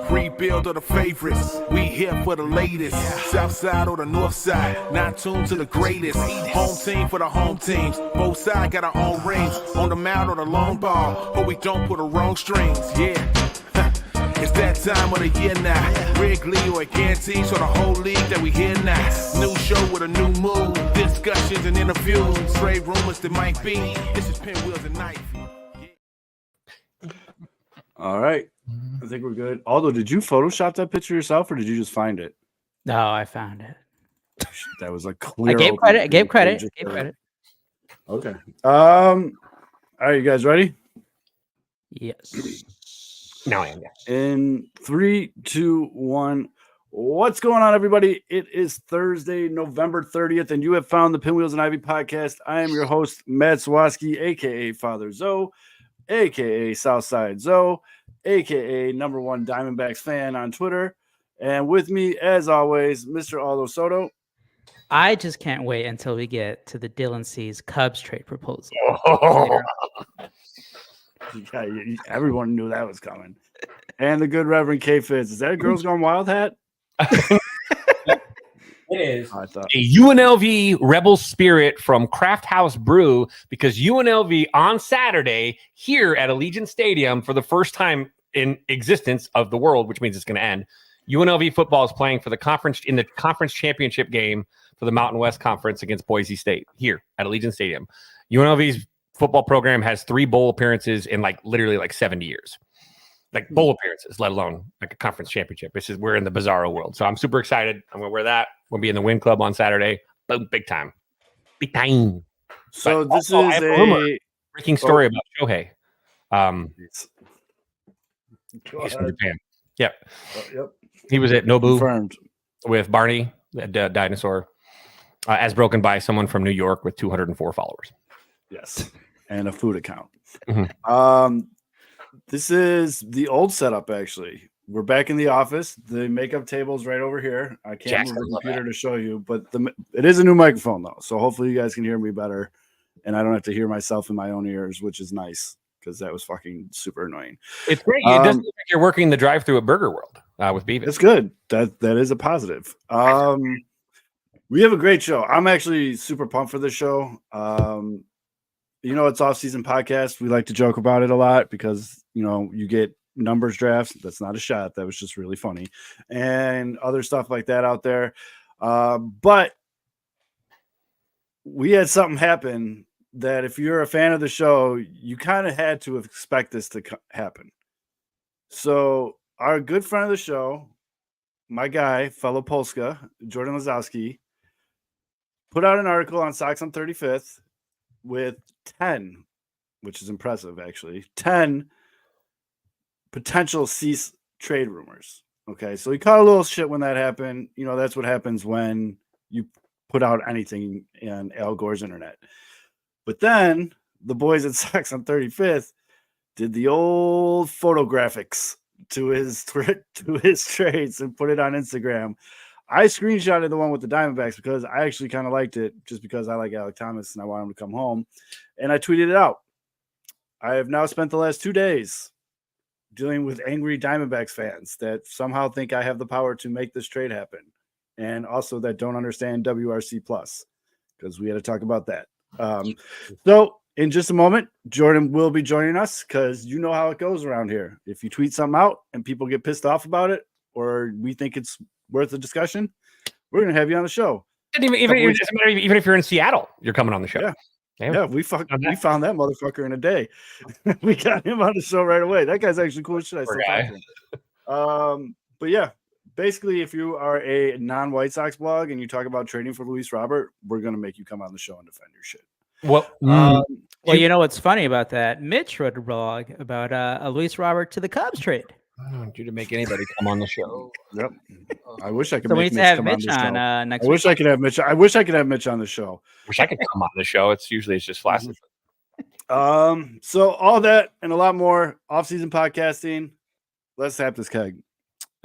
Rebuild or the favorites. We here for the latest. South side or the north side. Not tuned to the greatest. Home team for the home teams. Both sides got our own rings. On the mound or the long ball. But we don't put the wrong strings. Yeah. It's that time of the year now. Wrigley or guarantee, so the whole league that we hear now. New show with a new mood. Discussions and interviews. Trade rumors that might be. This is Pinwheels and Knife. All right. I think we're good. Aldo, did you Photoshop that picture yourself or did you just find it? No, I found it. That was a clear. I gave credit. Okay. All right, you guys ready? Yes. Now I am. In 3, 2, 1. What's going on, everybody? It is Thursday, November 30th, and you have found the Pinwheels and Ivy podcast. I am your host, Matt Lazowski, a.k.a. Father Zoe, a.k.a. Southside Zoe, a.k.a. #1 Diamondbacks fan on Twitter. And with me, as always, Mr. Aldo Soto. I just can't wait until we get to the Dylan C's Cubs trade proposal. Oh. Yeah, everyone knew that was coming. And the good Reverend K. Fitz. Is that a Girls Gone Wild hat? It is I thought. a UNLV Rebel Spirit from Craft House Brew, because UNLV on Saturday here at Allegiant Stadium for the first time in existence of the world, which means it's going to end. UNLV football is playing for the conference in the conference championship game for the Mountain West Conference against Boise State here at Allegiant Stadium. UNLV's football program has 3 bowl appearances in literally 70 years. Bowl appearances, let alone a conference championship. We're in the bizarro world. So I'm super excited. I'm going to wear that. We'll be in the Win Club on Saturday. Boom, big time. Big time. So But this also, is I have a breaking story about Shohei. He's from Japan. Yep. Yep. He was at Nobu Confirmed. with Barney, the dinosaur, as broken by someone from New York with 204 followers. Yes. And a food account. Mhm. This is the old setup, actually. We're back in the office. The makeup table's right over here. I can't Jackson, move the love computer to show you, but it is a new microphone, though. So hopefully you guys can hear me better. And I don't have to hear myself in my own ears, which is nice because that was fucking super annoying. It's great. It doesn't look like you're working the drive-through at Burger World with Beavis. It's good. That is a positive. We have a great show. I'm actually super pumped for this show. It's off-season podcast. We like to joke about it a lot because, you get numbers drafts. That's not a shot. That was just really funny. And other stuff like that out there. But we had something happen that if you're a fan of the show, you kind of had to expect this to happen. So our good friend of the show, my guy, fellow Polska, Jordan Lazowski, put out an article on Sox on 35th with 10, which is impressive, actually, 10 potential cease trade rumors. Okay, so he caught a little shit when that happened. That's what happens when you put out anything in Al Gore's internet. But then the boys at Sox on 35th did the old photographics to his trades and put it on Instagram. I screenshotted the one with the Diamondbacks because I actually kind of liked it just because I like Alec Thomas and I want him to come home. And I tweeted it out. I have now spent the last 2 days dealing with angry Diamondbacks fans that somehow think I have the power to make this trade happen. And also that don't understand WRC plus, because we had to talk about that. So in just a moment, Jordan will be joining us because you know how it goes around here. If you tweet something out and people get pissed off about it, or we think it's worth a discussion, we're going to have you on the show. Even if you're in Seattle, you're coming on the show. Yeah, we found that motherfucker in a day. We got him on the show right away. That guy's actually cool as shit. I still talk to him. But yeah, basically, if you are a non-White Sox blog and you talk about trading for Luis Robert, we're going to make you come on the show and defend your shit. Well, you know what's funny about that? Mitch wrote a blog about a Luis Robert to the Cubs trade. I don't want you to make anybody come on the show. Yep. I wish I could. So we need to have Mitch Mitch on next week. I wish I could have Mitch on the show. Wish I could come on the show. It's just flaccid. So all that and a lot more off-season podcasting. Let's tap this keg.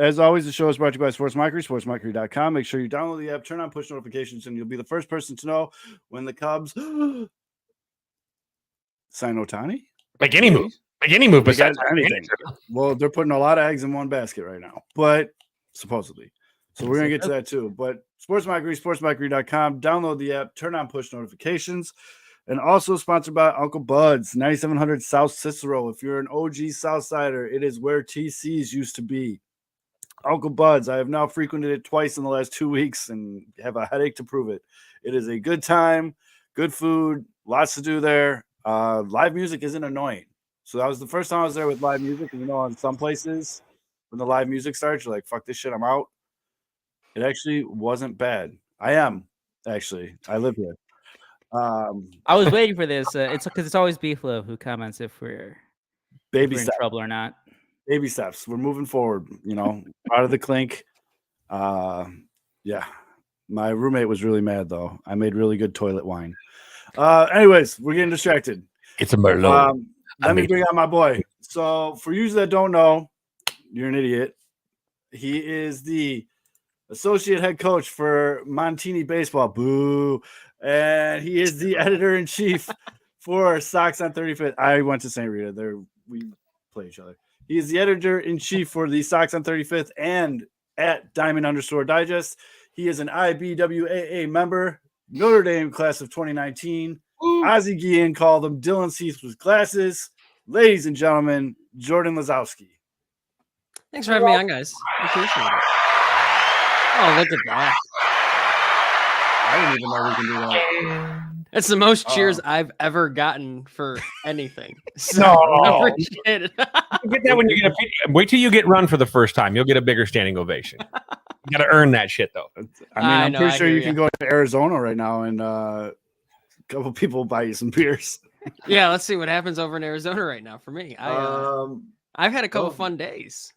As always, the show is brought to you by Sports Mockery, sportsmockery.com. Make sure you download the app, turn on push notifications, and you'll be the first person to know when the Cubs sign Ohtani. Make any move. Like any move They besides got anything. Well, they're putting a lot of eggs in one basket right now, but supposedly. So we're going to get to that too. But SportsMyAgree, sportsmyagreed.com. Download the app, turn on push notifications, and also sponsored by Uncle Bud's, 9700 South Cicero. If you're an OG Southsider, it is where TC's used to be. Uncle Bud's, I have now frequented it twice in the last 2 weeks and have a headache to prove it. It is a good time, good food, lots to do there. Live music isn't annoying. So that was the first time I was there with live music. And in some places, when the live music starts, you're like, fuck this shit, I'm out. It actually wasn't bad. I live here. I was waiting for this. It's because it's always Beeflo who comments if we're in trouble or not. Baby steps. We're moving forward, out of the clink. Yeah. My roommate was really mad, though. I made really good toilet wine. Anyways, we're getting distracted. It's a Merlot. Let me bring out my boy. So for you that don't know, you're an idiot. He is the associate head coach for Montini Baseball. Boo. And he is the editor-in-chief for Sox on 35th. I went to St. Rita. We play each other. He is the editor-in-chief for the Sox on 35th and at Diamond_Digest. He is an IBWAA member, Notre Dame class of 2019. Ozzie Guillen called him Dylan Cease with glasses. Ladies and gentlemen, Jordan Lazowski. Thanks for having me on, guys. I appreciate it. Oh, look at that. I didn't even know we can do that. It's the most cheers I've ever gotten for anything. So No. I appreciate it. You get that when you get wait till you get run for the first time. You'll get a bigger standing ovation. You got to earn that shit, though. I'm pretty sure you can go to Arizona right now and a couple people will buy you some beers. Yeah, let's see what happens over in Arizona right now for me. I've had a couple fun days.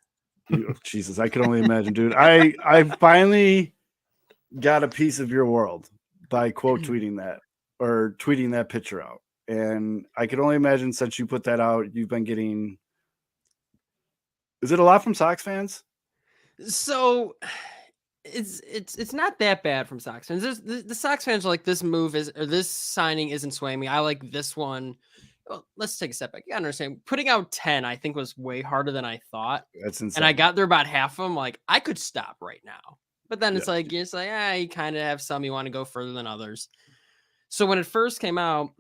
Jesus, I can only imagine, dude. I finally got a piece of your world by quote tweeting that or tweeting that picture out. And I could only imagine since you put that out, you've been getting. Is it a lot from Sox fans? So it's not that bad from Sox fans. The Sox fans are like, this signing isn't swaying me. I like this one. Well, let's take a step back. You gotta understand, putting out 10, I think, was way harder than I thought. That's insane. And I got there about half of them. Like, I could stop right now. But then it's like, you kind of have some you want to go further than others. So when it first came out,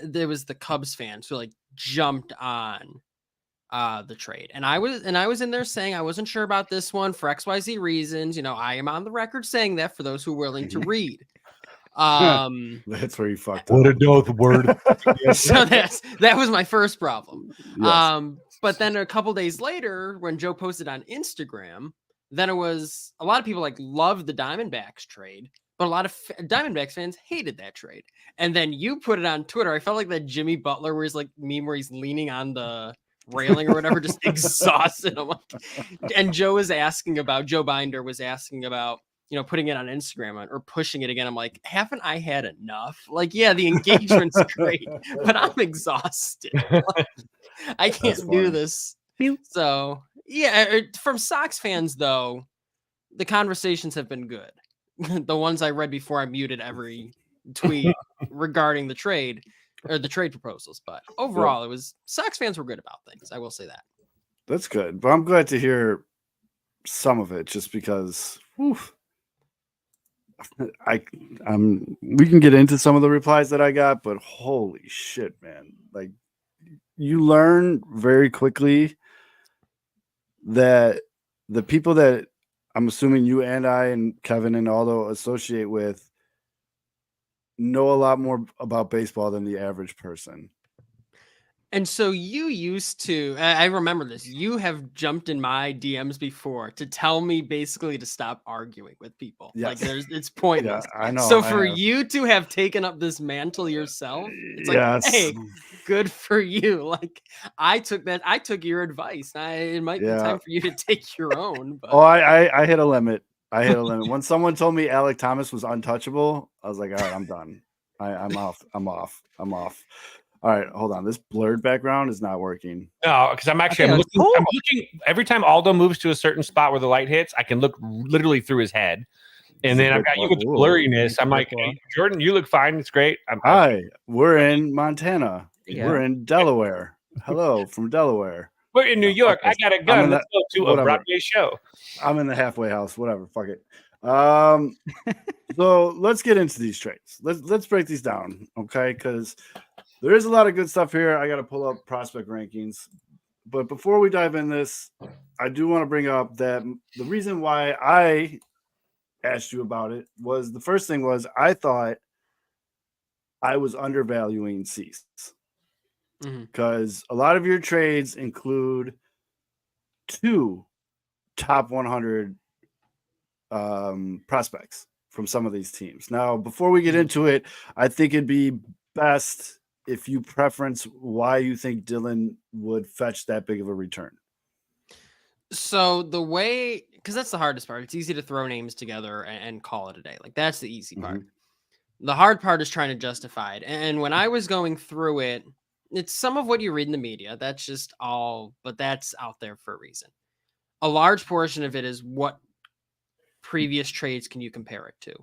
there was the Cubs fans who like jumped on the trade. And I was in there saying I wasn't sure about this one for XYZ reasons. I am on the record saying that for those who are willing to read. That's where you fucked up. What a dope word. So that was my first problem. Yes. But then a couple days later, when Joe posted on Instagram, then it was a lot of people like loved the Diamondbacks trade, but a lot of Diamondbacks fans hated that trade. And then you put it on Twitter. I felt like that Jimmy Butler where he's like meme where he's leaning on the railing or whatever, just exhausted. I'm like, and Joe Binder was asking about, putting it on Instagram or pushing it again. I'm like, haven't I had enough? Like, yeah, the engagement's great, but I'm exhausted. Like, I can't do this. So yeah, from Sox fans though, the conversations have been good. The ones I read before I muted every tweet regarding the trade or the trade proposals, but overall it was Sox fans were good about things. I will say that. That's good, but I'm glad to hear some of it just because we can get into some of the replies that I got, but holy shit, man. Like, you learn very quickly that the people that I'm assuming you and I and Kevin and Aldo associate with know a lot more about baseball than the average person. And so you used to, I remember this, you have jumped in my DMs before to tell me basically to stop arguing with people. Yes. Like it's pointless. Yeah, I know. So for you to have taken up this mantle yourself, it's like, hey, good for you. Like I took your advice. It might be time for you to take your own. But... I hit a limit. When someone told me Alec Thomas was untouchable, I was like, all right, I'm done. I'm off. All right, hold on. This blurred background is not working. No, because I'm looking every time Aldo moves to a certain spot where the light hits, I can look literally through his head. And then I've got you with the blurriness. I'm like, hey, Jordan, you look fine. It's great. Hi, we're in Montana. Yeah. We're in Delaware. Hello from Delaware. We're in New York. I got a gun. Let's go to a Broadway show. I'm in the halfway house. Whatever. Fuck it. So let's get into these trades. Let's break these down, okay? Because there is a lot of good stuff here. I got to pull up prospect rankings. But before we dive in this, I do want to bring up that the reason why I asked you about it was the first thing was I thought I was undervaluing Cease because a lot of your trades include 2 top 100 prospects from some of these teams. Now, before we get into it, I think it'd be best if you preference why you think Dylan would fetch that big of a return. So the way, because that's the hardest part. It's easy to throw names together and call it a day. Like that's the easy part. The hard part is trying to justify it. And when I was going through it, it's some of what you read in the media. That's just all, but that's out there for a reason. A large portion of it is what previous trades can you compare it to?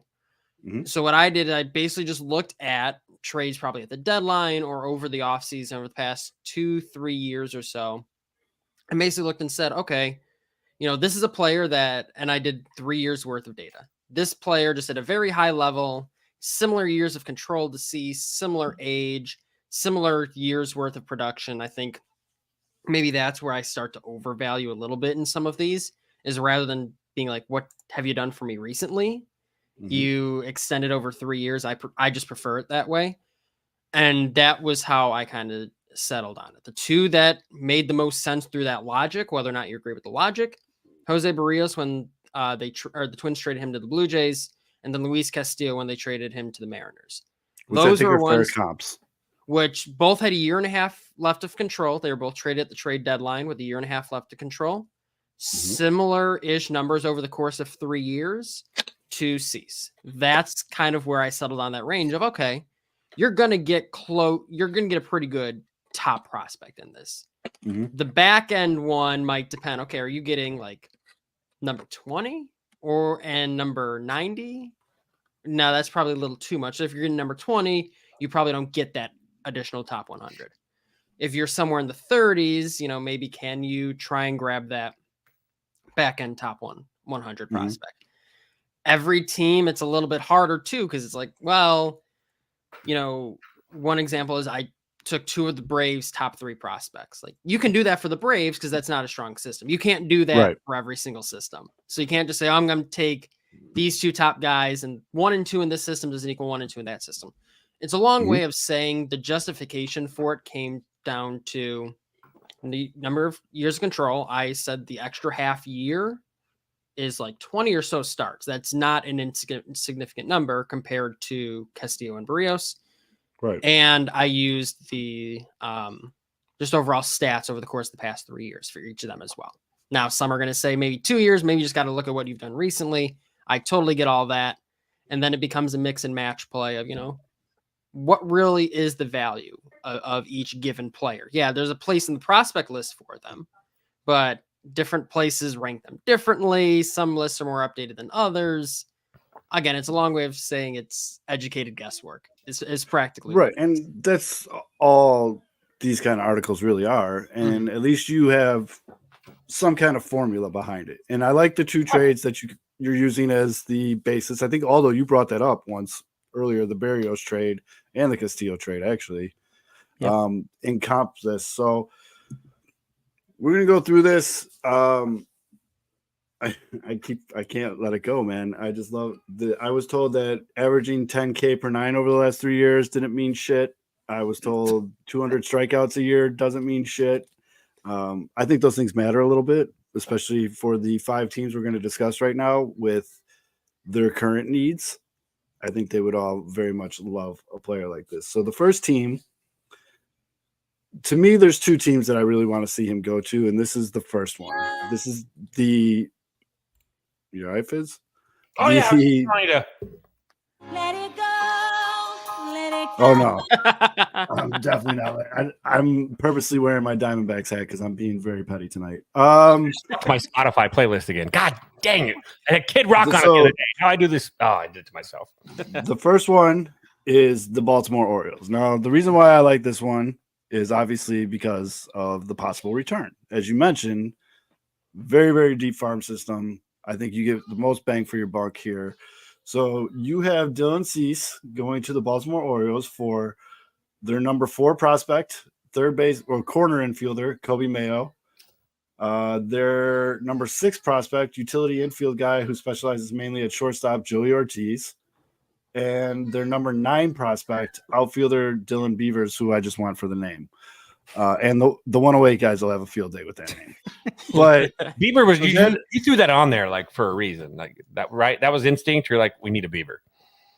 So what I did, I basically just looked at trades probably at the deadline or over the offseason over the past 2-3 years or so. I basically looked and said, okay, this is a player that, and I did 3 years worth of data. This player just at a very high level, similar years of control to see, similar age, similar years worth of production. I think maybe that's where I start to overvalue a little bit in some of these, is rather than being like, what have you done for me recently? You extended over 3 years. I just prefer it that way. And that was how I kind of settled on it. The 2 that made the most sense through that logic, whether or not you agree with the logic, Jose Barrios when the Twins traded him to the Blue Jays, and then Luis Castillo when they traded him to the Mariners. Those were ones comps, which both had a year and a half left of control. They were both traded at the trade deadline with a year and a half left to control. Similar-ish numbers over the course of 3 years to Cease. That's kind of where I settled on that range of, okay, you're going to get close. You're going to get a pretty good top prospect in this. The back end one might depend. Okay, are you getting like number 20 and number 90? No, that's probably a little too much. So if you're getting number 20, you probably don't get that additional top 100. If you're somewhere in the 30s, maybe can you try and grab that back end top 100 prospect? Every team, it's a little bit harder too, because it's like, well, one example is I took 2 of the Braves' top 3 prospects. Like you can do that for the Braves because that's not a strong system. You can't do that for every single system. So you can't just say, I'm going to take these 2 top guys and 1 and 2 in this system doesn't equal 1 and 2 in that system. It's a long way of saying the justification for it came down to the number of years of control. I said the extra half year is like 20 or so starts. That's not an insignificant number compared to Castillo and Barrios. Right. And I used the just overall stats over the course of the past 3 years for each of them as well. Now, some are going to say maybe 2 years, maybe you just got to look at what you've done recently. I totally get all that. And then it becomes a mix and match play of, what really is the value of each given player? Yeah, there's a place in the prospect list for them, but different places rank them differently. Some lists are more updated than others. Again, it's a long way of saying it's educated guesswork. It's practically right. And that's all these kind of articles really are. And at least you have some kind of formula behind it. And I like the 2 trades that you're using as the basis. I think, although you brought that up once earlier, the Barrios trade and the Castillo trade, actually, in comp this. So we're going to go through this. I can't let it go, man. I just love I was told that averaging 10K per 9 over the last 3 years didn't mean shit. I was told 200 strikeouts a year doesn't mean shit. I think those things matter a little bit, especially for the 5 teams we're going to discuss right now with their current needs. I think they would all very much love a player like this. So the first team, to me, there's 2 teams that I really want to see him go to, and this is the first one. This is the – you all right, Fizz? Oh, yeah. I'm trying to... Let it go. Let it go. Oh, no. I'm definitely not. I'm purposely wearing my Diamondbacks hat because I'm being very petty tonight. My Spotify playlist again. God dang it. I had Kid Rock on it the other day. How I do this? Oh, I did it to myself. The first one is the Baltimore Orioles. Now, the reason why I like this one is obviously because of the possible return. As you mentioned, very, very deep farm system. I think you get the most bang for your buck here. So you have Dylan Cease going to the Baltimore Orioles for their number 4 prospect, third base or corner infielder, Kobe Mayo. Their number 6 prospect, utility infield guy who specializes mainly at shortstop, Joey Ortiz. And their number 9 prospect, outfielder Dylan Beavers, who I just want for the name. And the 108 guys will have a field day with that name. But Beaver was you threw that on there like for a reason, like that, right? That was instinct. You're like, we need a Beaver.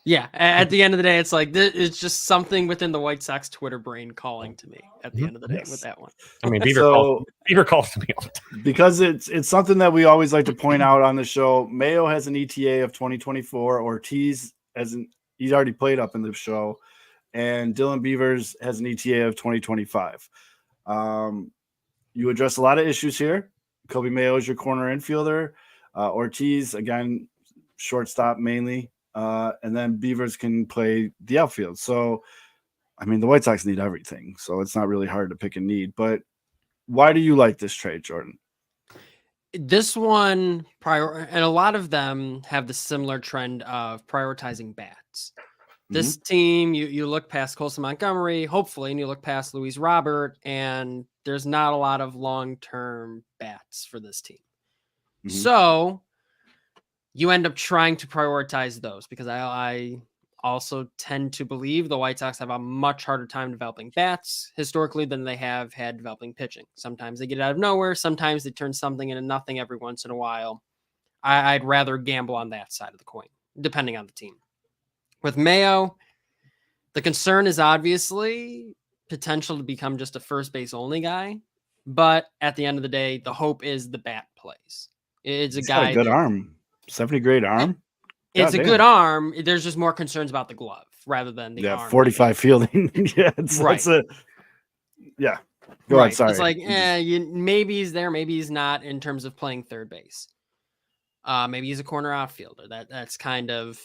Yeah, at the end of the day, it's like it's just something within the White Sox Twitter brain calling to me at the end of the day with that one. I mean, Beaver calls to me all the time. Because it's something that we always like to point out on the show. Mayo has an ETA of 2024. Ortiz he's already played up in the show, and Dylan Beavers has an ETA of 2025. You address a lot of issues here. Kobe Mayo is your corner infielder. Ortiz, again, shortstop mainly. And then Beavers can play the outfield. So, I mean, the White Sox need everything. So it's not really hard to pick a need. But why do you like this trade, Jordan? This one, and a lot of them have the similar trend of prioritizing bats. This team, you look past Colson Montgomery, hopefully, and you look past Luis Robert, and there's not a lot of long-term bats for this team. So you end up trying to prioritize those because I also tend to believe the White Sox have a much harder time developing bats historically than they have had developing pitching. Sometimes they get it out of nowhere. Sometimes they turn something into nothing every once in a while. I'd rather gamble on that side of the coin, depending on the team. With Mayo, the concern is obviously potential to become just a first base only guy. But at the end of the day, the hope is the bat plays. It's He's guy got a good arm, 70 grade arm. It's a good arm. There's just more concerns about the glove rather than the arm. 45 fielding. Yeah, right. Go ahead. Sorry. It's like, maybe he's there, maybe he's not in terms of playing third base. Maybe he's a corner outfielder. That's kind of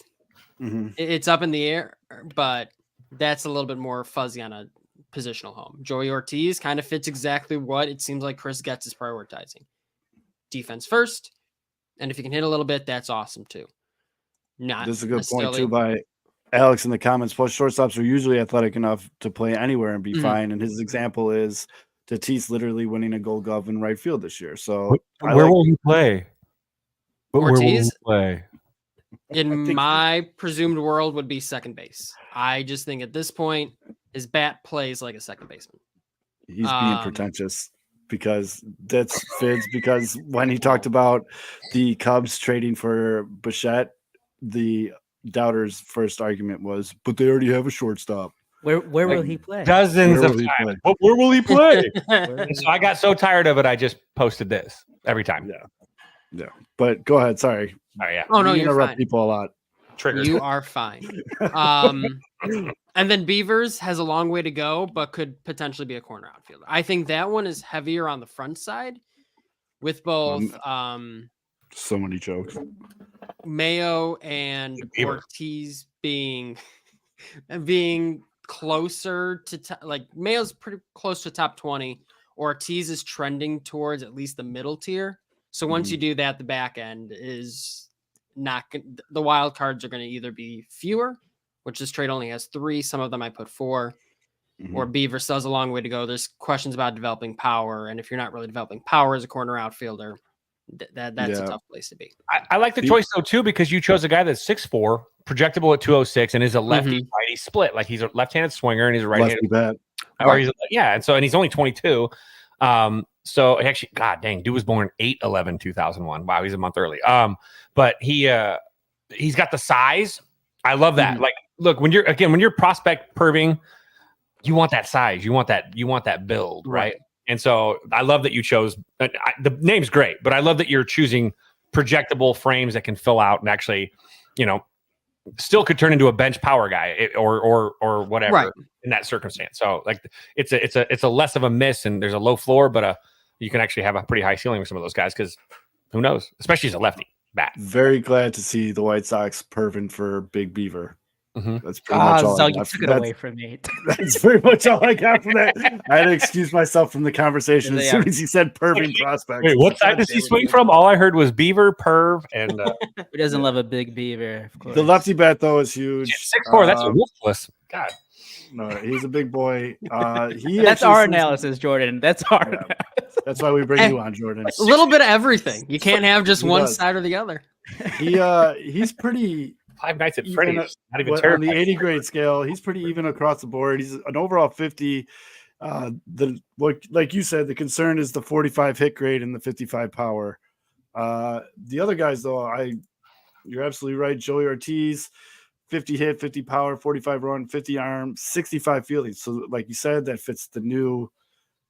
it's up in the air, but that's a little bit more fuzzy on a positional home. Joey Ortiz kind of fits exactly what it seems like Chris Getz is prioritizing. Defense first, and if you can hit a little bit, that's awesome too. This is a good point too by Alex in the comments. Plus, shortstops are usually athletic enough to play anywhere and be fine. And his example is Tatis literally winning a Gold Glove in right field this year. So where will he play? Ortiz, in my presumed world, would be second base. I just think at this point, his bat plays like a second baseman. He's being pretentious because that's Fids. Because when he talked about the Cubs trading for Bichette, the doubters' first argument was, but they already have a shortstop. Where will he play? Dozens of times. Where will he play? So I got so tired of it, I just posted this every time. Yeah. But go ahead. Sorry. Oh yeah. Oh no, you you're interrupt fine. people a lot. Triggered. You are fine. And then Beavers has a long way to go, but could potentially be a corner outfielder. I think that one is heavier on the front side with both so many jokes. Mayo and Ortiz being closer to like Mayo's pretty close to top 20. Ortiz is trending towards at least the middle tier. So once you do that, the back end is not the wild cards are going to either be fewer, which this trade only has 3. Some of them I put 4. Or Beaver still has a long way to go. There's questions about developing power, and if you're not really developing power as a corner outfielder, that's a tough place to be. I like the choice though too because you chose a guy that's 6'4", projectable at 206, and is a lefty righty split. Like he's a left-handed swinger and he's a right-handed bat. And he's only 22. So actually, god dang, dude was born 8/11/2001. Wow, he's a month early. But he's got the size. I love that. Like, look, when you're prospect perving, you want that size, you want that build, right? And so I love that you chose the name's great, but I love that you're choosing projectable frames that can fill out and actually, still could turn into a bench power guy or whatever in that circumstance. So like it's a less of a miss and there's a low floor, but you can actually have a pretty high ceiling with some of those guys because who knows, especially as a lefty bat. Very glad to see the White Sox perving for Big Beaver. That's pretty much all so I you got. took it away from me. That's pretty much all I got from that. I had to excuse myself from the conversation as Yeah. soon as he said perving prospects. Wait, what side does he swing from? All I heard was beaver, perv, and Who doesn't love a big beaver? Of course. the lefty bat though is huge. 6'4". That's a wolfless. God. No, he's a big boy. That's Actually our seems- analysis, Jordan. That's our. Yeah. That's why we bring you on, Jordan. A little bit of everything. You can't have just He one does. side or the other. He's pretty 5 Nights at even Freddy's. Not even on the terrible. 80 grade scale. He's pretty even across the board. He's an overall 50. Like you said, the concern is the 45 hit grade and the 55 power. The other guys, though, you're absolutely right. Joey Ortiz, 50 hit, 50 power, 45 run, 50 arm, 65 fielding. So, like you said, that fits the new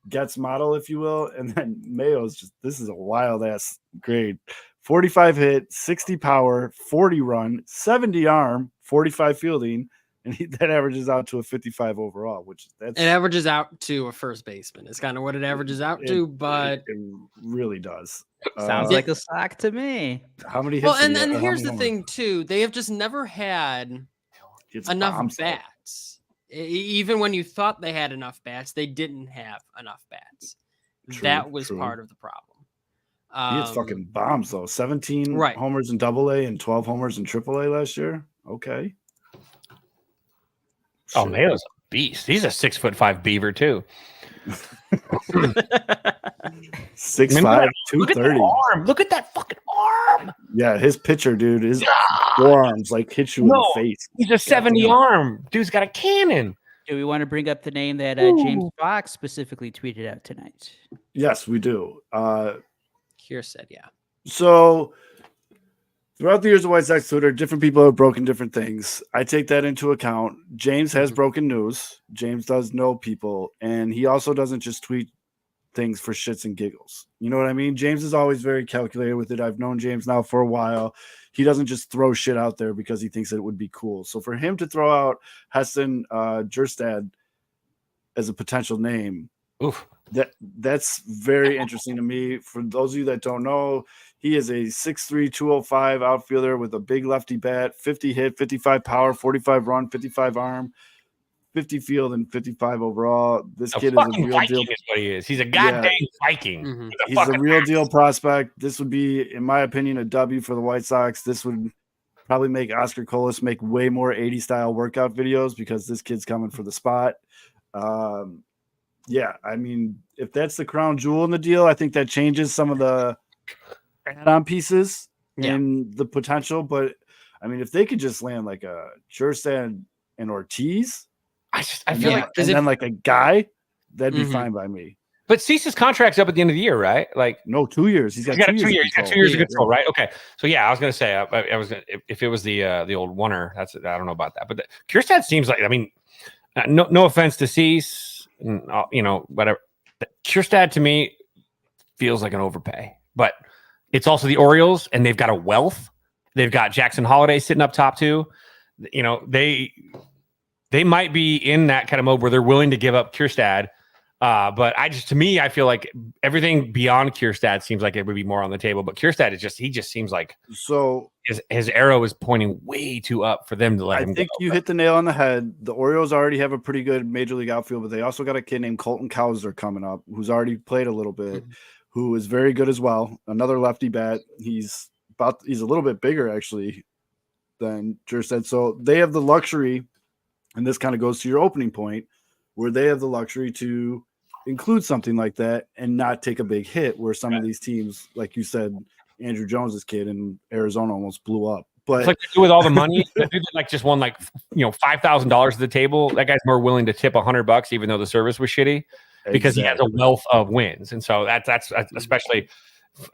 Getz model, if you will. And then Mayo's this is a wild ass grade. 45 hit, 60 power, 40 run, 70 arm, 45 fielding, and that averages out to a 55 overall, It averages out to a first baseman. It's kind of what it averages out to, but it really does. Sounds like a sock to me. How many hits? well, and did he then have? How here's many the homers? thing too. They have just never had It's enough bombs, though. bats. Even when you thought they had enough bats, they didn't have enough bats. True, That was true. part of the problem. He hits fucking bombs though. 17 right. homers in AA and 12 homers in AAA last year. Okay. Oh, Shit. Mayo's a beast. He's a 6'5" beaver too. 6'5", Look at that 230. arm. Look at that fucking arm. Yeah, his pitcher, dude, his forearms like hit you in No, the face. He's a 70 damn. arm. Dude's got a cannon. Do we want to bring up the name that James Fox specifically tweeted out tonight? Yes, we do. Here said, yeah. So throughout the years of White Sox Twitter, different people have broken different things. I take that into account. James has broken news. James does know people, and he also doesn't just tweet things for shits and giggles. You know what I mean? James is always very calculated with it. I've known James now for a while. He doesn't just throw shit out there because he thinks that it would be cool. So for him to throw out Heston Jerstad as a potential name, Oof. that's very interesting to me. For those of you that don't know, he is a 6'3", 205 outfielder with a big lefty bat, 50 hit, 55 power, 45 run, 55 arm, 50 field, and 55 overall. This kid is a fucking real Viking deal. is what he is. He's a goddamn Viking. Mhm. With He's a fucking real axe. deal prospect. This would be, in my opinion, a W for the White Sox. This would probably make Oscar Colas make way more 80 style workout videos because this kid's coming for the spot. Yeah, I mean, if that's the crown jewel in the deal, I think that changes some of the add-on pieces and the potential. But I mean, if they could just land like a Jerstad and Ortiz, I and feel then, like, and then like a guy, that'd be Mhm. fine by me. but Cease's contract's up at the end of the year, right? Like, No, 2 years. He's got 2 years. He's of got control. 2 years of Yeah. control, right? Okay. So yeah, I was gonna say, I was gonna, if it was the old oneer, I don't know about that, but Kierstad seems like, I mean, no offense to Cease, you know, whatever. Kierstad to me feels like an overpay, but it's also the Orioles, and they've got a wealth. They've got Jackson Holiday sitting up top too. You know, they might be in that kind of mode where they're willing to give up Kierstad. But to me, I feel like everything beyond Kierstad seems like it would be more on the table. But Kierstad he just seems like So his arrow is pointing way too up for them to let I him think go. you hit the nail on the head. The Orioles already have a pretty good major league outfield, but they also got a kid named Colton Cowser coming up who's already played a little bit, who is very good as well. Another lefty bat. He's a little bit bigger actually than Jerstad. So they have the luxury, and this kind of goes to your opening point, where they have the luxury to include something like that and not take a big hit, where some of these teams, like you said, Andrew Jones's kid in Arizona almost blew up. But It's like they do with all the money. That dude that just won $5,000 at the table. That guy's more willing to tip $100 even though the service was shitty because he has a wealth of wins. And so that's especially,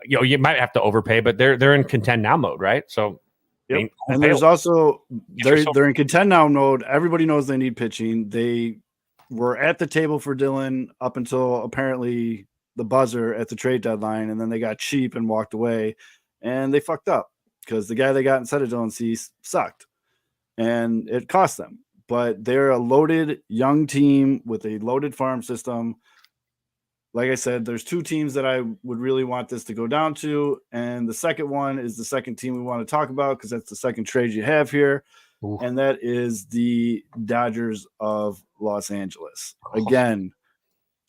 you might have to overpay, but they're in contend now mode, right? So yep. I mean, And there's also Get they're in contend now mode. Everybody knows they need pitching. They were at the table for Dylan up until apparently the buzzer at the trade deadline, and then they got cheap and walked away, and they fucked up because the guy they got instead of Dylan Cease sucked, and it cost them. But they're a loaded young team with a loaded farm system. Like I said, there's two teams that I would really want this to go down to, and the second one is the second team we want to talk about because that's the second trade you have here. Ooh. and that is the Dodgers of Los Angeles. Again,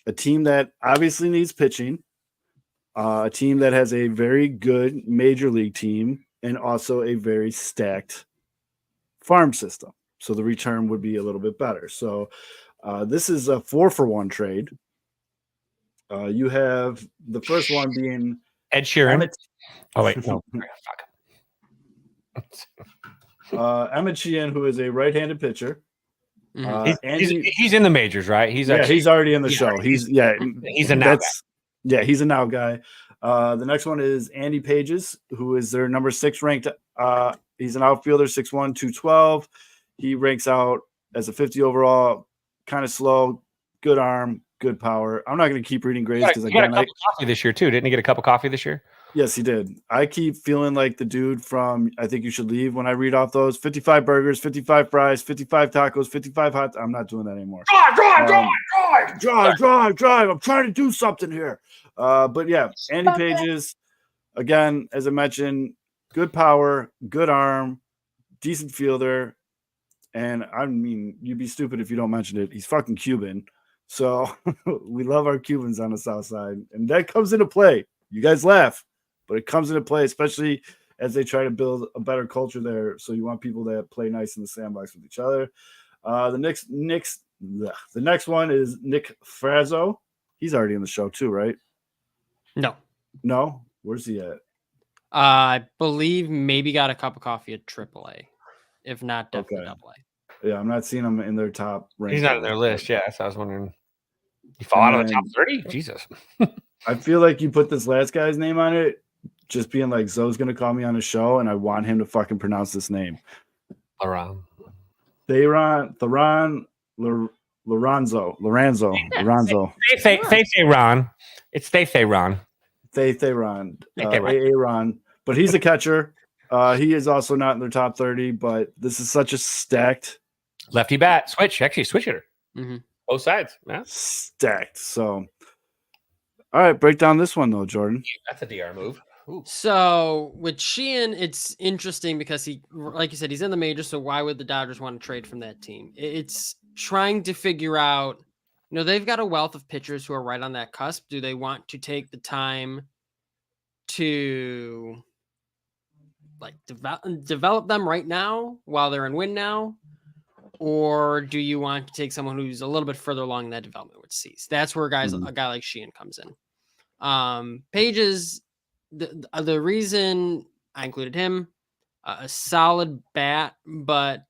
a team that obviously needs pitching, a team that has a very good major league team, and also a very stacked farm system. So the return would be a little bit better. So this is a 4-for-1 trade. You have the first one being Ed Sheeran. Emmett, Oh wait, no. Fuck. Emmett Sheehan, who is a right-handed pitcher. Mhm. He's in the majors, right? He's already in the yeah, show. He's a now guy. Yeah, he's a now guy. The next one is Andy Pages, who is their number 6 ranked. He's an outfielder, 6'1", 212. He ranks out as a 50 overall, kind of slow, good arm, good power. I'm not going to keep reading grades because he got a cup of coffee this year too. Didn't he get a cup of coffee this year? Yes, he did. I keep feeling like the dude from I Think You Should Leave when I read off those 55 burgers, 55 fries, 55 tacos, 55 hot. I'm not doing that anymore. Drive. I'm trying to do something here. But yeah, Andy Pages, again, as I mentioned, good power, good arm, decent fielder. And I mean, you'd be stupid if you don't mention it. He's fucking Cuban. So we love our Cubans on the South Side. And that comes into play. You guys laugh, but it comes into play, especially as they try to build a better culture there. So you want people that play nice in the sandbox with each other. The next one is Nick Frazzo. He's already in the show too, right? No? Where's he at? I believe maybe got a cup of coffee at AAA, if not definitely AA. Yeah, I'm not seeing him in their top rank. He's not in their list. Yeah, so I was wondering. You fall out of the top 30? Jesus. I feel like you put this last guy's name on it, just being like, Zoe's going to call me on a show, and I want him to fucking pronounce this name. Lorenzo. Ron. It's Ron. Ron. But he's a catcher. He is also not in their top 30, but this is such a stacked lefty bat. Switch hitter. Mm-hmm. Both sides. Yeah. Stacked. So, all right, break down this one, though, Jordan. That's a DR move. Ooh. So with Sheehan, it's interesting because he, like you said, he's in the major. So why would the Dodgers want to trade from that team? It's trying to figure out, they've got a wealth of pitchers who are right on that cusp. Do they want to take the time to develop them right now while they're in win now? Or do you want to take someone who's a little bit further along in that development with Cease? That's where a guy like Sheehan comes in. Pages, the reason I included him, a solid bat, but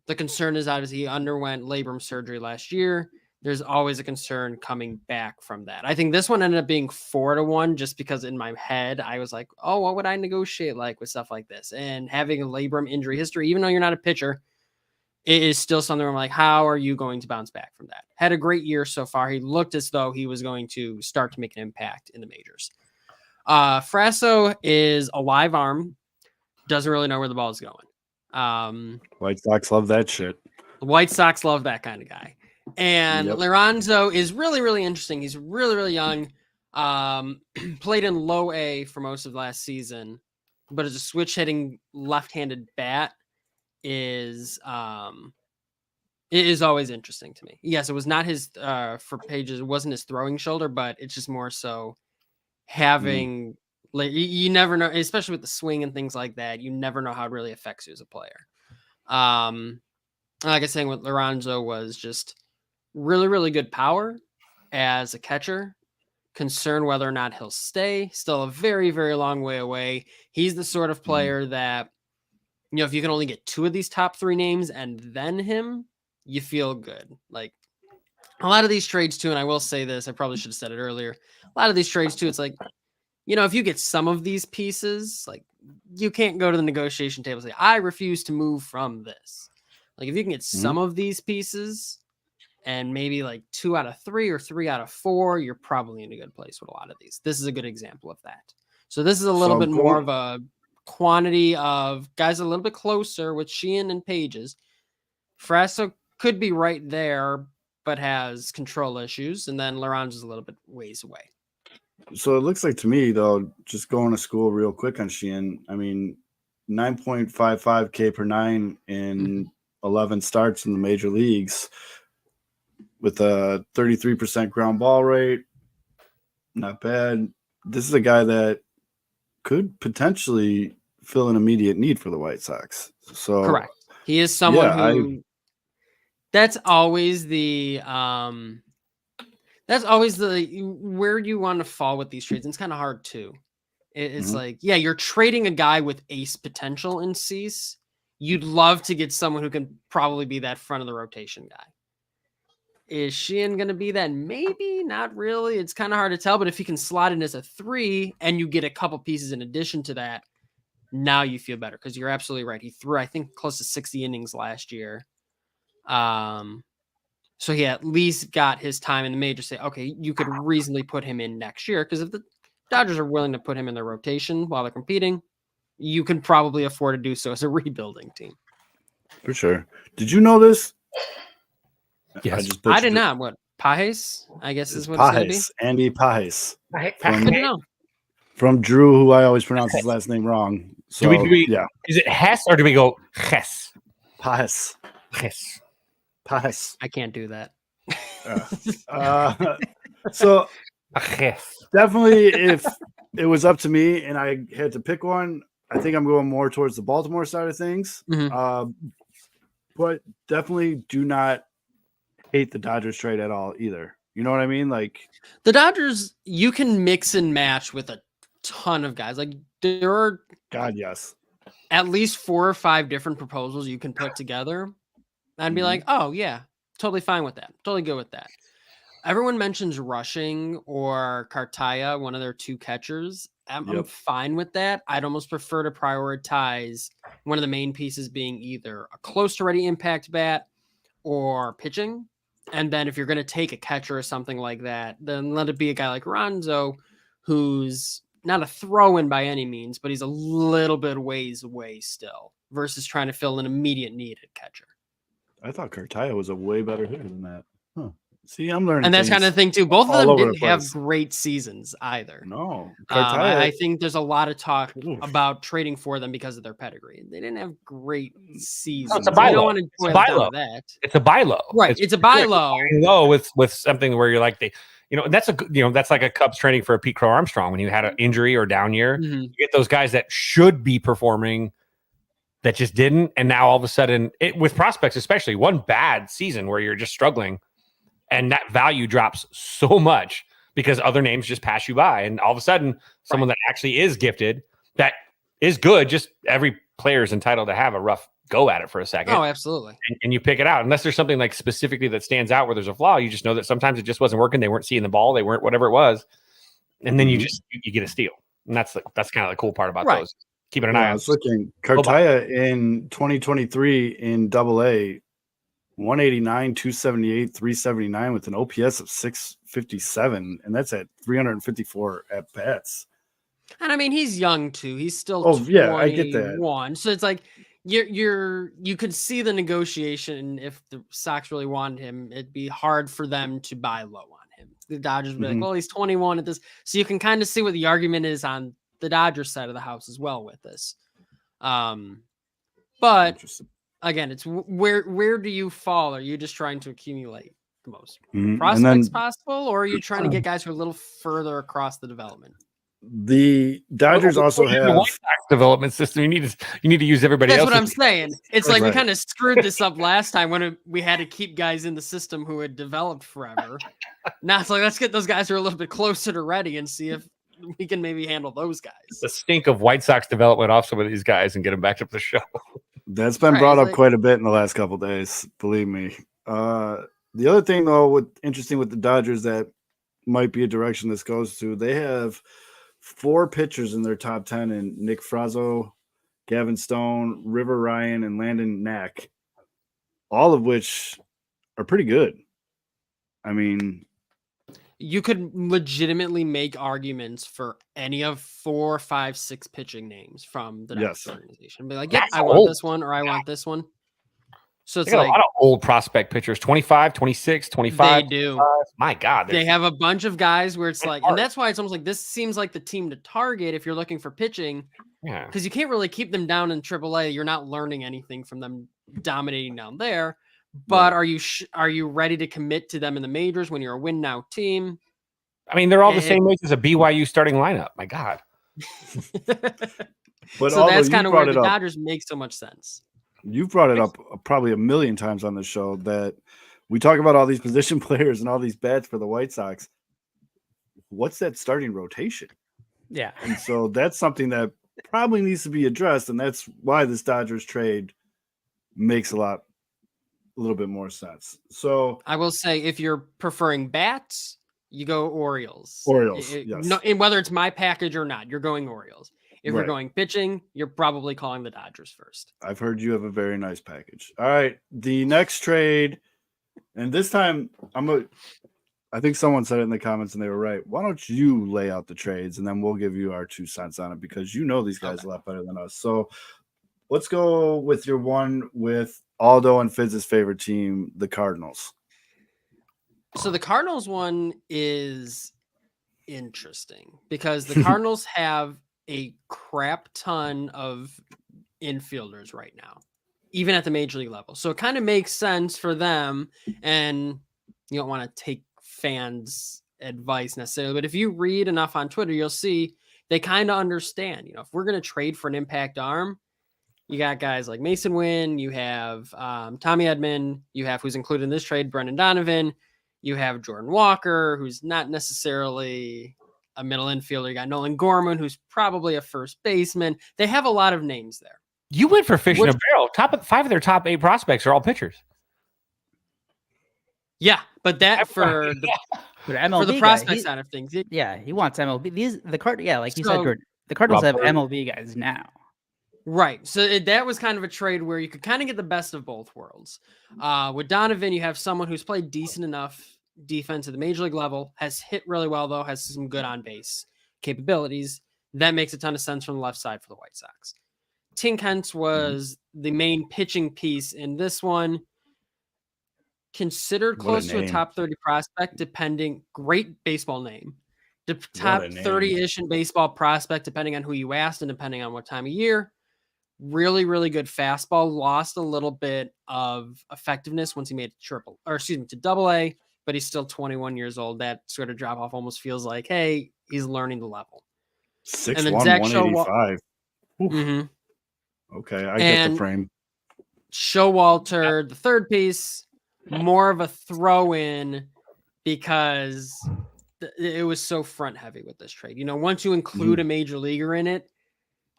the concern is obviously he underwent labrum surgery last year. There's always a concern coming back from that. I think this one ended up being 4-1 just because in my head, I was like, oh, what would I negotiate like with stuff like this? And having a labrum injury history, even though you're not a pitcher, it is still something where I'm like, how are you going to bounce back from that? Had a great year so far. He looked as though he was going to start to make an impact in the majors. Frasso is a live arm. Doesn't really know where the ball is going. White Sox love that shit. The White Sox love that kind of guy. And Lorenzo is really, really interesting. He's really, really young. Played in low A for most of last season, but as a switch hitting left-handed bat is always interesting to me. Yes, it was not his for Pages, it wasn't his throwing shoulder, but it's just more so having like you never know, especially with the swing and things like that, you never know how it really affects you as a player. Like I was saying with Lorenzo was just really, really good power as a catcher. Concerned whether or not he'll stay. Still a very, very long way away. He's the sort of player that, if you can only get 2 of these top 3 names and then him, you feel good. Like a lot of these trades too, and I will say this, I probably should have said it earlier. A lot of these trades too, it's like, if you get some of these pieces, like you can't go to the negotiation table and say, I refuse to move from this. Like if you can get some of these pieces and maybe like 2 out of 3 or 3 out of 4, you're probably in a good place with a lot of these. This is a good example of that. So this is a little bit more of a quantity of guys a little bit closer with Sheehan and Pages. Frasso could be right there, but has control issues. And then Lorenzo's a little bit ways away. So it looks like to me, though, just going to school real quick on Sheehan, I mean, 9.55 K per nine in 11 starts in the major leagues with a 33% ground ball rate. Not bad. This is a guy that could potentially fill an immediate need for the White Sox. So Correct. He is someone yeah, who that's always the where you want to fall with these trades. And it's kind of hard too. It's like, yeah, you're trading a guy with ace potential in Cease. You'd love to get someone who can probably be that front of the rotation guy. Is Sheehan going to be that? Maybe, not really. It's kind of hard to tell. But if he can slot in as a 3 and you get a couple pieces in addition to that, now you feel better because you're absolutely right. He threw, I think, close to 60 innings last year. So he at least got his time in the major. Say, okay, you could reasonably put him in next year because if the Dodgers are willing to put him in their rotation while they're competing, you can probably afford to do so as a rebuilding team. for sure. Did you know this? Yes. I did not. What, Pajes? I guess is what it's going to be. Pajes, Andy Pajes. Good to know. From Drew, who I always pronounce his last name wrong. So, yeah. Is it Hess or do we go Hess? Pajes. Hess. Pajes. I can't do that. So Hess. definitely, if it was up to me and I had to pick one, I think I'm going more towards the Baltimore side of things. But definitely do not hate the Dodgers trade at all either. You know what I mean? Like the Dodgers, you can mix and match with a ton of guys. Like there are yes, at least 4 or 5 different proposals you can put together. I'd be like, oh yeah, totally fine with that. Totally good with that. Everyone mentions Rushing or Cartaya, one of their 2 catchers. I'm fine with that. I'd almost prefer to prioritize one of the main pieces being either a close to ready impact bat or pitching. And then if you're going to take a catcher or something like that, then let it be a guy like Ronzo, who's not a throw-in by any means, but he's a little bit ways away still versus trying to fill an immediate need at catcher. I thought Cartaya was a way better hitter than that. Huh. See, I'm learning. And that's kind of the thing too. Both of all them over didn't the have place. great seasons either. No, I think there's a lot of talk Oof. about trading for them because of their pedigree. They didn't have great seasons. No, it's a You buy don't low. want to It's a boil buy it down low. to that. It's a buy low. Right. It's a buy low. Low with something where you're like that's that's like a Cubs trading for a Pete Crow Armstrong when you had an injury or down year. You get those guys that should be performing that just didn't, and now all of a sudden, with prospects especially, one bad season where you're just struggling, and that value drops so much because other names just pass you by, and all of a sudden, someone that actually is gifted, that is good, just every player is entitled to have a rough go at it for a second. Oh, absolutely. And you pick it out. Unless there's something like specifically that stands out where there's a flaw, you just know that sometimes it just wasn't working. They weren't seeing the ball. They weren't whatever it was. And then you get a steal. And that's kind of the cool part about those. Keeping an eye on. I was looking. Cartaya in 2023 in Double-A, 189, 278, 379 with an OPS of 657, and that's at 354 at bats. And I mean, he's young too. He's still 21. Yeah, I get that. So it's like you could see the negotiation. If the Sox really wanted him, it'd be hard for them to buy low on him. The Dodgers would be like, well, he's 21 at this. So you can kind of see what the argument is on the Dodgers side of the house as well with this. But again, it's where do you fall? Are you just trying to accumulate the most prospects possible, or are you trying to get guys who are a little further across the development? The Dodgers also have development system. You need to use everybody else. That's what I'm saying. It's like we kind of screwed this up last time when we had to keep guys in the system who had developed forever. Now it's like, let's get those guys who are a little bit closer to ready and see if we can maybe handle those guys. The stink of White Sox development off some of these guys and get them back up the show. That's been brought up quite a bit in the last couple of days. Believe me. The other thing, though, interesting with the Dodgers that might be a direction this goes to, they have 4 pitchers in their top 10 in Nick Frazo, Gavin Stone, River Ryan, and Landon Knack, all of which are pretty good. I mean, you could legitimately make arguments for any of 4, 5, 6 pitching names from the Dodgers organization. Be like, yeah, I want this one or I want this one. So it's They got like a lot of old prospect pitchers, 25, 26, 25. they do. 25. My God. They have a bunch of guys where it's It's like, hard. and that's why it's almost like this seems like the team to target if you're looking for pitching, Yeah. because you can't really keep them down in AAA. You're not learning anything from them dominating down there. But are you ready to commit to them in the majors when you're a win now team? I mean, they're all the same age as a BYU starting lineup. My God. But so although that's you kind of brought where it the up- Dodgers make so much sense. You've brought it up probably a million times on the show that we talk about all these position players and all these bats for the White Sox. What's that starting rotation? Yeah. And so that's something that probably needs to be addressed, and that's why this Dodgers trade makes a little bit more sense. So I will say, if you're preferring bats, you go Orioles. Yes. No, and whether it's my package or not, you're going Orioles. If you're Right. going pitching, you're probably calling the Dodgers first. I've heard you have a very nice package. All right, the next trade, and this time I think someone said it in the comments and they were right. Why don't you lay out the trades and then we'll give you our 2 cents on it, because you know these guys a lot better than us. So let's go with your one with Aldo and Fizz's favorite team, the Cardinals. So the Cardinals one is interesting because the Cardinals have a crap ton of infielders right now, even at the major league level. So it kind of makes sense for them, and you don't want to take fans' advice necessarily, but if you read enough on Twitter, you'll see they kind of understand, if we're going to trade for an impact arm, you got guys like Mason Wynn, you have Tommy Edman, you have, who's included in this trade, Brendan Donovan, you have Jordan Walker, who's not necessarily a middle infielder. You got Nolan Gorman, who's probably a first baseman. They have a lot of names there. You went for fish in a barrel. 5 of their top 8 prospects are all pitchers. Yeah, but that for the MLB for the guy, prospect side of things, yeah, he wants MLB. Like you said, So- Jordan, the Cardinals have Robert. MLB guys now. right. So that was kind of a trade where you could kind of get the best of both worlds. With Donovan, you have someone who's played decent enough defense at the major league level, has hit really well though, has some good on base capabilities. That makes a ton of sense from the left side for the White Sox. Tin Kentz was the main pitching piece in this one. Considered What a close to a name. top 30 prospect, great baseball name. The What top a name. 30-ish in baseball prospect, depending on who you asked and depending on what time of year. Really, really good fastball. Lost a little bit of effectiveness once he made to double A, but he's still 21 years old. That sort of drop off almost feels like, hey, he's learning the level. 6'1", And then Zach 185. Oof. Mhm. Okay, I get the frame. Showalter, the third piece, more of a throw-in because it was so front heavy with this trade. Once you include a major leaguer in it,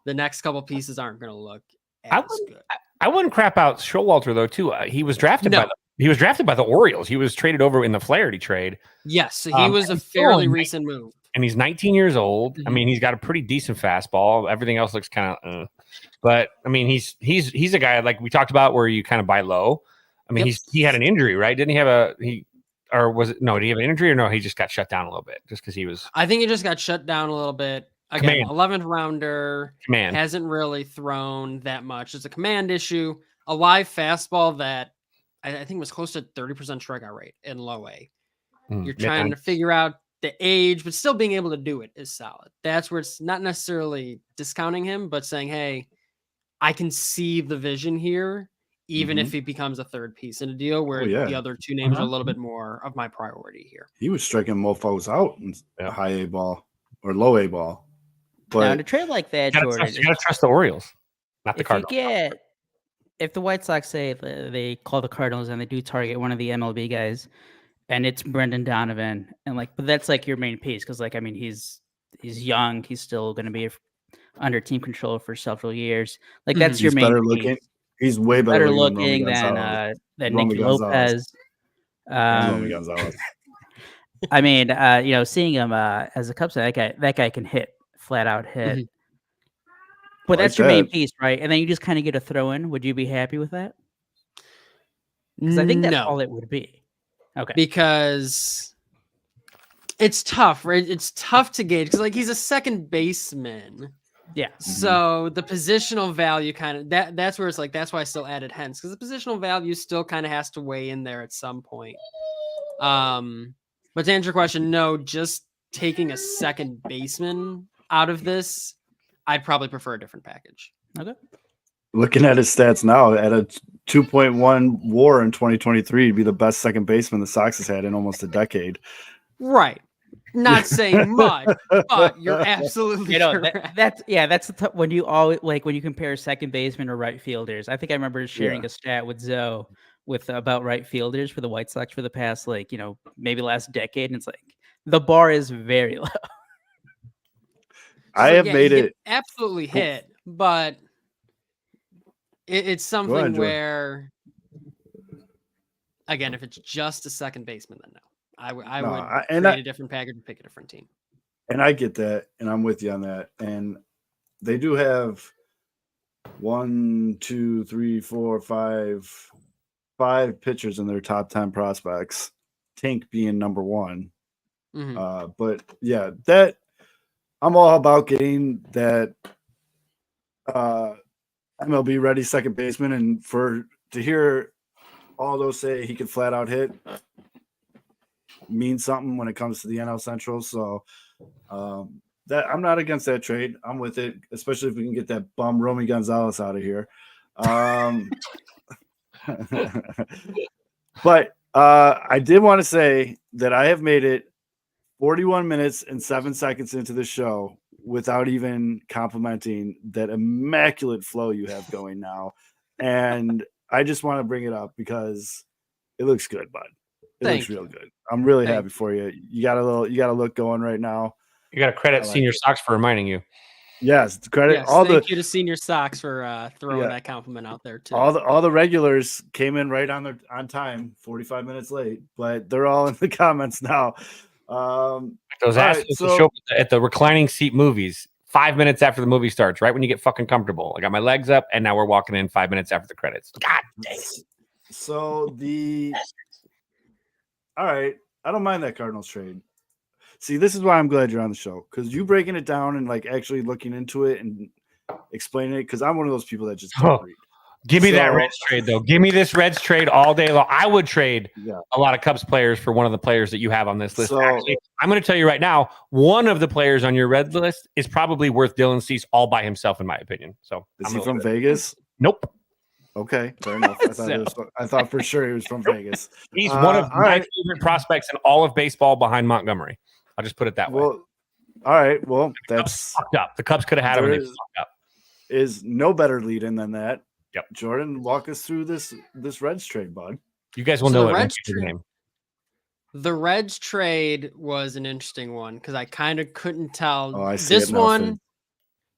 the next couple pieces aren't going to look as good. I wouldn't crap out Showalter though too. He was drafted by the Orioles. He was traded over in the Flaherty trade. Yes, so he was a fairly recent move. And he's 19 years old. I Mhm. mean, he's got a pretty decent fastball. Everything else looks kind of, but I mean, he's a guy like we talked about where you kind of buy low. I mean, he had an injury, right? Didn't he have did he have an injury or no? He just got shut down a little bit just because he was. I think he just got shut down a little bit. Again, Command. 11th rounder, Command. hasn't really thrown that much. It's a command issue. A live fastball that I think was close to 30% strikeout rate in low A. You're trying to figure out the age, but still being able to do it is solid. That's where it's not necessarily discounting him, but saying, hey, I can see the vision here, even if he becomes a third piece in a deal where the other two names are a little bit more of my priority here. He was striking mofos out in high A ball or low A ball. But Now, in a trade like that, Jordan, you gotta trust the Orioles, not the Cardinals. If the White Sox say they call the Cardinals and they do target one of the MLB guys, and it's Brendan Donovan, and but that's like your main piece because I mean he's young, he's still going to be under team control for several years. That's your main better piece. looking. He's way better looking than Nicky Lopez. Romy Gonzalez. I mean, seeing him as a Cubs fan, that guy can hit, flat out hit. But that's your main piece, right? And then you just kind of get a throw in. Would you be happy with that? Because I think that's all it would be. Okay. Because it's tough, right? It's tough to gauge because he's a second baseman. Yeah. So the positional value kind of that's where it's like that's why I still added Hens, because the positional value still kind of has to weigh in there at some point. But to answer your question, no, just taking a second baseman out of this, I'd probably prefer a different package. Okay. Looking at his stats now, at a 2.1 WAR in 2023, he'd be the best second baseman the Sox has had in almost a decade. Right. Not saying much, but you're absolutely You know, correct. that's when you always like when you compare second baseman or right fielders. I think I remember sharing a stat with Zoe with about right fielders for the White Sox for the past maybe last decade, and it's like the bar is very low. I have made you it absolutely hit, but it's something ahead, Jordan. where, again, if it's just a second baseman, then no. I would create a different package and pick a different team. And I get that, and I'm with you on that. And they do have 1, 2, 3, 4, 5 pitchers in their top 10 prospects. Tank being number one. Mhm. But yeah, that I'm all about getting that MLB ready second baseman, and to hear all those say he could flat out hit means something when it comes to the NL Central. So that I'm not against that trade. I'm with it, especially if we can get that bum Romy Gonzalez out of here. But I did want to say that I have made it 41 minutes and 7 seconds into the show without even complimenting that immaculate flow you have going now. And I just want to bring it up because it looks good, bud. It looks real good. I'm really happy for you. You got a look going right now. You got to credit Senior Sox for reminding you. Yes, credit thank you to Senior Sox for throwing that compliment out there too. All the regulars came in right on time, 45 minutes late, but they're all in the comments now. Those assholes show up at the reclining seat movies 5 minutes after the movie starts, right when you get fucking comfortable. I got my legs up, and now we're walking in 5 minutes after the credits. God dang. So all right, I don't mind that Cardinals trade. See, this is why I'm glad you're on the show, because you breaking it down and like actually looking into it and explaining it, because I'm one of those people that just don't read. Give me that Reds trade, though. Give me this Reds trade all day long. I would trade a lot of Cubs players for one of the players that you have on this list. Actually, I'm going to tell you right now, one of the players on your Red list is probably worth Dylan Cease all by himself, in my opinion. So, is he from Vegas? Nope. Okay, fair enough. I thought for sure he was from Vegas. He's one of my favorite prospects in all of baseball behind Montgomery. I'll just put it that way. All right. Well, that's fucked up. The Cubs could have had him. And they fucked up. Is no better lead-in than that. Yep. Jordan, walk us through this Reds trade, bud. You guys will know it. The Reds trade was an interesting one because I kind of couldn't tell. Oh, I see this one.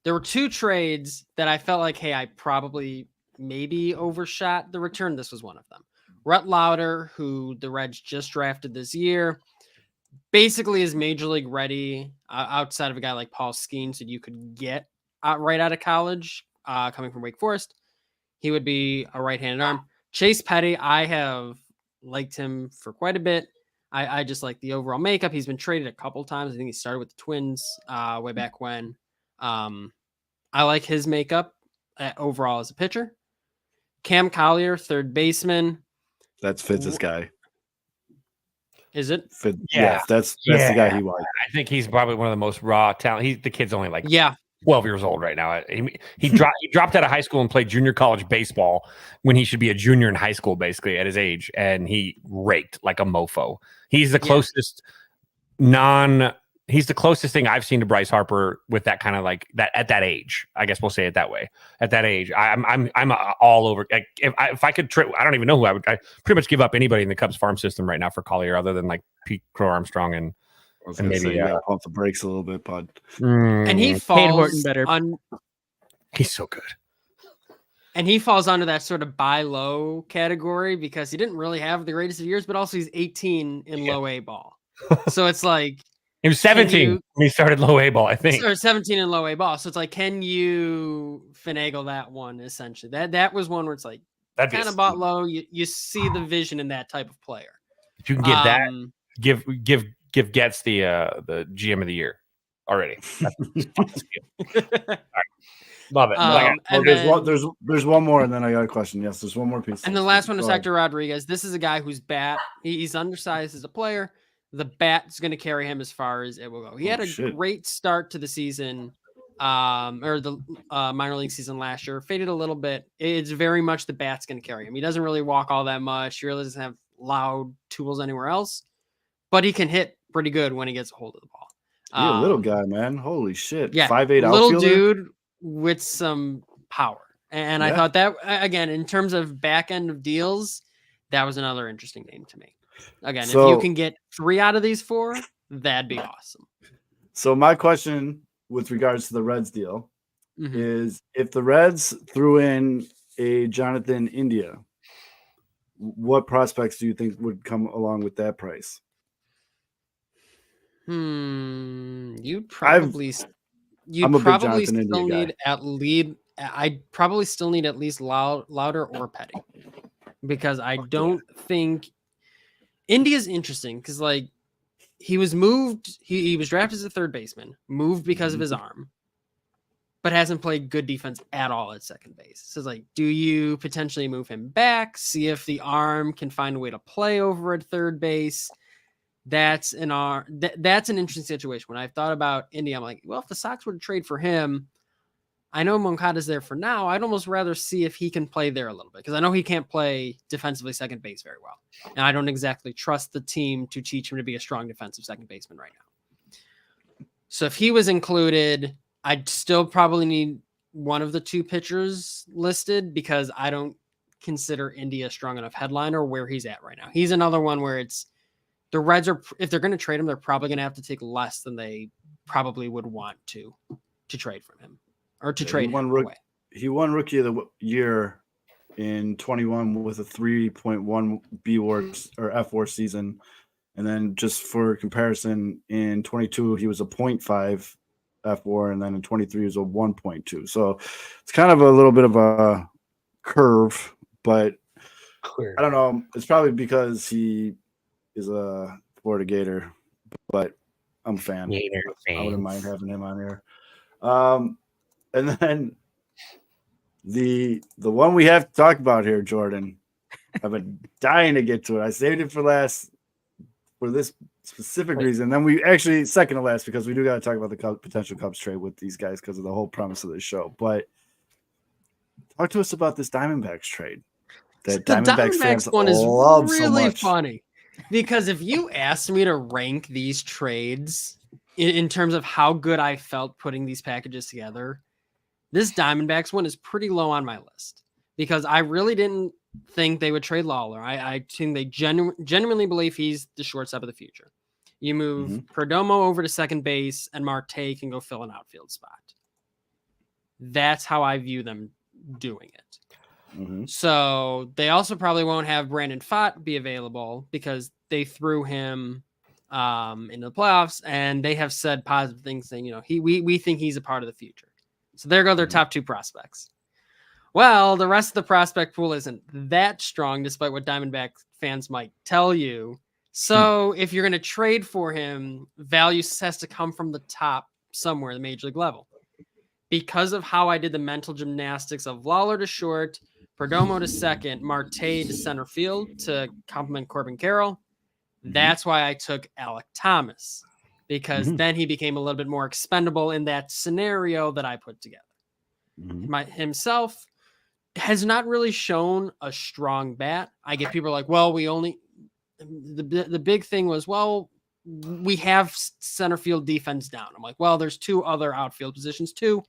There were two trades that I felt like, hey, I probably maybe overshot the return. This was one of them. Rhett Lauder, who the Reds just drafted this year, basically is major league ready outside of a guy like Paul Skeens that you could get right out of college, coming from Wake Forest. He would be a right-handed arm. Chase Petty, I have liked him for quite a bit. I just like the overall makeup. He's been traded a couple times. I think he started with the Twins way back when. I like his makeup overall as a pitcher. Cam Collier, third baseman. That's Fitz's guy. Is it? Yeah, that's the guy he liked. I think he's probably one of the most raw talent. The kid's only like 12 years old right now. He dropped out of high school and played junior college baseball when he should be a junior in high school, basically at his age, and he raked like a mofo. He's the closest he's the closest thing I've seen to Bryce Harper with that kind of like that at that age. I guess we'll say it that way. At that age, I'm all over. Like if I could, I don't even know who I would. I pretty much give up anybody in the Cubs farm system right now for Collier, other than like Pete Crow Armstrong and maybe you gotta pump the brakes a little bit, bud. And he falls better. He's so good. And he falls under that sort of buy low category because he didn't really have the greatest of years, but also he's 18 in low A ball. So it's like he was 17 when he started low A ball, I think. Or 17 in low A ball. So it's like, can you finagle that one essentially? That was one where it's like kind of bought low. You see the vision in that type of player. If you can get that, give Getz the GM of the year. already. That's All right. Love it. I got And there's one more, and then I got a question. Yes, there's one more piece. And the last one is Hector Rodriguez. This is a guy whose bat, he's undersized as a player. The bat's going to carry him as far as it will go. He had a great start to the season, or the minor league season last year. Faded a little bit. It's very much the bat's going to carry him. He doesn't really walk all that much. He really doesn't have loud tools anywhere else, but he can hit pretty good when he gets a hold of the ball. You're a little guy, man. Holy shit. Yeah. 5'8" little outfielder? dude with some power. And I thought that, again, in terms of back end of deals, that was another interesting name to me. Again, if you can get 3 out of these 4, that'd be awesome. So my question with regards to the Reds deal is, if the Reds threw in a Jonathan India, what prospects do you think would come along with that price? You'd probably still need I'd probably still need at least Louder or Petty, because I don't think India's interesting, because like he was moved, he was drafted as a third baseman, moved because of his arm, but hasn't played good defense at all at second base. So it's like, do you potentially move him back, see if the arm can find a way to play over at third base? That's an interesting situation. When I've thought about India, I'm like, well, if the Sox were to trade for him, I know Moncada's there for now. I'd almost rather see if he can play there a little bit, because I know he can't play defensively second base very well. And I don't exactly trust the team to teach him to be a strong defensive second baseman right now. So if he was included, I'd still probably need one of the 2 pitchers listed, because I don't consider India a strong enough headliner where he's at right now. He's another one where it's, the Reds are, if they're going to trade him, they're probably going to have to take less than they probably would want to trade from him, or to trade him away. He won Rookie of the Year in 21 with a 3.1 B-WAR or F-WAR season. And then, just for comparison, in 22, he was a 0.5 F-WAR, and then in 23, he was a 1.2. So it's kind of a little bit of a curve, but I don't know. It's probably because he is a Florida Gator, but I'm a fan. I wouldn't mind having him on here. And then the one we have to talk about here, Jordan, I've been dying to get to it. I saved it for last for this specific reason. Then we actually second to last, because we do got to talk about the potential Cubs trade with these guys because of the whole premise of the show. But talk to us about this Diamondbacks trade. That the Diamondbacks one is love really so much. funny, because if you asked me to rank these trades in terms of how good I felt putting these packages together, this Diamondbacks one is pretty low on my list, because I really didn't think they would trade Lawler. I think they genuinely believe he's the shortstop of the future. You move Perdomo over to second base, and Marte can go fill an outfield spot. That's how I view them doing it. So they also probably won't have Brandon Pfaadt be available, because they threw him into the playoffs, and they have said positive things, saying, we think he's a part of the future. So there go their top 2 prospects. Well, the rest of the prospect pool isn't that strong, despite what Diamondback fans might tell you. So if you're going to trade for him, value has to come from the top somewhere, the major league level. Because of how I did the mental gymnastics of Lawler to short, Perdomo to second, Marte to center field to complement Corbin Carroll, that's why I took Alec Thomas, because then he became a little bit more expendable in that scenario that I put together. Himself has not really shown a strong bat. I get people like, well, the big thing was, well, we have center field defense down. I'm like, well, there's 2 other outfield positions too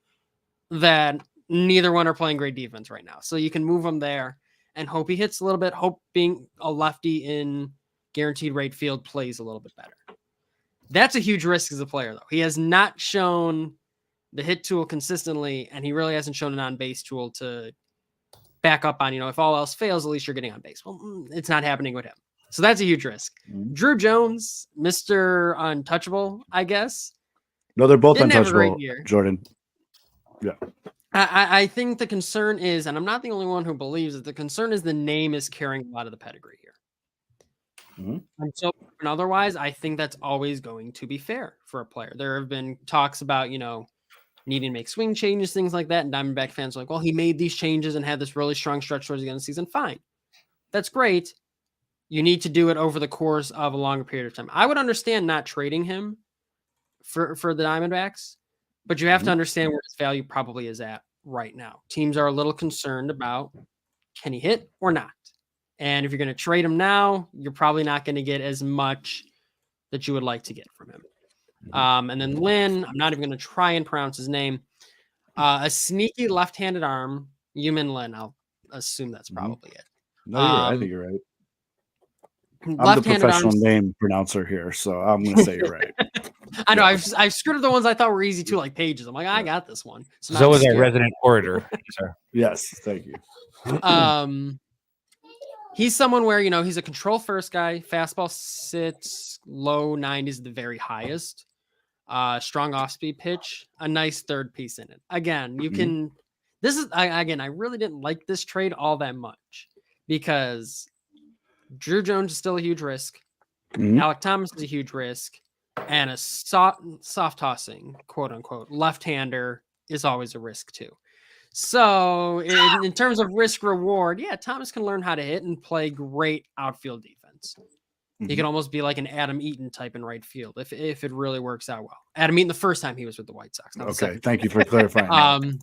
that neither one are playing great defense right now. So you can move him there and hope he hits a little bit, hope being a lefty in guaranteed rate field plays a little bit better. That's a huge risk as a player, though. He has not shown the hit tool consistently, and he really hasn't shown an on-base tool to back up on, if all else fails, at least you're getting on base. Well, it's not happening with him. So that's a huge risk. Drew Jones, Mr. Untouchable, I guess. No, they're both Didn't untouchable, Jordan. Yeah. I think the concern is, and I'm not the only one who believes it, the concern is the name is carrying a lot of the pedigree here. Until proven otherwise, I think that's always going to be fair for a player. There have been talks about, needing to make swing changes, things like that. And Diamondback fans are like, well, he made these changes and had this really strong stretch towards the end of the season. Fine. That's great. You need to do it over the course of a longer period of time. I would understand not trading him for the Diamondbacks, but you have to understand where his value probably is at right now. Teams are a little concerned about, can he hit or not? And if you're going to trade him now, you're probably not going to get as much that you would like to get from him. And then Lynn, I'm not even going to try and pronounce his name. A sneaky left-handed arm, Yumin Lin. I'll assume that's probably it. No, you're right. I think you're right. I'm the Left-handed professional arms. name pronouncer here, so I'm going to say you're right. I know. I've screwed up the ones I thought were easy too, like Pages. I'm like, I got this one. So is our resident orator. Sir. Yes, thank you. He's someone where, he's a control first guy. Fastball sits low 90s, the very highest. Strong off speed pitch, a nice third piece in it. Again, you can. This is I really didn't like this trade all that much because Drew Jones is still a huge risk. Alec Thomas is a huge risk, and a soft tossing, quote unquote, left-hander is always a risk too. So in terms of risk reward, yeah, Thomas can learn how to hit and play great outfield defense. He could almost be like an Adam Eaton type in right field if it really works out well. Adam Eaton the first time he was with the White Sox. Okay, thank you for clarifying.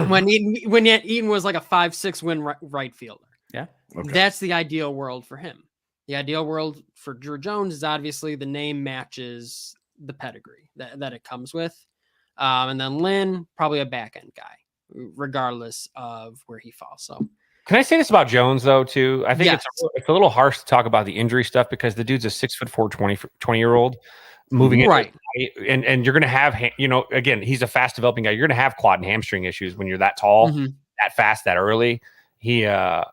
When Eaton was like a 5-6 win right fielder. Yeah. Okay. That's the ideal world for him. The ideal world for Drew Jones is obviously the name matches the pedigree that it comes with. And then Lynn, probably a back end guy, regardless of where he falls. So can I say this about Jones though, too? I think Yes. it's a little harsh to talk about the injury stuff because the dude's a 6'4", 20-year-old moving in. Right. And you're going to have, again, he's a fast developing guy. You're going to have quad and hamstring issues when you're that tall, that fast, that early. He, oh,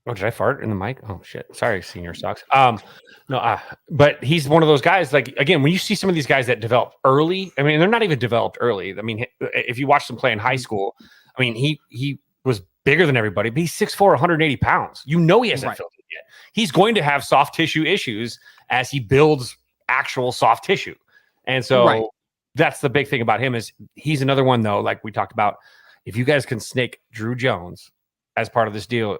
did I fart in the mic? Oh shit. Sorry, Senior Sox. But he's one of those guys, like, again, when you see some of these guys that develop early, I mean, they're not even developed early. I mean, if you watch them play in high school, I mean, he was bigger than everybody, but he's 6'4", 180 pounds. He hasn't filled it yet. He's going to have soft tissue issues as he builds actual soft tissue. And so that's the big thing about him is he's another one though, like we talked about, if you guys can snake Drew Jones as part of this deal,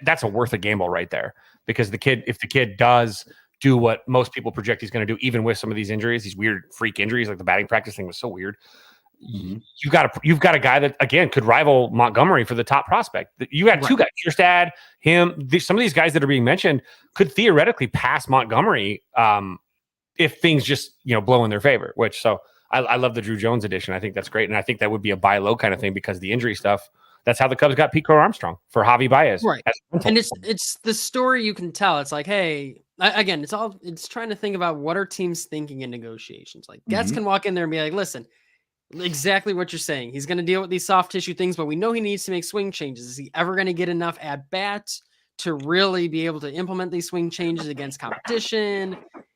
that's a worth a gamble right there because if the kid does do what most people project he's going to do, even with some of these injuries, these weird freak injuries, like the batting practice thing was so weird. You've got a guy that again could rival Montgomery for the top prospect. You got two guys, Kierstad, him. Some of these guys that are being mentioned could theoretically pass Montgomery if things just blow in their favor. I love the Drew Jones edition. I think that's great, and I think that would be a buy low kind of thing because the injury stuff. That's how the Cubs got Pete Crow Armstrong for Javi Baez. Right. And it's the story you can tell. It's like, hey, again, it's trying to think about what are teams thinking in negotiations. Like Getz can walk in there and be like, listen, exactly what you're saying. He's going to deal with these soft tissue things, but we know he needs to make swing changes. Is he ever going to get enough at bats to really be able to implement these swing changes against competition?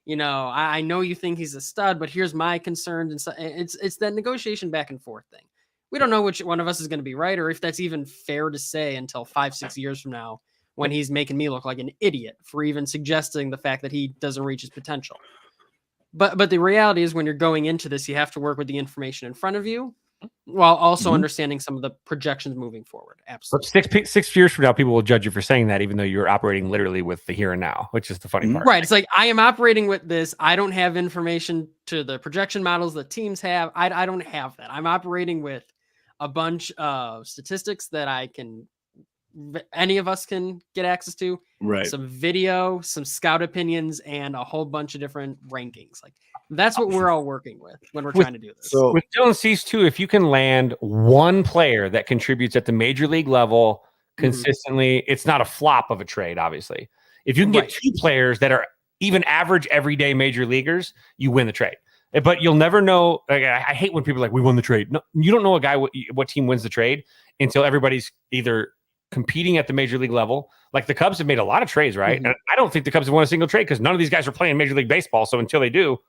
I know you think he's a stud, but here's my concerns. And so it's that negotiation back and forth thing. We don't know which one of us is going to be right or if that's even fair to say until 5-6 years from now when he's making me look like an idiot for even suggesting the fact that he doesn't reach his potential. But the reality is when you're going into this, you have to work with the information in front of you while also understanding some of the projections moving forward. Absolutely. But 6 years from now, people will judge you for saying that, even though you're operating literally with the here and now, which is the funny part. Right. It's like, I am operating with this. I don't have information to the projection models that teams have. I don't have that. I'm operating with a bunch of statistics that any of us can get access to, right? Some video, some scout opinions, and a whole bunch of different rankings. Like that's what we're all working with when we're trying to do this. So with Dylan Cease too, if you can land one player that contributes at the major league level consistently, it's not a flop of a trade. Obviously, if you can get two players that are even average everyday major leaguers, you win the trade. But you'll never know. Like, I hate when people are like, we won the trade. No, you don't know a guy what team wins the trade until everybody's either competing at the major league level. Like the Cubs have made a lot of trades, right? And I don't think the Cubs have won a single trade because none of these guys are playing Major League Baseball. So until they do,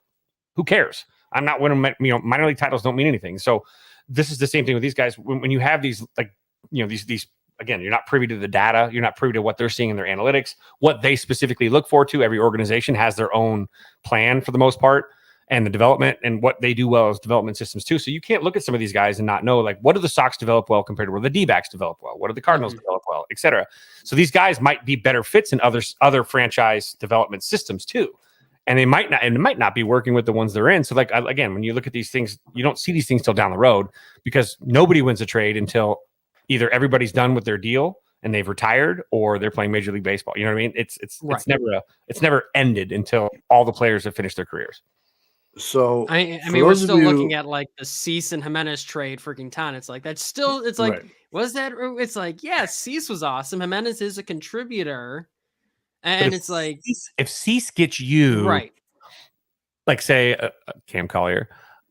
who cares? I'm not winning. Minor league titles don't mean anything. So this is the same thing with these guys. When you have these, like, these again, you're not privy to the data. You're not privy to what they're seeing in their analytics, what they specifically look for to. Every organization has their own plan for the most part, and the development and what they do well as development systems too. So you can't look at some of these guys and not know, like, what do the Sox develop well compared to where the D-backs develop well? What do the Cardinals develop well, et cetera? So these guys might be better fits in other franchise development systems too. And it might not be working with the ones they're in. So, like, again, when you look at these things, you don't see these things till down the road, because nobody wins a trade until either everybody's done with their deal and they've retired, or they're playing Major League Baseball. You know what I mean? It's never ended until all the players have finished their careers. So I mean, we're still looking at like the Cease and Jimenez trade for Quintana. It's like that's still. It's like Right. was that? It's like yeah, Cease was awesome. Jimenez is a contributor, and it's like if Cease gets you right. like say Cam Collier,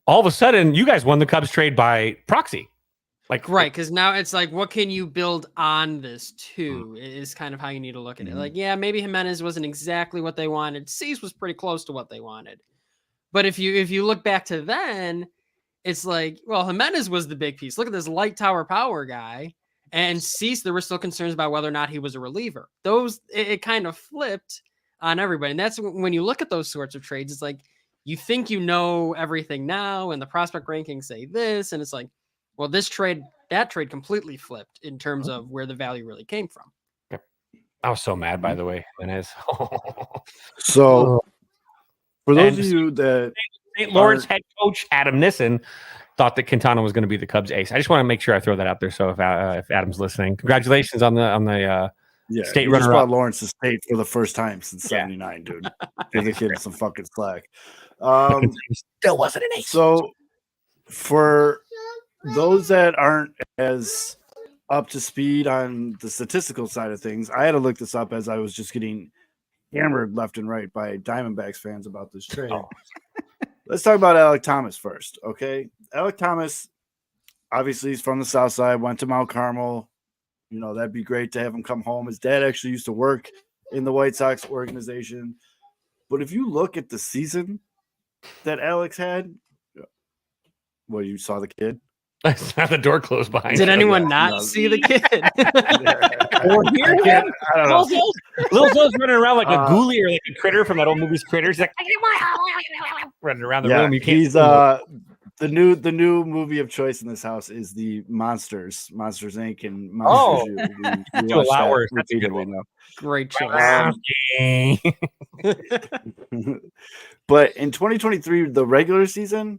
all of a sudden you guys won the Cubs trade by proxy. Like Right, because now it's like, what can you build on this too? Is kind of how you need to look at it. Like, yeah, maybe Jimenez wasn't exactly what they wanted. Cease was pretty close to what they wanted. But if you look back to then, it's like, well, Jimenez was the big piece. Look at this light tower power guy. And Cease, there were still concerns about whether or not he was a reliever. It kind of flipped on everybody. And that's when you look at those sorts of trades, it's like, you think you know everything now, and the prospect rankings say this, and it's like, well, that trade completely flipped in terms of where the value really came from. I was so mad, by the way, Jimenez. So for those of you that St. Lawrence head coach Adam Nissen thought that Quintana was going to be the Cubs ace. I just want to make sure I throw that out there. So if Adam's listening, congratulations on the state runner. Just brought Lawrence to state for the first time since '79, dude. Give the kid some fucking slack. Still wasn't an ace. So for those that aren't as up to speed on the statistical side of things, I had to look this up as I was just getting hammered left and right by Diamondbacks fans about this trade. Let's talk about Alek Thomas first, okay? Alek Thomas, obviously, he's from the South Side, went to Mount Carmel. You know, that'd be great to have him come home. His dad actually used to work in the White Sox organization. But if you look at the season that Alex had, well, you saw the kid? I saw the door closed behind Did him. anyone not see the kid? Or hear him? I don't know. Lil Zoe's running around like a ghoulie or like a critter from that old movie's Critters. He's like running around the room. You can't. He's the new movie of choice in this house is the Monsters Inc. and Monsters. You do a lot worse. That's a good repeatedly one. now. Great choice. But in 2023, the regular season,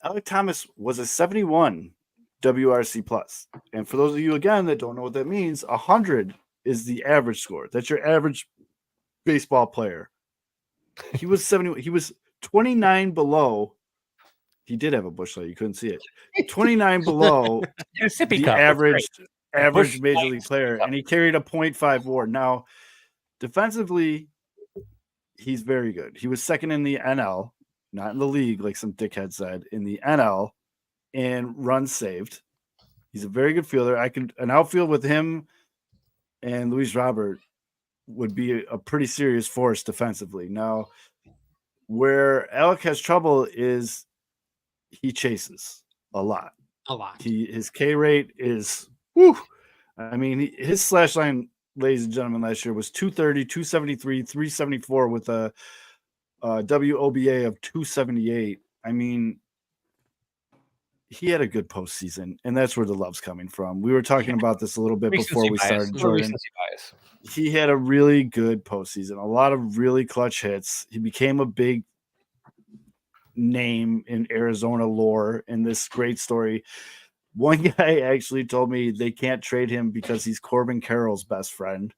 Alek Thomas was a 71 WRC plus. And for those of you, again, that don't know what that means, 100 is the average score. That's your average baseball player. He was 70. He was 29 below. He did have a bush light. You couldn't see it. 29 below the average major league player. And he carried a .5 WAR. Now, defensively, he's very good. He was second in the NL, not in the league, like some dickhead said, in the NL, and runs saved. He's a very good fielder. An outfield with him and Luis Robert would be a pretty serious force defensively. Now, where Alek has trouble is he chases a lot. His K rate is, whew. I mean, his slash line, ladies and gentlemen, last year was 230, 273, 374 with a WOBA of 278. I mean, he had a good postseason, and that's where the love's coming from. We were talking about this a little bit before we started, Jordan. He had a really good postseason, a lot of really clutch hits. He became a big name in Arizona lore in this great story. One guy actually told me they can't trade him because he's Corbin Carroll's best friend.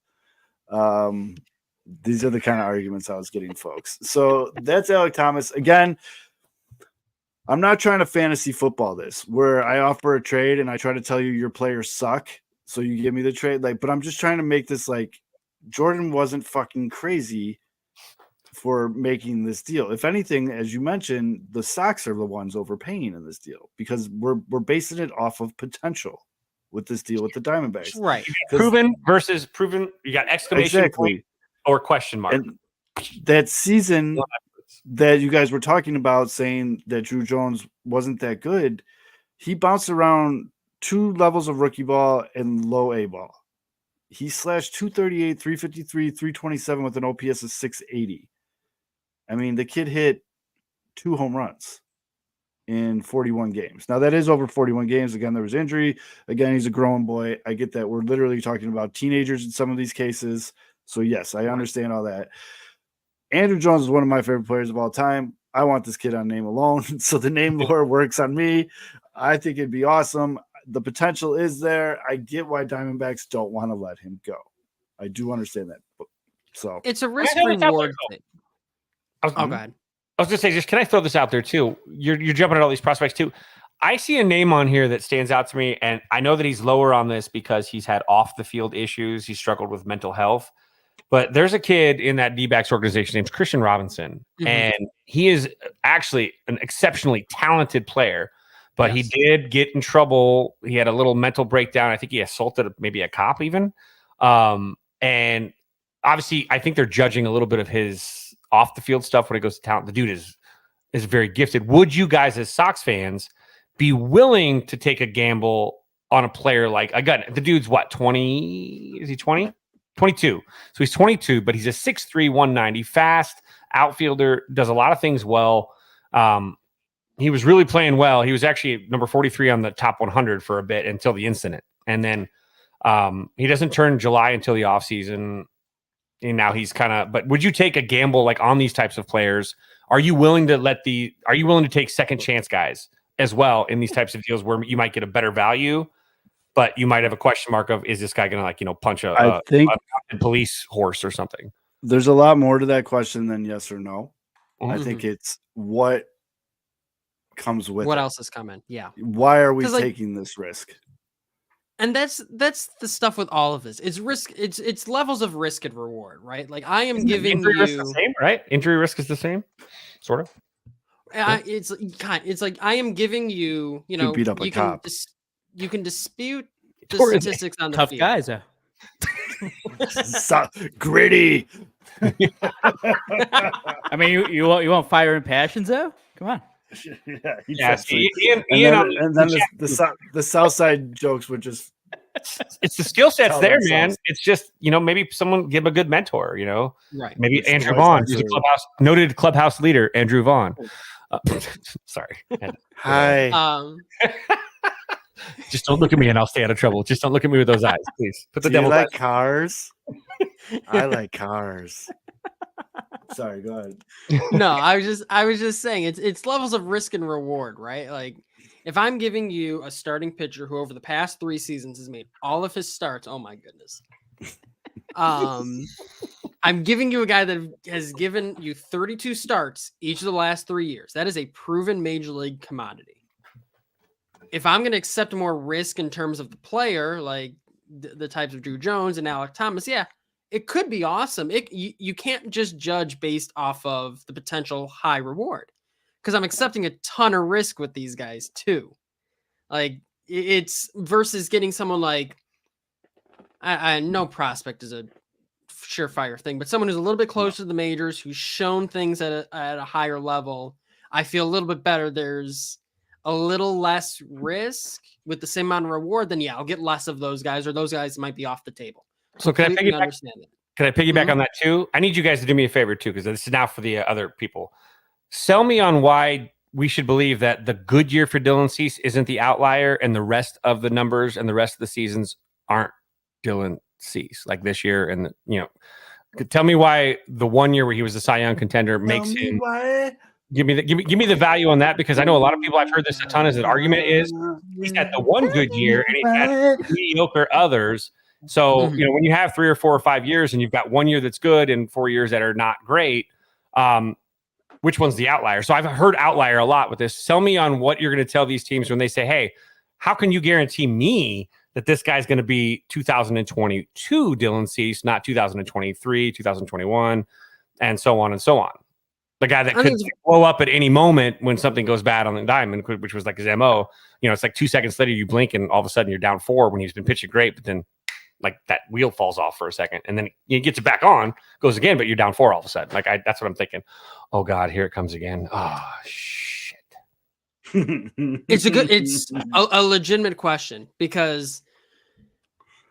These are the kind of arguments I was getting, folks. So that's Alek Thomas. Again, I'm not trying to fantasy football this, where I offer a trade and I try to tell you your players suck, so you give me the trade. But I'm just trying to make this like Jordan wasn't fucking crazy for making this deal. If anything, as you mentioned, the Sox are the ones overpaying in this deal because we're basing it off of potential with this deal with the Diamondbacks. Right. Proven versus proven. You got exclamation point or question mark. And that season that you guys were talking about saying that Drew Jones wasn't that good, he bounced around two levels of rookie ball and low A ball. He slashed 238, 353, 327 with an OPS of 680. I mean, the kid hit 2 home runs in 41 games. Now, that is over 41 games. Again, there was injury. Again, he's a growing boy. I get that. We're literally talking about teenagers in some of these cases. So, yes, I understand all that. Andrew Jones is one of my favorite players of all time. I want this kid on name alone. So the name lore works on me. I think it'd be awesome. The potential is there. I get why Diamondbacks don't want to let him go. I do understand that. So It's a risk know what's out reward there, thing. I was, Oh, go ahead. I was going to say, just can I throw this out there too? You're jumping at all these prospects too. I see a name on here that stands out to me, and I know that he's lower on this because he's had off the field issues. He struggled with mental health. But there's a kid in that D-backs organization named Christian Robinson, and he is actually an exceptionally talented player. But he did get in trouble. He had a little mental breakdown. I think he assaulted maybe a cop even. And obviously, I think they're judging a little bit of his off the field stuff when it goes to talent. The dude is very gifted. Would you guys, as Sox fans, be willing to take a gamble on a player like, again, the dude's what, 20? Is he 20? 22. So he's 22, but he's a 6'3", 190, fast outfielder, does a lot of things well. He was really playing well. He was actually number 43 on the top 100 for a bit until the incident. And then he doesn't turn July until the offseason. And now he's kind of, but would you take a gamble like on these types of players? Are you willing to take second chance guys as well in these types of deals where you might get a better value, but you might have a question mark of, is this guy going to punch a police horse or something? There's a lot more to that question than yes or no. Mm-hmm. I think it's what comes with what it. else is coming. Yeah. Why are we taking this risk? And that's the stuff with all of this. It's risk. It's levels of risk and reward, right? Like I am giving injury you risk the same, right? Injury risk is the same, sort of. It's like I am giving you, You beat up a cop. You can dispute the Jordan, statistics on the tough field. guys. Gritty. I mean, you want fire and passions though? Come on. Yeah, Ian, and then the South Side jokes would just. It's the skill sets tell there, themselves. man. It's just maybe someone give a good mentor. Right? Maybe Which Andrew boys Vaughn, like who's a to- noted clubhouse leader. Andrew Vaughn. Sorry. Hi. Just don't look at me, and I'll stay out of trouble. Just don't look at me with those eyes, please. Put the Do you devil like cars? I like cars. Sorry, go ahead. No, I was just saying it's levels of risk and reward, right? Like if I'm giving you a starting pitcher who over the past 3 seasons has made all of his starts, oh my goodness. I'm giving you a guy that has given you 32 starts each of the last 3 years. That is a proven major league commodity. If I'm going to accept more risk in terms of the player, like the types of Drew Jones and Alec Thomas, yeah, it could be awesome. You can't just judge based off of the potential high reward because I'm accepting a ton of risk with these guys too. Like it's versus getting someone like I know prospect is a surefire thing, but someone who's a little bit closer to the majors, who's shown things at a higher level, I feel a little bit better. There's a little less risk with the same amount of reward, then I'll get less of those guys, or those guys might be off the table. So can I Completely piggyback? understand it. Can I piggyback on that too? I need you guys to do me a favor too, because this is now for the other people. Sell me on why we should believe that the good year for Dylan Cease isn't the outlier, and the rest of the numbers and the rest of the seasons aren't Dylan Cease, like this year. And tell me why the 1 year where he was a Cy Young contender makes him. Give me the value on that, because I know a lot of people, I've heard this a ton, as an argument is he's had the one good year and he's had mediocre others. So, when you have 3 or 4 or 5 years and you've got 1 year that's good and 4 years that are not great, which one's the outlier? So I've heard outlier a lot with this. Sell me on what you're going to tell these teams when they say, hey, how can you guarantee me that this guy's going to be 2022 Dylan Cease, not 2023, 2021, and so on and so on. The guy that could blow up at any moment when something goes bad on the diamond, which was like his MO. It's like 2 seconds later you blink and all of a sudden you're down 4 when he's been pitching great, but then like that wheel falls off for a second and then he gets it back on, goes again, but you're down 4 all of a sudden. Like that's what I'm thinking. Oh God, here it comes again. Oh shit. It's a legitimate question because,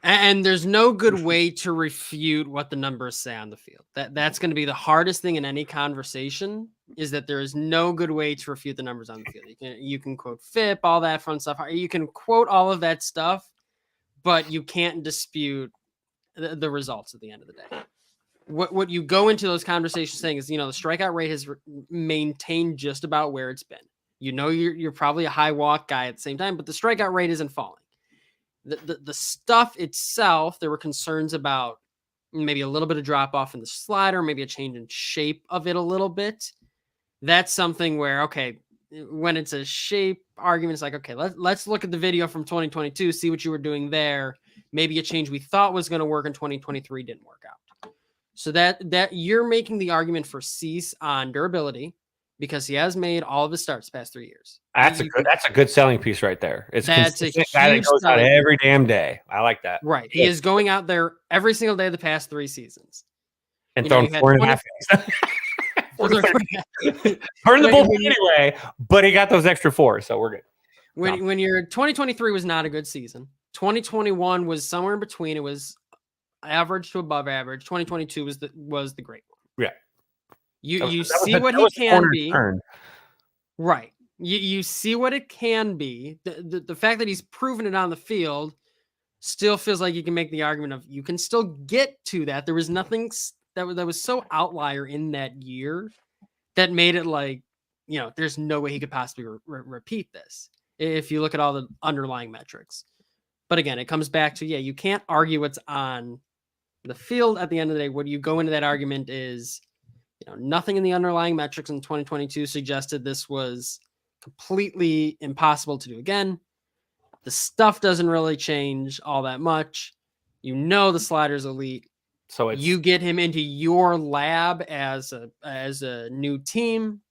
and there's no good way to refute what the numbers say on the field. That's going to be the hardest thing in any conversation, is that there is no good way to refute the numbers on the field. You can quote FIP, all that fun stuff. You can quote all of that stuff, but you can't dispute the results at the end of the day. What you go into those conversations saying is, the strikeout rate has maintained just about where it's been. You're probably a high walk guy at the same time, but the strikeout rate isn't falling. The stuff itself, there were concerns about maybe a little bit of drop off in the slider, maybe a change in shape of it a little bit. That's something where, okay, when it's a shape argument, it's like, okay, let's look at the video from 2022, see what you were doing there. Maybe a change we thought was going to work in 2023 didn't work out. So that you're making the argument for Cease on durability, because he has made all of his starts the past 3 years. That's a good selling piece right there. It's that's a consistent guy that huge goes out selling every damn day. I like that. Right. He is going out there every single day of the past 3 seasons. And throwing 4.5 innings. Burn the bullpen anyway, but he got those extra 4, so we're good. When your 2023 was not a good season. 2021 was somewhere in between. It was average to above average. 2022 was the great one. Yeah. You see what he can be. Right. You see what it can be. The fact that he's proven it on the field still feels like you can make the argument of you can still get to that. There was nothing that was so outlier in that year that made it like, there's no way he could possibly repeat this if you look at all the underlying metrics. But again, it comes back to, you can't argue what's on the field at the end of the day. What you go into that argument is, nothing in the underlying metrics in 2022 suggested this was completely impossible to do again. The stuff doesn't really change all that much. The slider's elite. So you get him into your lab as a new team.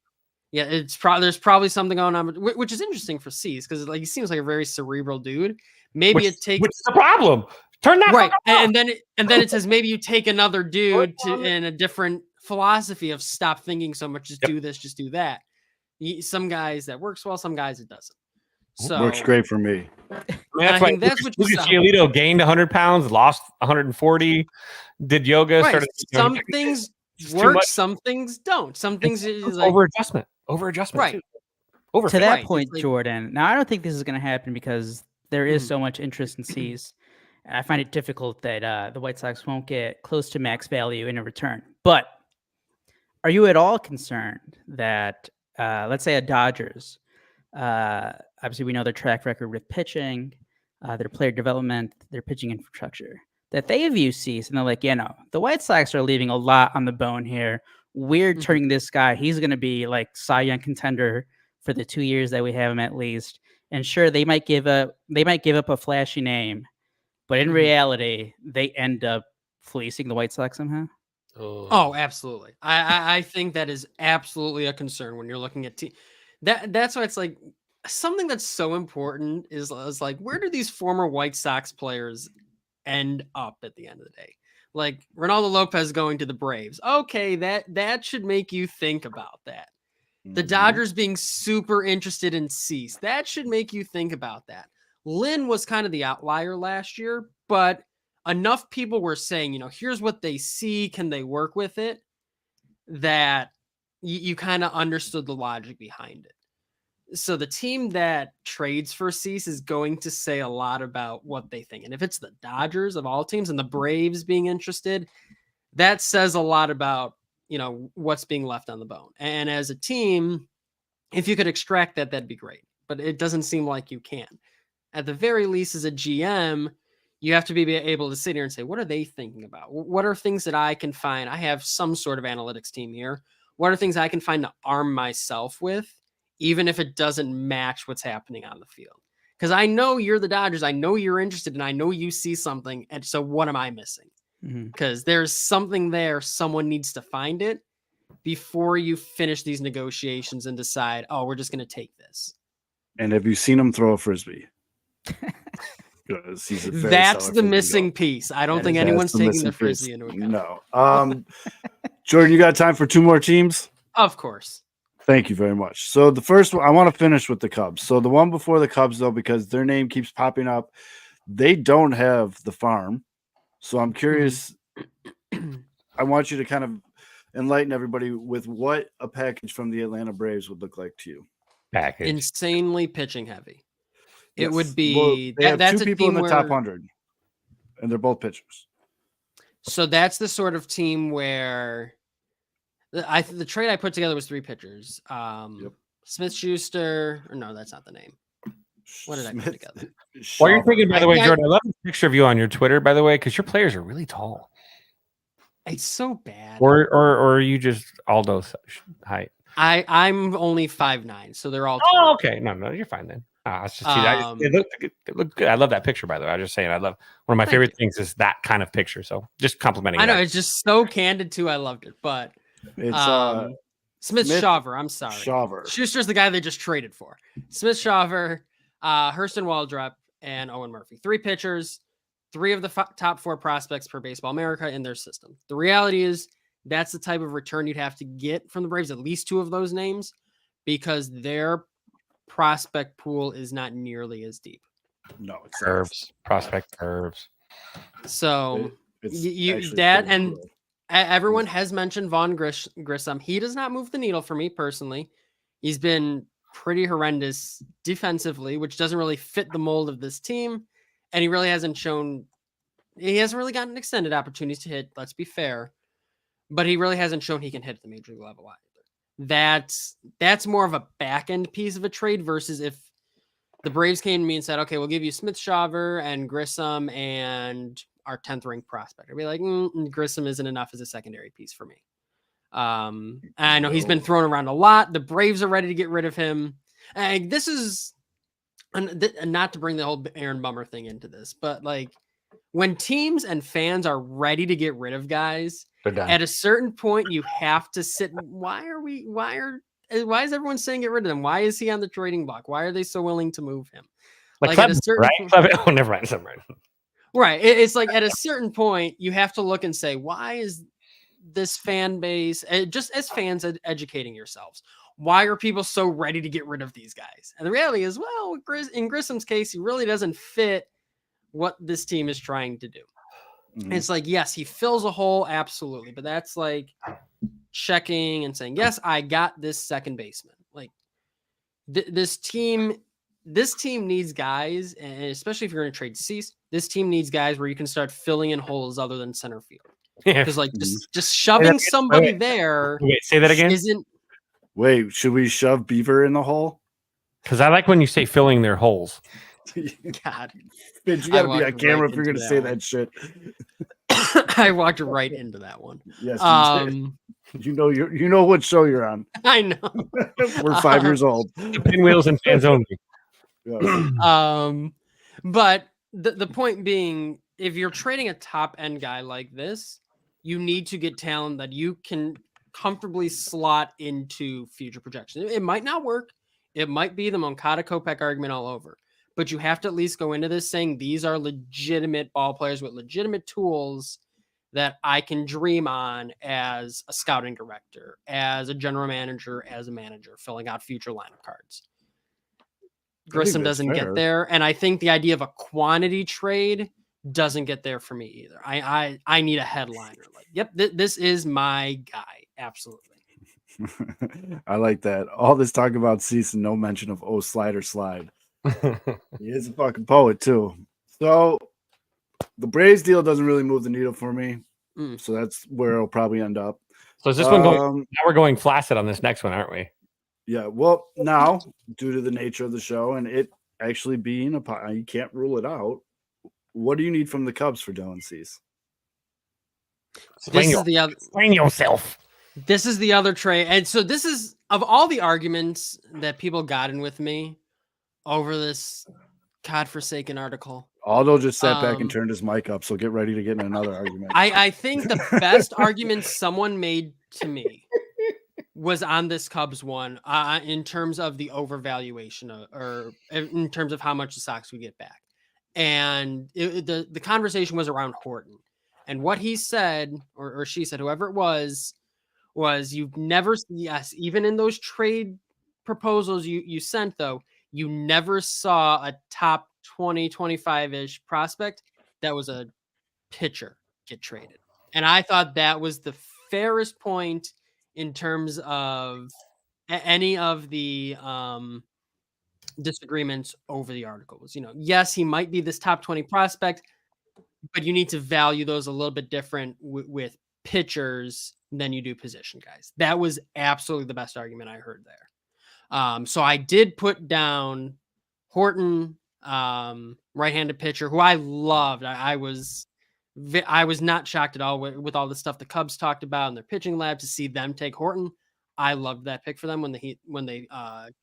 Yeah, there's probably something going on, which is interesting for Cease, because he seems like a very cerebral dude. Maybe it takes, which is the problem. Turn that right, and then it says maybe you take another dude in a different philosophy of stop thinking so much, just do this, just do that. Some guys that works well, some guys it doesn't. So works great for me. That's why Lucas Giolito gained 100 pounds, lost 140, did yoga. Right. Started, some things work, some things don't. Some things is like over adjustment, right? Too. To that point, Jordan. Now I don't think this is going to happen because there is so much interest in Cease. I find it difficult that the White Sox won't get close to max value in a return. But are you at all concerned that, let's say, a Dodgers, obviously we know their track record with pitching, their player development, their pitching infrastructure, that they view Cease and they're like, the White Sox are leaving a lot on the bone here. We're turning this guy. He's going to be like Cy Young contender for the 2 years that we have him at least. And sure, they might give up a flashy name, but in reality, they end up fleecing the White Sox somehow. Oh, absolutely. I think that is absolutely a concern when you're looking at that's why it's like something that's so important is like, where do these former White Sox players end up at the end of the day? Like Ronaldo Lopez going to the Braves. Okay, that should make you think about that. The Dodgers being super interested in Cease. That should make you think about that. Lynn was kind of the outlier last year, but enough people were saying, here's what they see. Can they work with it? That you kind of understood the logic behind it. So the team that trades for Cease is going to say a lot about what they think. And if it's the Dodgers of all teams and the Braves being interested, that says a lot about, what's being left on the bone. And as a team, if you could extract that, that'd be great. But it doesn't seem like you can. At the very least, as a GM, you have to be able to sit here and say, what are they thinking about? What are things that I can find? I have some sort of analytics team here. What are things I can find to arm myself with, even if it doesn't match what's happening on the field? Because I know you're the Dodgers. I know you're interested, and I know you see something. And so what am I missing? Because there's something there. Someone needs to find it before you finish these negotiations and decide, we're just going to take this. And have you seen him throw a Frisbee? That's the missing piece. I don't think anyone's taking the Frisbee into account. No. Jordan, you got time for 2 more teams? Of course. Thank you very much. So the first one, I want to finish with the Cubs. So the one before the Cubs, though, because their name keeps popping up, they don't have the farm. So I'm curious. I want you to kind of enlighten everybody with what a package from the Atlanta Braves would look like to you. Package. Insanely pitching heavy. It Yes. would be Well, they have that's two a people in team the top where- 100, and they're both pitchers. So that's the sort of team where the trade I put together was 3 pitchers. Smith Schuster, or no, that's not the name. What did I put together? While you're thinking, by the way, I- Jordan, I love this picture of you on your Twitter, by the way, because your players are really tall. It's so bad. Or are you just Aldo's height? I'm only 5'9", so they're all Oh, tall. okay. No, you're fine then. It's just it looked good. I love that picture, by the way. I was just saying, I love one of my favorite things is that kind of picture. So just complimenting. I know that. it's just so candid too. I loved it, but It's Smith Shawver. I'm sorry, Shawver. Schuster's the guy they just traded for. Smith Shawver, Hurston Waldrop, and Owen Murphy. 3 pitchers, 3 of the top 4 prospects per Baseball America in their system. The reality is that's the type of return you'd have to get from the Braves, at least 2 of those names, because their prospect pool is not nearly as deep. No, it's curves, prospect curves. So it's that and cool. Everyone has mentioned Vaughn Grissom. He does not move the needle for me personally. He's been pretty horrendous defensively, which doesn't really fit the mold of this team. And he really hasn't really gotten extended opportunities to hit. Let's be fair. But he really hasn't shown he can hit at the major league level either. That's more of a back end piece of a trade versus if the Braves came to me and said, okay, we'll give you Smith Shawver and Grissom and our 10th ranked prospect. I'd be like, Grissom isn't enough as a secondary piece for me. I know he's been thrown around a lot. The Braves are ready to get rid of him. This is not to bring the whole Aaron Bummer thing into this, but like when teams and fans are ready to get rid of guys, at a certain point, you have to sit. Why is everyone saying get rid of him? Why is he on the trading block? Why are they so willing to move him? Like at a certain point, oh, never mind. Right. It's like at a certain point, you have to look and say, why is this fan base, just as fans educating yourselves, why are people so ready to get rid of these guys? And the reality is, well, in Grissom's case, he really doesn't fit what this team is trying to do. Mm-hmm. It's like, yes, he fills a hole, absolutely. But that's like checking and saying, yes, I got this second baseman. Like this team needs guys, and especially if you're going to trade Cease, this team needs guys where you can start filling in holes other than center field. Because like just shoving somebody there. Wait, say that again. Wait, should we shove Beaver in the hole? Because I like when you say filling their holes. God, bitch, you gotta be on camera if you're gonna say that shit. I walked right into that one. Yes, you know what show you're on. I know. We're 5 years old. Pinwheels and fans only. Yeah. But the point being, if you're trading a top end guy like this, you need to get talent that you can comfortably slot into future projections. It might not work. It might be the Moncada Kopech argument all over. But you have to at least go into this saying these are legitimate ball players with legitimate tools that I can dream on as a scouting director, as a general manager, as a manager, filling out future lineup cards. Grissom doesn't get there. And I think the idea of a quantity trade doesn't get there for me either. I need a headliner. Like, yep, this is my guy. Absolutely. I like that. All this talk about Cease and no mention of slide. He is a fucking poet too. So the Braves deal doesn't really move the needle for me. So that's where it'll probably end up. So is this one going? Now we're going flaccid on this next one, aren't we? Yeah. Well, now due to the nature of the show and it actually being you can't rule it out. What do you need from the Cubs for Dylan Cease? Explain yourself. This is the other trade, and so this is of all the arguments that people got in with me over this godforsaken article. Aldo just sat back and turned his mic up, so get ready to get in another argument. I think the best argument someone made to me was on this Cubs one in terms of the overvaluation or in terms of how much the Sox would get back. And the conversation was around Horton. And what he said, or she said, whoever it was was you've never, yes, even in those trade proposals you sent, though, you never saw a top 20, 25-ish prospect that was a pitcher get traded. And I thought that was the fairest point in terms of any of the disagreements over the articles. Yes, he might be this top 20 prospect, but you need to value those a little bit different with pitchers than you do position guys. That was absolutely the best argument I heard there. So I did put down Horton, right-handed pitcher, who I loved. I was not shocked at all with all the stuff the Cubs talked about in their pitching lab to see them take Horton. I loved that pick for them when they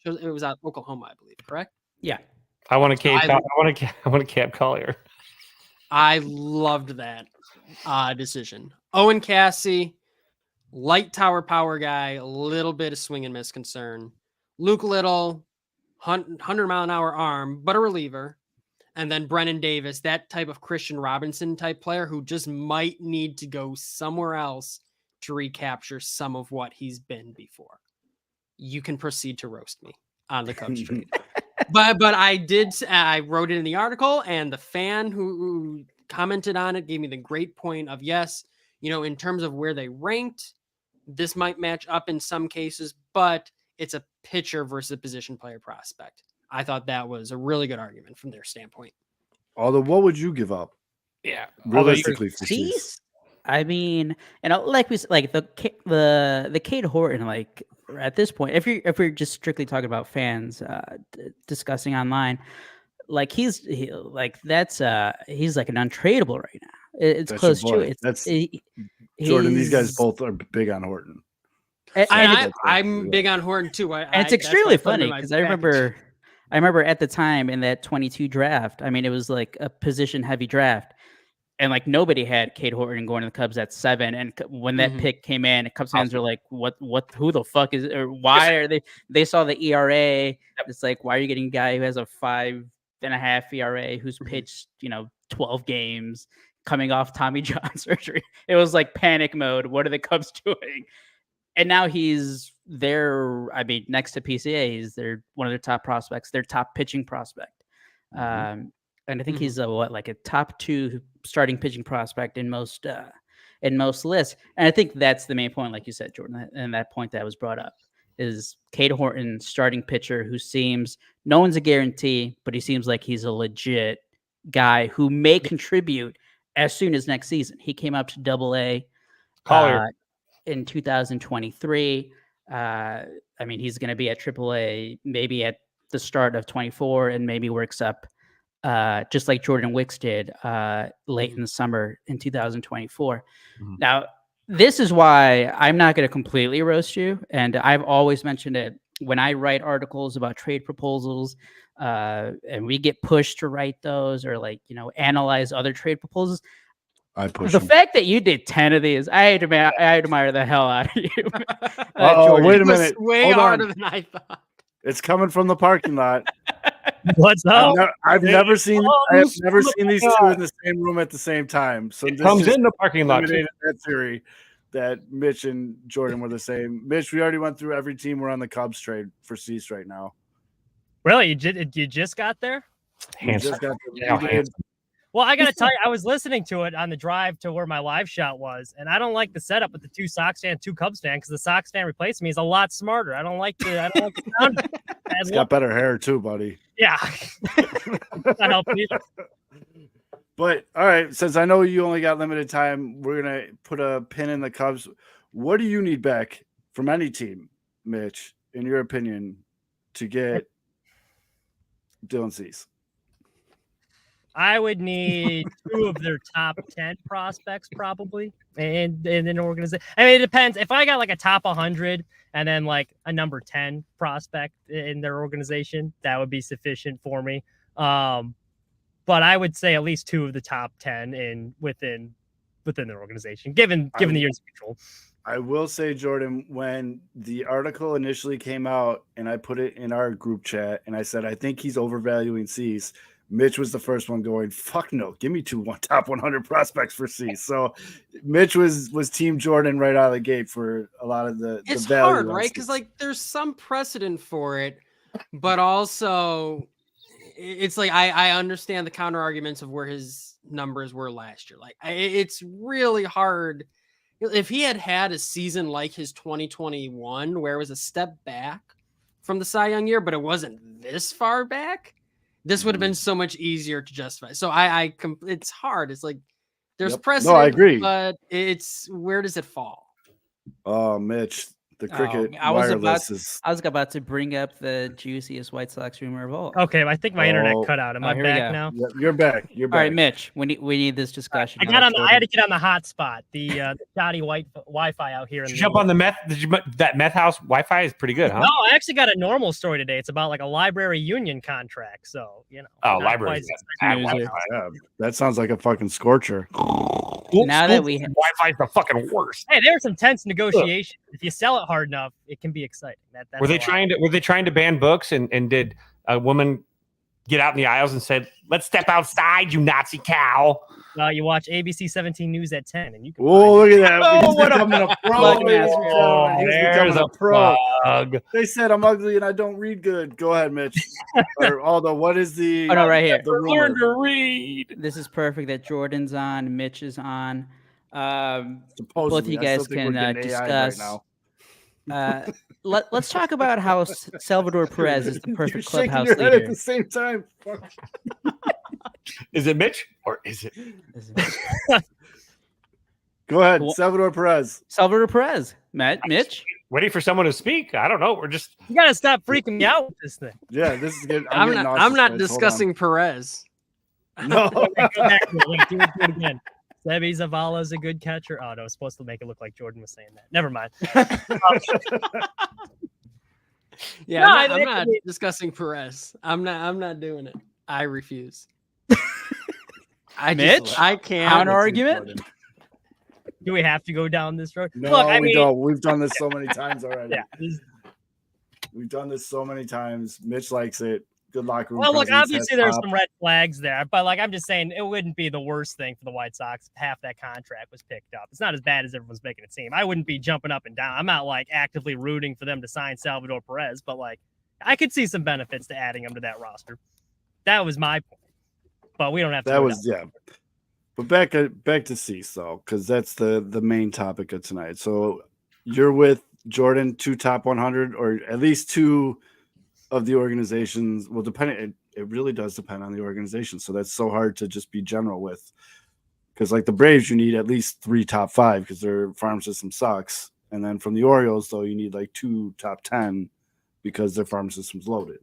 chose, it was out Oklahoma, I believe, correct? Yeah. I want a Cab Collier. I loved that decision. Owen Cassie, light tower power guy, a little bit of swing and miss concern. Luke Little, 100-mile-an-hour arm, but a reliever. And then Brennan Davis, that type of Christian Robinson type player who just might need to go somewhere else to recapture some of what he's been before. You can proceed to roast me on the Cubs trade. But I wrote it in the article, and the fan who commented on it gave me the great point of, yes, in terms of where they ranked, this might match up in some cases, but it's a pitcher versus a position player prospect. I thought that was a really good argument from their standpoint. Although, what would you give up? Yeah, Realistically, for Cease? Cease? I mean, like we said, like the Cade Horton, like at this point, if we're just strictly talking about fans discussing online, like he's like an untradeable right now. It's That's close your to boy. it. That's Jordan. These guys he's- both are big on Horton. I'm big on Horton too. And it's extremely funny because I remember at the time in that 22 draft, I mean, it was like a position heavy draft, and like nobody had Cade Horton going to the Cubs at 7. And when that pick came in, Cubs fans are like, what, who the fuck is, or why are they saw the ERA. It's like, why are you getting a guy who has a 5.5 ERA who's pitched, 12 games coming off Tommy John surgery? It was like panic mode. What are the Cubs doing? And now he's there. I mean, next to PCA, he's one of their top prospects, their top pitching prospect. And I think he's like a top 2 starting pitching prospect in most lists. And I think that's the main point, like you said, Jordan, and that point that was brought up is Cade Horton, starting pitcher, who seems, no one's a guarantee, but he seems like he's a legit guy who may contribute as soon as next season. He came up to Double-A in 2023. I mean, he's going to be at Triple-A maybe at the start of 24, and maybe works up just like Jordan Wicks did late in the summer in 2024. Now, this is why I'm not going to completely roast you. And I've always mentioned it when I write articles about trade proposals, and we get pushed to write those or analyze other trade proposals. I push the them. fact that you did 10 of these, I admire the hell out of you. Oh, wait a minute. Way Hold harder on. than I thought. It's coming from the parking lot. What's up? I've never seen these two in the same room at the same time. So this Comes just in the parking lot. eliminated that theory that Mitch and Jordan were the same. Mitch, we already went through every team. We're on the Cubs trade for Cease right now. Really? You just got there? We just got the, Well, I got to tell you, I was listening to it on the drive to where my live shot was, and I don't like the setup with the 2 Sox fan, 2 Cubs fan, because the Sox fan replacing me is a lot smarter. I don't like the sound. He's got better hair too, buddy. Yeah. Not helping either. But all right, since I know you only got limited time, we're gonna put a pin in the Cubs. What do you need back from any team, Mitch, in your opinion, to get Dylan Cease? I would need 2 of their top 10 prospects probably in an organization. I mean, it depends. If I got like a top 100 and then like a number 10 prospect in their organization, that would be sufficient for me. But I would say at least 2 of the top 10 within their organization, given the years of control. I will say, Jordan, when the article initially came out and I put it in our group chat and I said, I think he's overvaluing Cease, Mitch was the first one going, fuck no, give me top 100 prospects for C. So Mitch was Team Jordan right out of the gate for a lot of the It's value hard, on right? C. Because like there's some precedent for it, but also it's like I understand the counter arguments of where his numbers were last year. Like it's really hard. If he had a season like his 2021, where it was a step back from the Cy Young year, but it wasn't this far back, this would have been so much easier to justify. So it's hard. It's like there's precedent. No, I agree. But it's where does it fall? Oh, Mitch, the cricket I was wireless about to bring up the juiciest White Sox rumor of all. Okay, I think my internet cut out. Am I here we back go. now? Yep, you're back. You're back. All right, Mitch, we need this discussion. I had to get on the hotspot, the shoddy Wi-Fi out here. Did you jump on the meth? That meth house Wi-Fi is pretty good, huh? No, I actually got a normal story today. It's about like a library union contract. So, you know. Oh, library. Yeah, that sounds like a fucking scorcher. Now that we Wi-Fi is the fucking worst. Hey, there's some tense negotiation. If you sell it hard enough, it can be exciting. That's Were they trying to ban books and did a woman get out in the aisles and said, "Let's step outside, you Nazi cow"? You watch ABC 17 News at 10, and you can. Oh, look at that! Oh, what a pro! There's a pro. plug. They said I'm ugly and I don't read good. Go ahead, Mitch. Or Aldo, what is the? Oh no, right here. The Learn rumor? to read. This is perfect that Jordan's on, Mitch is on. Supposedly, Both of you I guys still think we're can getting AI discuss. Let's talk about how Salvador Perez is the perfect You're shaking clubhouse your head leader. at the same time. Fuck. Is it Mitch or is it? Go ahead, Well- Salvador Perez. Salvador Perez. Mitch? Waiting for someone to speak. I don't know. We're just You gotta stop freaking me out with this thing. Yeah, this is good. I'm getting not nauseous, guys. Hold on. discussing Perez. No. Go back to it. Wait, do it again. Sebi Zavala is a good catcher. Oh no, it's supposed to make it look like Jordan was saying that. Never mind. Yeah, No, I'm not discussing Perez. I'm not doing it. I refuse. Mitch? I can't. Counter argument? Do we have to go down this road? No, Look, I we mean, don't. We've done this so many times already. yeah. We've done this so many times. Mitch likes it. Good locker room. Well, look, presence, obviously head there's top. some red flags there, but like I'm just saying, it wouldn't be the worst thing for the White Sox if half that contract was picked up. It's not as bad as everyone's making it seem. I wouldn't be jumping up and down. I'm not like actively rooting for them to sign Salvador Perez, but like I could see some benefits to adding him to that roster. That was my point. But we don't have to. That was yeah. But back to Cease though, because that's the main topic of tonight. So you're with Jordan, 2 top 100, or at least 2 of the organizations. Well, depending, it really does depend on the organization. So that's so hard to just be general with, because like the Braves, you need at least 3 top 5 because their farm system sucks. And then from the Orioles, though, you need like 2 top 10 because their farm system's loaded.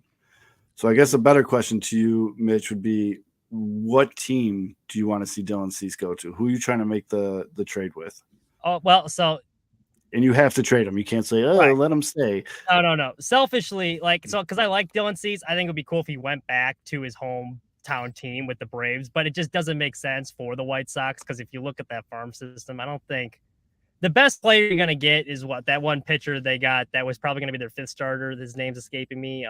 So I guess a better question to you, Mitch, would be, what team do you want to see Dylan Cease go to? Who are you trying to make the trade with? Oh, well, so. And you have to trade him. You can't say, oh, Right. let him stay. No. Selfishly, like, so because I like Dylan Cease, I think it would be cool if he went back to his hometown team with the Braves, but it just doesn't make sense for the White Sox because if you look at that farm system, I don't think the best player you're going to get is that one pitcher they got that was probably going to be their 5th starter. His name's escaping me,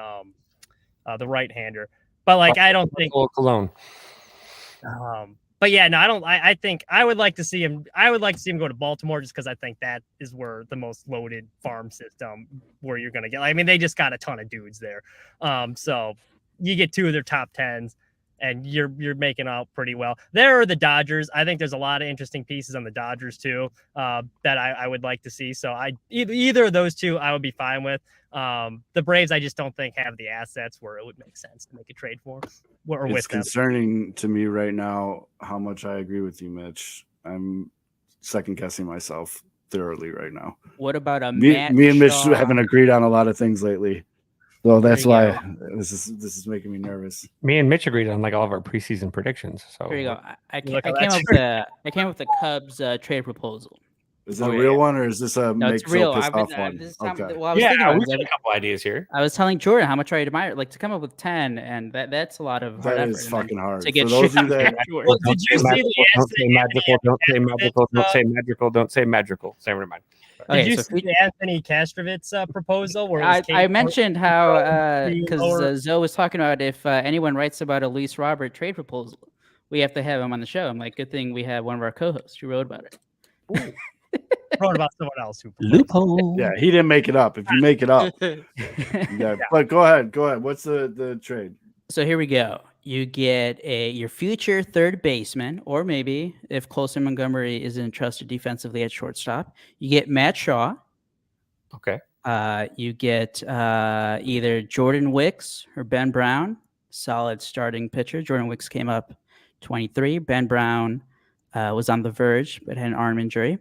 the right-hander. But like, I don't think Cologne. But yeah, no, I don't. I think I would like to see him. I would like to see him go to Baltimore just because I think that is where the most loaded farm system where you're gonna get. I mean, they just got a ton of dudes there. So you get 2 of their top 10s, and you're making out pretty well. There are the Dodgers. I think there's a lot of interesting pieces on the Dodgers too that I would like to see. So either of those 2 I would be fine with. The Braves I just don't think have the assets where it would make sense to make a trade for or It's with them. concerning to me right now how much I agree with you, Mitch. I'm second guessing myself thoroughly right now. What about a Me Matt and Mitch Shaw? haven't agreed on a lot of things lately. So that's you why this is making me nervous. Me and Mitch agreed on like all of our preseason predictions. So Here you go. I Look, came that's up with the Cubs trade proposal. Is it Oh, a yeah, real yeah. one, or is this a No, make it's real. Phil piss I've been, off one? this is how, Okay. well, I was thinking Yeah, about we've it. got a couple ideas here. I was telling Jordan how much I admire, like to come up with 10, and that's a lot of hard That effort. is and then fucking hard. to get For those shit of you out that of Jordan. Well, did you see the Don't say magical. Don't say magical. Don't say Castrovitz, magical. Don't say magical. Say never mind. Okay, Did you so see the Anthony Castrovitz proposal? Where it was I Kate mentioned how to because lower- Zoe was talking about if anyone writes about a Luis Robert trade proposal, we have to have him on the show. I'm like, good thing we have one of our co-hosts who wrote about it. wrote about someone else who proposed. Loophole. Yeah, he didn't make it up. If you make it up, yeah. But go ahead. What's the trade? So here we go. You get your future third baseman, or maybe if Colson Montgomery isn't entrusted defensively at shortstop, you get Matt Shaw. Okay. You get either Jordan Wicks or Ben Brown, solid starting pitcher. Jordan Wicks came up 23. Ben Brown was on the verge, but had an arm injury.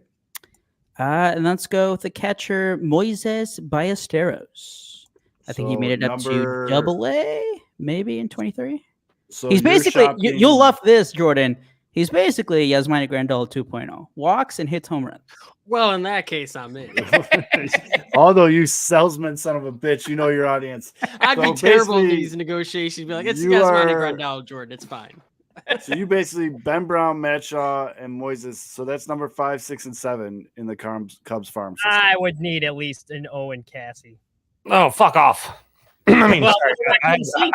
And let's go with the catcher, Moises Ballesteros. I think he made it up to Double-A, maybe in 23. So He's you're basically, shocking- you'll love this, Jordan. He's basically Yasmani Grandal 2.0. Walks and hits home runs. Well, in that case, I'm in. Although you salesman son of a bitch, you know your audience. I'd So be terrible in basically, these negotiations. Be like, it's you Yasmani are- Grandal, Jordan. It's fine. So you basically Ben Brown, Matt Shaw, and Moises. So that's number 5, 6, and 7 in the Cubs farm system. I would need at least an Owen Cassie. Oh, fuck off. I mean, Well, sorry.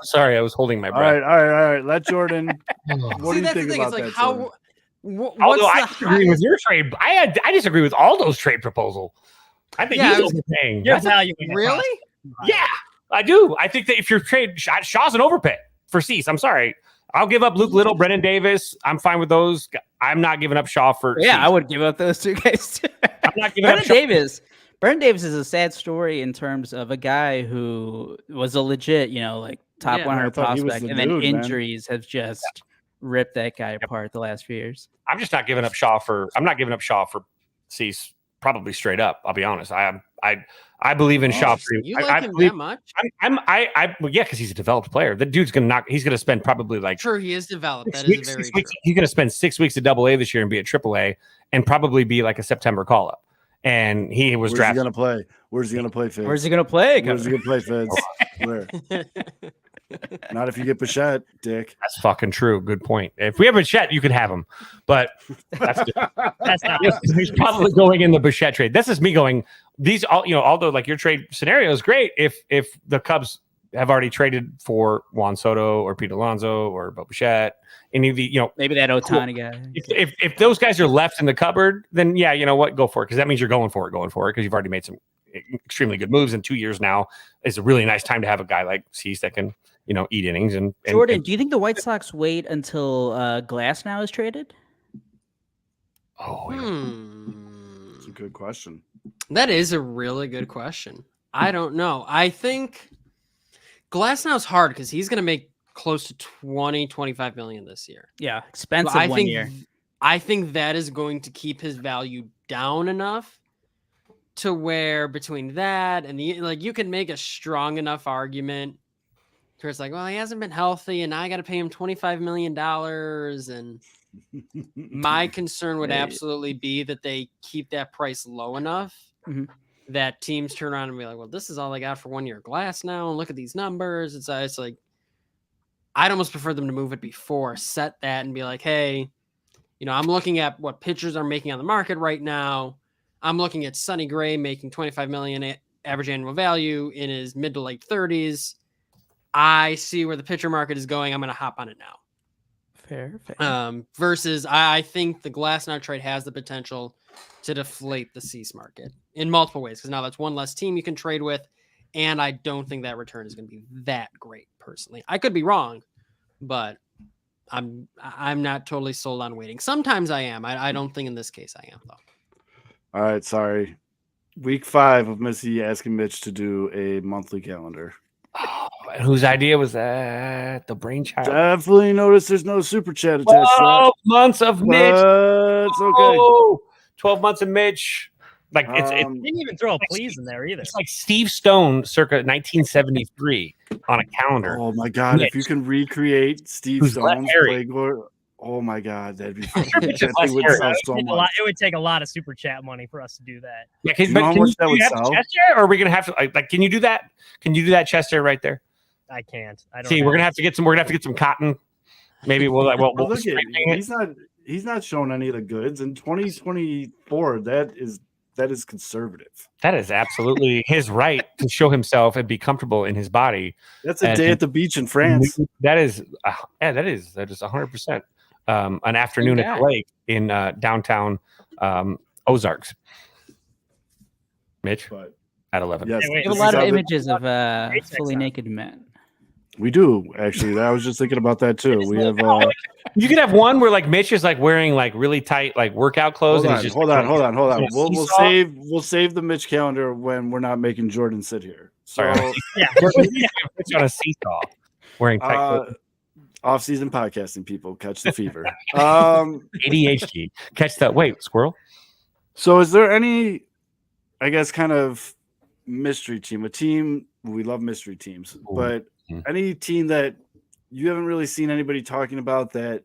Sorry, I was holding my all breath. right. Let Jordan. What See, do you that's think the thing. about It's like that? how. Jordan? What's Although I the disagree with your trade, I disagree with all those trade proposals. I think Yeah, he's overpaying. You're That's a- valuing it Really? yeah, I do. I think that if you're trade Shaw's an overpay for Cease. I'm sorry. I'll give up Luke Little, Brennan Davis. I'm fine with those. I'm not giving up Shaw for Yeah, Cease. I would give up those two guys too. I'm not giving up Brendan Shaw. Davis. Brendan Davis is a sad story in terms of a guy who was a legit, like top Yeah, 100 I thought he was prospect, the and then dude, man. injuries have just ripped that guy apart the last few years. I'm just not giving up Shaw for. I'm not giving up Shaw for Cease. Probably straight up. I'll be honest. I believe in Shaw. You I like him believe- that much? Well, yeah, because he's a developed player. The dude's gonna knock. He's gonna spend probably like True, he is developed. 6 That weeks, is very 6 true. weeks. He's gonna spend 6 weeks at Double-A this year and be at Triple-A, and probably be like a September call up. And he was Where's he drafted. gonna play? Where's he gonna play, Fitz? Where's he going to play? Where's he gonna play, Fitz? Where? Not if you get Bichette, Dick. That's fucking true. Good point. If we have a Bichette, you could have him, but that's That's not. he's probably going in the Bichette trade. This is me going. These all although like your trade scenario is great if the Cubs have already traded for Juan Soto or Pete Alonso or Bo Bichette, any of the Maybe that Otani guy. if those guys are left in the cupboard, then yeah, you know what, go for it, because that means you're going for it because you've already made some extremely good moves in 2 years now. It's a really nice time to have a guy like Cease that can eat innings and Jordan, do you think the White Sox wait until Glass now is traded? oh yeah. It's a good question. That is a really good question. I don't know. I think Glasnow's hard because he's going to make close to 20-25 million this year. Yeah, So expensive I 1 think year. I think that is going to keep his value down enough to where between that and you can make a strong enough argument where it's like, well, he hasn't been healthy and I got to pay him $25 million. And my concern would absolutely be that they keep that price low enough Mhm. that teams turn around and be like, well, this is all they got for 1 year Glass now. And look at these numbers. It's like, I'd almost prefer them to move it before, set that and be like, hey, I'm looking at what pitchers are making on the market right now. I'm looking at Sonny Gray making 25 million average annual value in his mid to late 30s. I see where the pitcher market is going. I'm going to hop on it now. Fair. Versus I think the Glasnow trade has the potential to deflate the Cease market in multiple ways, because now that's one less team you can trade with, and I don't think that return is going to be that great personally. I could be wrong, but I'm not totally sold on waiting. Sometimes I am. I don't think in this case I am though. All right, sorry. Week 5 of Missy asking Mitch to do a monthly calendar. Oh, whose idea was that? The brainchild. Definitely notice there's no super chat attached. to 12 months of that. Mitch. But it's okay. Oh, 12 months of Mitch. Like it's Didn't even throw a please in there either. it's like Steve Stone circa 1973 on a calendar. Oh my god! If you Mitch. can recreate Steve Who's Stone's Larry? play, Oh my god, that'd be fucking Mitch is that less thing would scary. sell so much. It would take a lot of super chat money for us to do that. Yeah, Do you know how much that would have sell? chest hair, or are we gonna have to like? Can you do that? Can you do that chest hair right there? I can't. I don't. See, we're gonna have to get some. We're gonna have to get some cotton. Maybe we'll But look spray at paint it. he's not showing any of the goods in 2024. That is conservative. That is absolutely his right to show himself and be comfortable in his body. That's a And- day at the beach in France. That is 100% an afternoon at Yeah. the lake in downtown Ozarks. Mitch But at 11. yes, Hey, wait, We have a this lot is of how the- images of Latex fully on. naked men. we do actually. I was just thinking about that too. We have You could have one where like Mitch is like wearing like really tight like workout clothes. hold and on, he's just hold on. Yeah, We'll save the Mitch calendar when we're not making Jordan sit here. So Sorry. Yeah. Mitch on a seesaw wearing tight clothes. off-season podcasting people catch the fever. ADHD. Catch that. Wait, squirrel. So is there any, I guess, kind of mystery team? A team, we love mystery teams, Ooh. but Mhm. any team that you haven't really seen anybody talking about that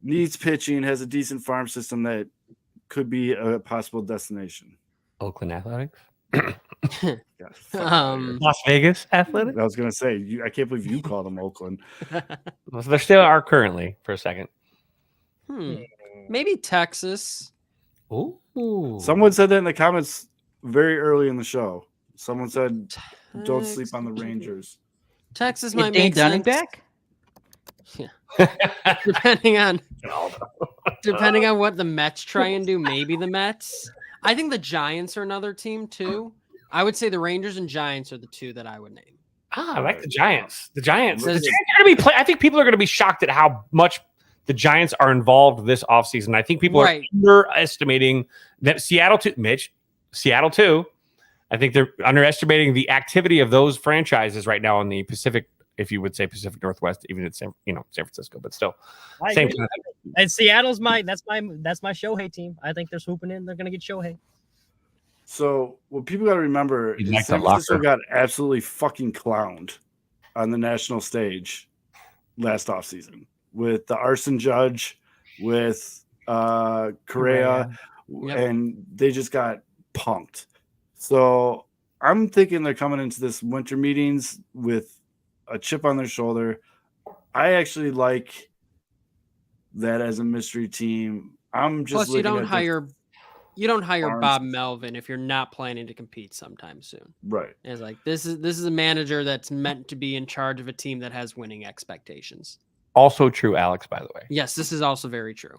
needs pitching, has a decent farm system that could be a possible destination? Oakland Athletics. Yeah, fuck outta here. Las Vegas Athletics. I was gonna say, I can't believe you call them Oakland. Well, they still are currently for a second. Maybe Texas. Ooh. Someone said that in the comments very early in the show. Someone said, "Don't sleep on the Rangers." Texas Is might Dane make Dunning sense. back? depending on what the Mets try and do. Maybe the Mets. I think the Giants are another team too. I would say the Rangers and Giants are the two that I would name. I like the Giants. The Giants. The Says- Giants are going to be play. I think people are going to be shocked at how much the Giants are involved this offseason. I think people Right. are underestimating that Seattle too. Mitch, Seattle too. I think they're underestimating the activity of those franchises right now in the Pacific, if you would say Pacific Northwest, even at San Francisco, but still I same agree. kind of And Seattle's that's my Shohei team. I think they're swooping in. They're gonna get Shohei. So what people got to remember You'd is like San the Francisco locker. got absolutely fucking clowned on the national stage last offseason with the arson judge, with Correa, Yep. and they just got punked. So I'm thinking they're coming into this winter meetings with a chip on their shoulder. I actually like that as a mystery team. I'm just Plus, you looking don't at the hire farms. Bob Melvin if you're not planning to compete sometime soon. right. It's like this is a manager that's meant to be in charge of a team that has winning expectations. also true, Alex. By the way, Yes, this is also very true.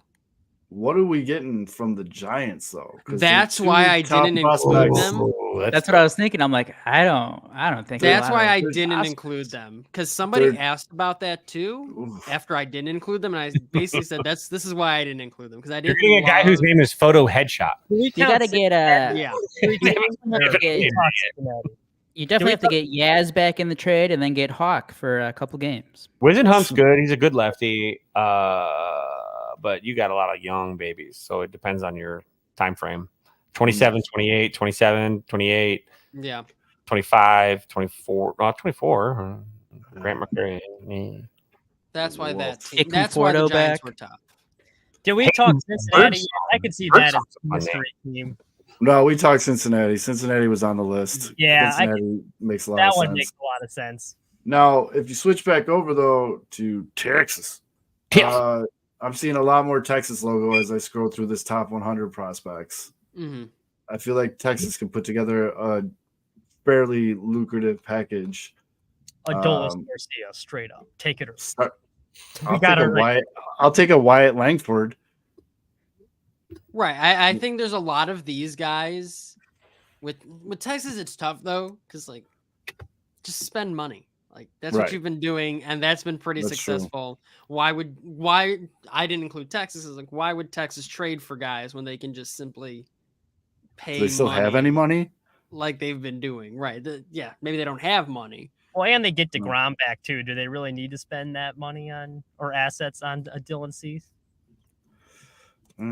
What are we getting from the Giants though? 'Cause That's they're why two I top didn't include prospects. them. Ooh, That's what I was thinking. I'm like, I don't think. That's a lot why of- I There's didn't Oscars. include them because somebody They're- asked about that too Oof. after I didn't include them, and I basically said this is why I didn't include them because I you're didn't. getting a guy whose love- name is Photo Headshot. You got to get Yeah, You definitely have to get Yaz back in the trade and then get Hawk for a couple games. Wisenhunt's good. He's a good lefty. But you got a lot of young babies, so it depends on your time frame. 27, 28, 27, 28, yeah. 25, 24, 24. Grant McCurry. That's why that Wolf. team. Get That's why the Conforto Giants back. were tough. Did we talk Cincinnati? Birdsong. I could see that as Birdsong's a a fun mystery team. No, we talked Cincinnati. Cincinnati was on the list. Yeah, I Cincinnati makes a lot That of one sense. makes a lot of sense. Now, if you switch back over though to Texas, I'm seeing a lot more Texas logo as I scroll through this top 100 prospects. hmm I feel like Texas can put together a fairly lucrative package. Adolis Um, Garcia, straight up. Take it or I'll take a Wyatt Langford. Right. I think there's a lot of these guys with Texas. It's tough though because like just spend money. Like that's Right. what you've been doing, and that's been pretty That's true. successful. Why I didn't include Texas is like why would Texas trade for guys when they can just simply pay? Do they still have money any money? like they've been doing? Right. Yeah. Maybe they don't have money. Well, and they get Hmm. DeGrom back too. Do they really need to spend that money on or assets on Dylan Cease? I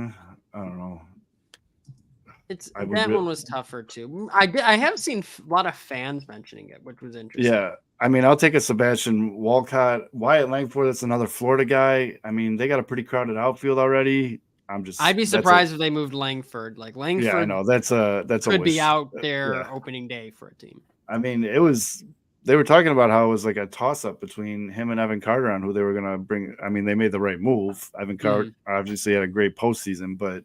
don't know. It's I would that re- one was tougher too. I have seen a lot of fans mentioning it, which was interesting. Yeah, I mean, I'll take a Sebastian Walcott. Wyatt Langford, that's another Florida guy. I mean, they got a pretty crowded outfield already. I'd be surprised if they moved Langford. Like Langford, yeah, I know that's a could wish. be out there Yeah. opening day for a team. I mean, they were talking about how it was like a toss up between him and Evan Carter on who they were going to bring. I mean, they made the right move. Evan Carter obviously had a great postseason, but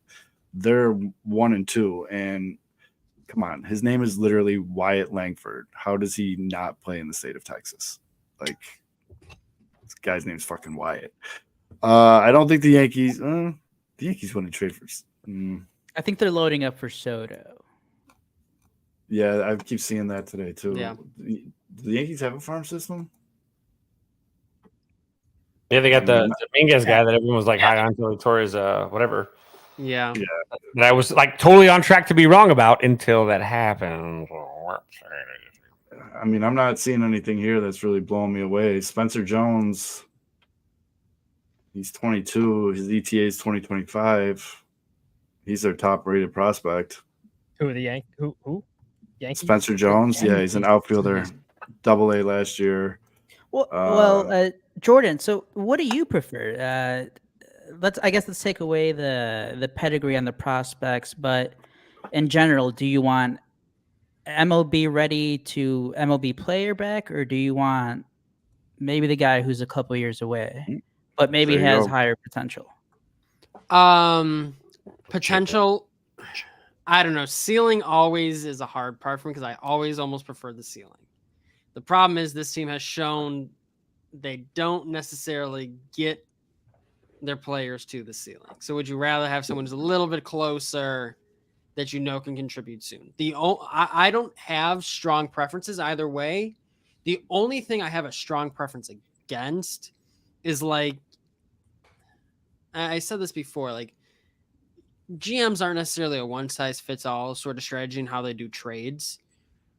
they're 1-2. And come on, his name is literally Wyatt Langford. How does he not play in the state of Texas? Like, this guy's name's fucking Wyatt. I don't think the Yankees wouldn't trade for. I think they're loading up for Soto. Yeah, I keep seeing that today too. Yeah. Do the Yankees have a farm system? Yeah, they got the Dominguez guy that everyone was like high on until Torres, whatever. Yeah. That I was like totally on track to be wrong about until that happened. I mean, I'm not seeing anything here that's really blowing me away. Spencer Jones, he's 22. His ETA is 2025. He's their top rated prospect. Who are the Yankees? Who? Yankees? Spencer Jones. Yeah, he's an outfielder. AA last year. Well, Jordan. So, what do you prefer? Let's take away the pedigree on the prospects, but in general, do you want MLB ready to MLB player back, or do you want maybe the guy who's a couple years away, but maybe has higher potential? Potential. I don't know. Ceiling always is a hard part for me because I always almost prefer the ceiling. The problem is this team has shown they don't necessarily get their players to the ceiling. So would you rather have someone who's a little bit closer that you know can contribute soon? I don't have strong preferences either way. The only thing I have a strong preference against is like, I said this before, like GMs aren't necessarily a one-size-fits-all sort of strategy in how they do trades.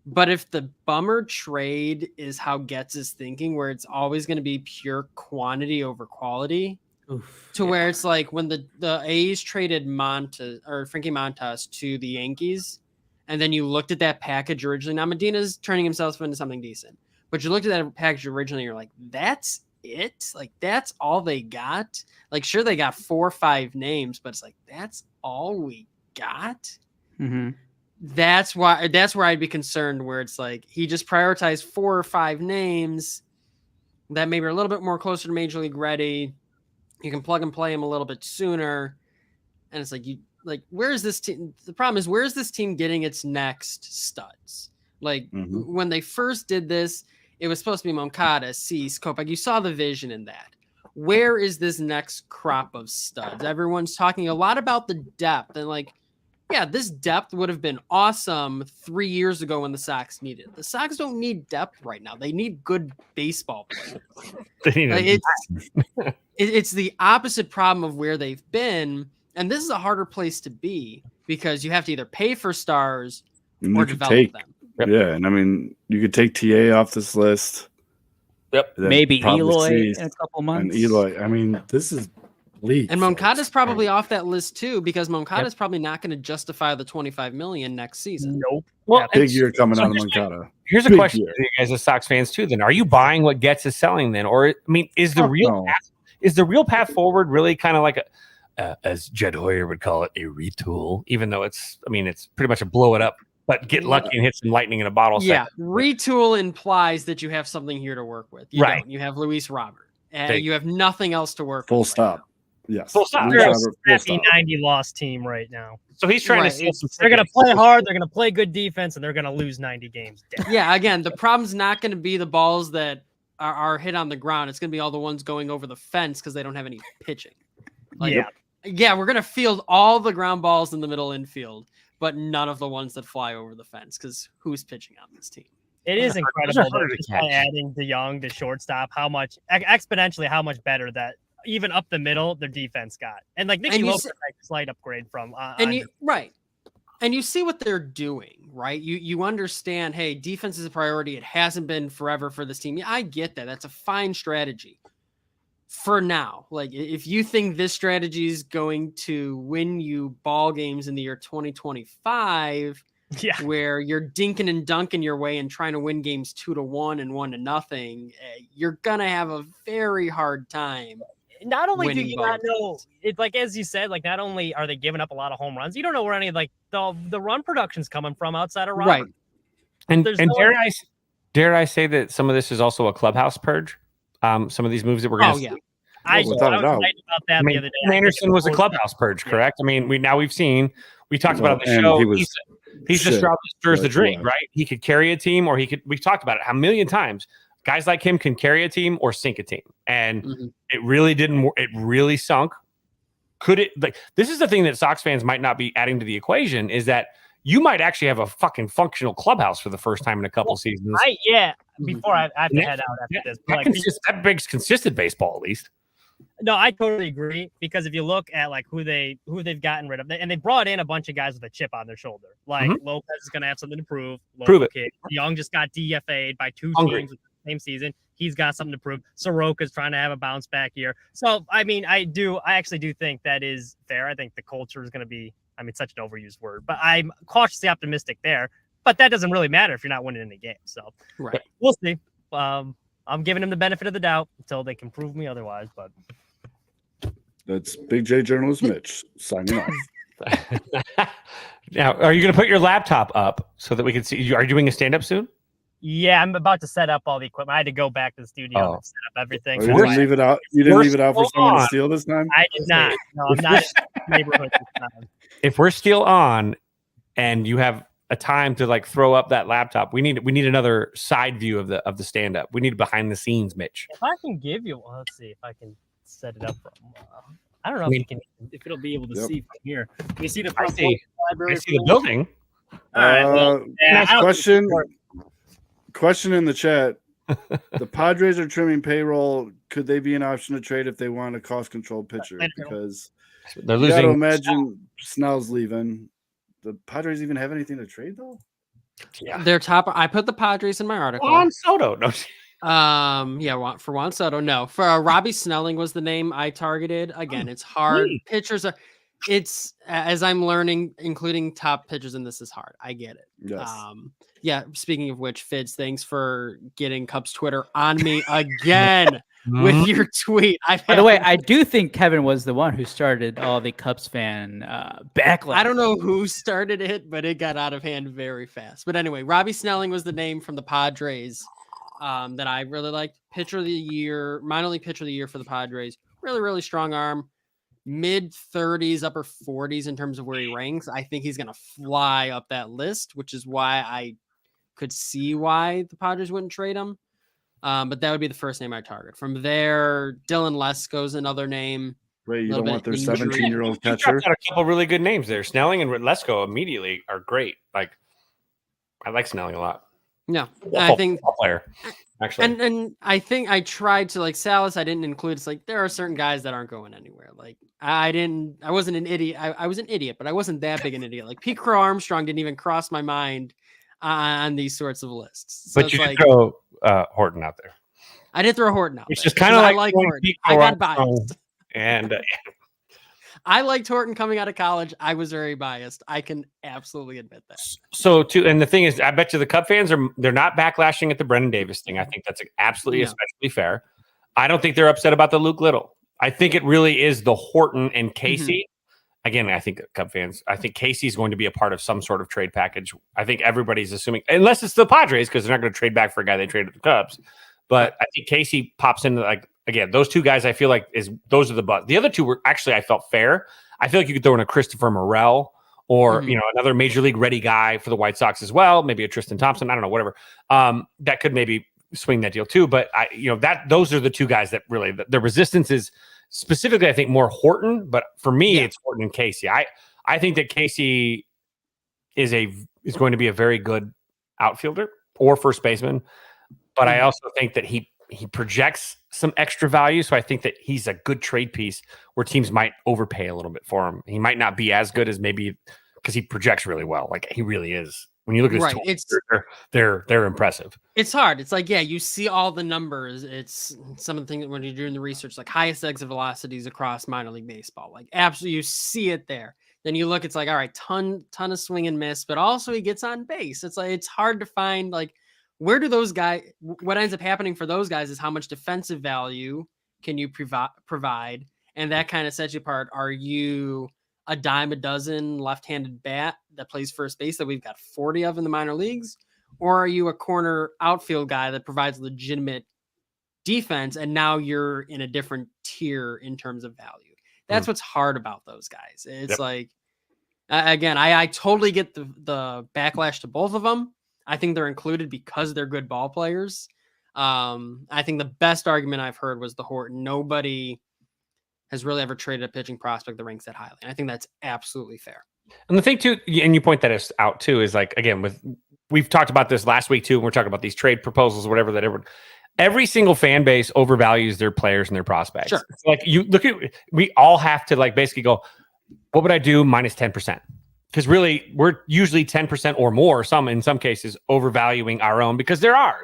But if the bummer trade is how Getz is thinking, where it's always going to be pure quantity over quality, where it's like when the A's traded Frankie Montas to the Yankees, and then you looked at that package originally. Now Medina's turning himself into something decent, but you looked at that package originally, you're like, that's it? Like, that's all they got? Like, sure, they got 4 or 5 names, but it's like, that's all we got? Mm-hmm. That's where I'd be concerned, where it's like he just prioritized 4 or 5 names that maybe are a little bit more closer to Major League ready. You can plug and play them a little bit sooner. And it's like, where is this team? The problem is, where is this team getting its next studs? Like when they first did this, it was supposed to be Moncada, Cease, Kopech. You saw the vision in that. Where is this next crop of studs? Everyone's talking a lot about the depth, and like, yeah, this depth would have been awesome 3 years ago when the Sox needed it. The Sox don't need depth right now. They need good baseball players. It's the opposite problem of where they've been, and this is a harder place to be because you have to either pay for stars or develop them. Yep. Yeah, and I mean, you could take TA off this list. Yep. Maybe Eloy in a couple months. And Eloy, I mean, this is bleak. And Moncada's probably off that list too, because Moncada's probably not going to justify the $25 million next season. Nope. Well, big year coming out of Moncada. Here's a question to you guys as Sox fans too. Then, are you buying what Getz is selling? Then, or I mean, is the real path forward really kind of like as Jed Hoyer would call it, a retool? Even though it's pretty much a blow it up, but get lucky and hit some lightning in a bottle. Yeah, retool implies that you have something here to work with. You don't. You have Luis Robert, and you have nothing else to work with. Full stop. Yes. Full stop. They're a scrappy 90-loss team right now. So he's trying to. They're going to play hard. They're going to play good defense, and they're going to lose 90 games. Yeah. Again, the problem's not going to be the balls that are hit on the ground. It's going to be all the ones going over the fence because they don't have any pitching. Yeah, we're going to field all the ground balls in the middle infield, but none of the ones that fly over the fence because who's pitching on this team? It is incredible just by adding DeYoung to shortstop, how much exponentially how much better that even up the middle their defense got. And like Nicky Lopez, like slight upgrade from and you see what they're doing, right? You understand, hey, defense is a priority. It hasn't been forever for this team. Yeah, I get that. That's a fine strategy for now. Like, if you think this strategy is going to win you ball games in the year 2025, Yeah. where you're dinking and dunking your way and trying to win games 2-1 and 1-0, you're gonna have a very hard time. Not only do winning you not both. know, it's like as you said, like not only are they giving up a lot of home runs, you don't know where any of like the run production's coming from outside of Robert. Right. And There's and no dare I say that some of this is also a clubhouse purge? Some of these moves that we're going Oh to yeah. see. I without was a doubt. right about that I the mean, other day. Tim I think Anderson it's was a totally- clubhouse purge, correct? I mean, we've seen, we talked about it on the and show. he was He's the shit. straw that stirs the Like, drink, what? right? He could carry a team, or we talked about it a million times. Guys like him can carry a team or sink a team. And Mhm. it really didn't, it really sunk. Could it, like, this is the thing that Sox fans might not be adding to the equation, is that you might actually have a fucking functional clubhouse for the first time in a couple seasons. Before I have to head out after this. But like, That brings consistent baseball, at least. no, I totally agree, because if you look at like who they've gotten rid of, and they brought in a bunch of guys with a chip on their shoulder. Like Lopez is going to have something to prove. Prove it. Kid. Young just got DFA'd by two Hungry. teams with the same season. He's got something to prove. Soroka's trying to have a bounce back year. So I mean, I actually do think that is fair. I think the culture is going to be, I mean, such an overused word, but I'm cautiously optimistic there. But that doesn't really matter if you're not winning any games. So Right. we'll see. I'm giving him the benefit of the doubt until they can prove me otherwise. But That's Big J journalist Mitch signing off. Now, are you going to put your laptop up so that we can see? Are you doing a stand-up soon? yeah, I'm about to set up all the equipment. I had to go back to the studio and set up everything. Oh, So you didn't leave it out. You didn't We're leave it out for still someone on. to steal this time. I did not. No, I'm not in the neighborhood this time. If we're still on and you have a time to like throw up that laptop, we need another side view of the stand-up. We need behind the scenes, Mitch. If I can give you, well, let's see if I can set it up from. I don't know if it'll be able to Yep. see from here. Can you see the I front see. porch of the library? I see the building. All right. Well, yeah, I don't question. think Question in the chat. The Padres are trimming payroll. Could they be an option to trade if they want a cost control pitcher? Because They're you got to losing. imagine Snell's leaving. The Padres even have anything to trade though? Yeah. Their top. I put the Padres in my article. Juan Soto. No. For Juan Soto, no. For Robbie Snelling was the name I targeted. Again, it's hard. Really? Pitchers are. It's as I'm learning, including top pitchers in this is hard. I get it. Yes. Yeah. Speaking of which, Fids, thanks for getting Cubs Twitter on me again with your tweet. By the way, I do think Kevin was the one who started all the Cubs fan backlash. I don't know who started it, but it got out of hand very fast. But anyway, Robbie Snelling was the name from the Padres that I really liked. Pitcher of the year, minor league pitcher of the year for the Padres. Really, really strong arm. Mid 30s, upper 40s in terms of where he ranks. I think he's going to fly up that list, which is why I could see why the Padres wouldn't trade him. But that would be the first name I target. From there, Dylan Lesko's another name. Wait, you little don't want bit their injury. 17-year-old You catcher? got a couple really good names there. Snelling and Lesko immediately are great. Like, I like Snelling a lot. No, I think Football player, actually. And I think I tried to, like Salas, I didn't include. It's like there are certain guys that aren't going anywhere. Like I wasn't an idiot. I was an idiot, but I wasn't that big an idiot. Like Pete Crow Armstrong didn't even cross my mind on these sorts of lists. So But it's you like did throw Horton out there, I did throw Horton out. which there, is kind of because like I like Horton. Pete I Crow got Armstrong. biased. And I liked Horton coming out of college. I was very biased. I can absolutely admit that. so too, and the thing is, I bet you the Cub fans they're not backlashing at the Brendan Davis thing. I think that's absolutely No. especially fair. I don't think they're upset about the Luke Little. I think it really is the Horton and Casey. Again, I think Cub fans, I think Casey is going to be a part of some sort of trade package. I think everybody's assuming, unless it's the Padres, because they're not going to trade back for a guy they traded with the Cubs. But I think Casey pops into, like, again, those two guys I feel like those are the buzz. The other two were actually, I felt fair. I feel like you could throw in a Christopher Morel or another major league ready guy for the White Sox as well. Maybe a Tristan Thompson. I don't know, whatever. That could maybe swing that deal too. But those are the two guys that really the resistance is specifically, I think, more Horton. But for me, it's Horton and Casey. I think that Casey is going to be a very good outfielder or first baseman. But I also think that he projects some extra value. So I think that he's a good trade piece where teams might overpay a little bit for him. He might not be as good as maybe because he projects really well. Like he really is. When you look at his totals, they're impressive. It's hard. It's like, you see all the numbers. It's some of the things when you're doing the research, like highest exit velocities across minor league baseball. Like absolutely, you see it there. then you look, it's like, all right, ton of swing and miss, but also he gets on base. It's like, it's hard to find, like, where do those guys, what ends up happening for those guys is how much defensive value can you provide? And that kind of sets you apart. Are you a dime a dozen left-handed bat that plays first base that we've got 40 of in the minor leagues? Or are you a corner outfield guy that provides legitimate defense, and now you're in a different tier in terms of value? That's what's hard about those guys. It's like, again, I totally get the backlash to both of them. I think they're included because they're good ball players. I think the best argument I've heard was the Horton. Nobody has really ever traded a pitching prospect that ranks that highly. And I think that's absolutely fair. And the thing too, and you point that out too, is like, again, we've talked about this last week too, and we're talking about these trade proposals, whatever, that every single fan base overvalues their players and their prospects. Sure. Like, you look at, we all have to like basically go, what would I do minus 10%? Because really, we're usually 10% or more, in some cases, overvaluing our own, because there are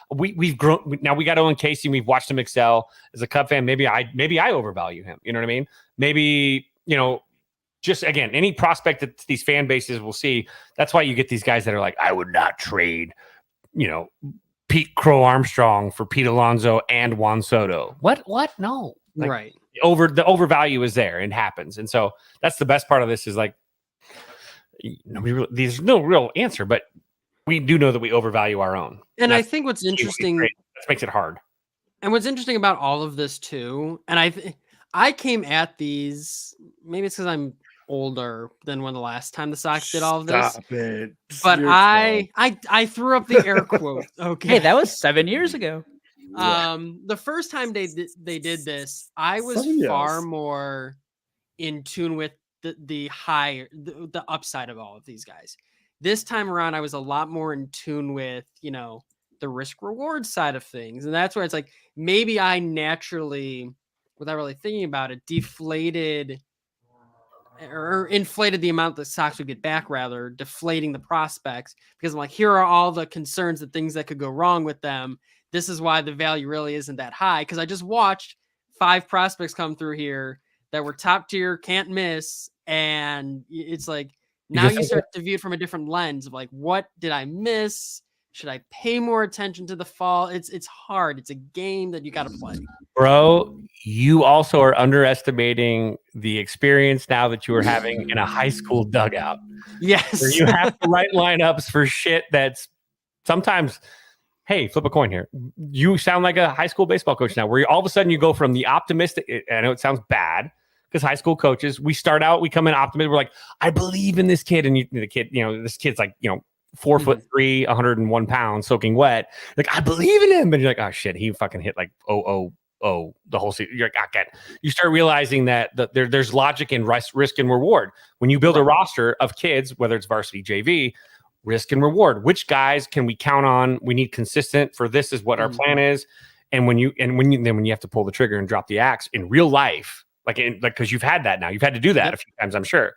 we've grown. Now we got Owen Casey, we've watched him excel. As a Cub fan, maybe I overvalue him. You know what I mean? Maybe, just again, any prospect that these fan bases will see. That's why you get these guys that are like, I would not trade, Pete Crow Armstrong for Pete Alonso and Juan Soto. What? No. Like, right. The overvalue is there and happens. And so that's the best part of this, is like, there's no real answer, but we do know that we overvalue our own. And I think what's interesting, that makes it hard. And what's interesting about all of this too, and I came at these, maybe it's because I'm older than when the last time the Sox did all of this. Stop it. But I threw up the air quote. Okay. Hey, that was 7 years ago. The first time they did this, I was far more in tune with the upside of all of these guys. This time around, I was a lot more in tune with, the risk reward side of things. And that's where it's like, maybe I naturally, without really thinking about it, deflated or inflated the amount the Sox would get back, rather deflating the prospects, because I'm like, here are all the concerns, the things that could go wrong with them. This is why the value really isn't that high. Cause I just watched 5 prospects come through here that were top tier, can't miss. And it's like, now you start to view it from a different lens of like, what did I miss? Should I pay more attention to the fall? It's hard. It's a game that you got to play. Bro, you also are underestimating the experience now that you are having in a high school dugout. Yes. Where you have to write lineups for shit that's sometimes, hey, flip a coin here. You sound like a high school baseball coach now, where all of a sudden you go from the optimistic, I know it sounds bad, because high school coaches, we come in optimistic. We're like, I believe in this kid. And the kid, this kid's like, 4'3", 101 pounds, soaking wet. Like, I believe in him. And you're like, oh shit, he fucking hit like the whole season. You're like, okay. You start realizing that there's logic in risk and reward. When you build a roster of kids, whether it's varsity, JV, risk and reward. Which guys can we count on? We need consistent for this is what our plan is. And when you have to pull the trigger and drop the axe in real life, because you've had that now. You've had to do that a few times, I'm sure.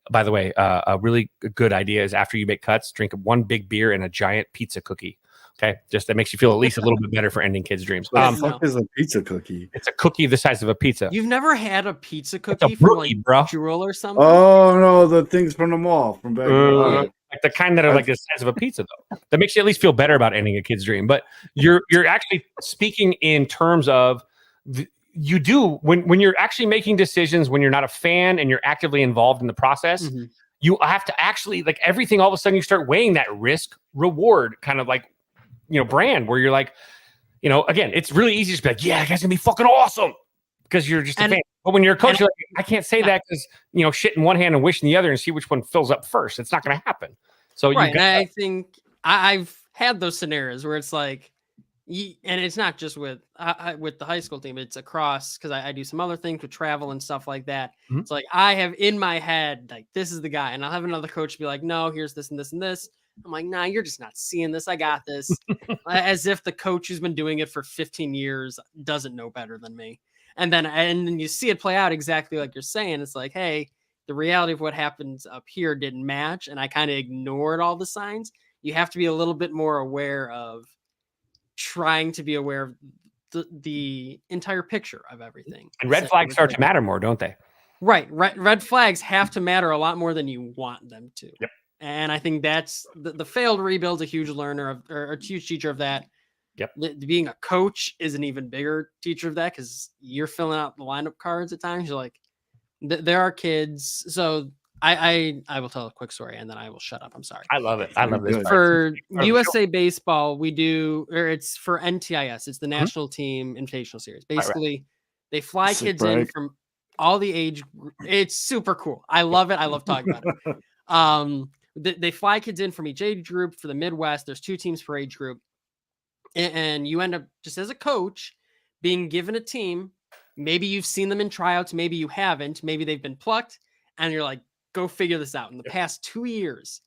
By the way, a really good idea is after you make cuts, drink 1 big beer and a giant pizza cookie. Okay, just that makes you feel at least a little bit better for ending kids' dreams. What the fuck is a pizza cookie? It's a cookie the size of a pizza. You've never had a pizza cookie from like Jewel or something? Oh no, the things from the mall from back. Like the kind that are like the size of a pizza, though. That makes you at least feel better about ending a kid's dream. But you're actually speaking in terms of you do when you're actually making decisions, when you're not a fan and you're actively involved in the process. You have to actually, like, everything, all of a sudden you start weighing that risk reward kind of like, brand, where you're like, again, it's really easy to be like, yeah, that's gonna be fucking awesome, because you're just a fan. But when you're a coach, you're like, I can't say that because, shit in one hand and wish in the other and see which one fills up first. It's not going to happen. So I think I've had those scenarios where it's like, and it's not just with the high school team, it's across, because I do some other things with travel and stuff like that. It's like, I have in my head, like, this is the guy, and I'll have another coach be like, no, here's this and this and this. I'm like, nah, you're just not seeing this. I got this. As if the coach who's been doing it for 15 years doesn't know better than me. And then you see it play out exactly like you're saying. It's like, hey, the reality of what happens up here didn't match, and I kind of ignored all the signs. You have to be a little bit more aware of trying to be aware of the entire picture of everything. And red flags start to matter more, don't they? Right. Red flags have to matter a lot more than you want them to. Yep. And I think that's the failed rebuild's a huge learner of, or a huge teacher of that. Yep. Being a coach is an even bigger teacher of that because you're filling out the lineup cards at times. You're like, there are kids. So I will tell a quick story and then I will shut up. I'm sorry. I love it. I love this. Good. For Part of the USA Baseball, we do, or it's for NTIS. It's the Mhm. National Team Invitational Series. right. Basically, they fly Sick kids in break. from all the age. It's super cool. I love it. I love talking about it. They fly kids in from each age group for the Midwest. There's 2 teams per age group, and you end up just as a coach being given a team. Maybe you've seen them in tryouts. Maybe you haven't. Maybe they've been plucked, and you're like, go figure this out. In the past 2 years,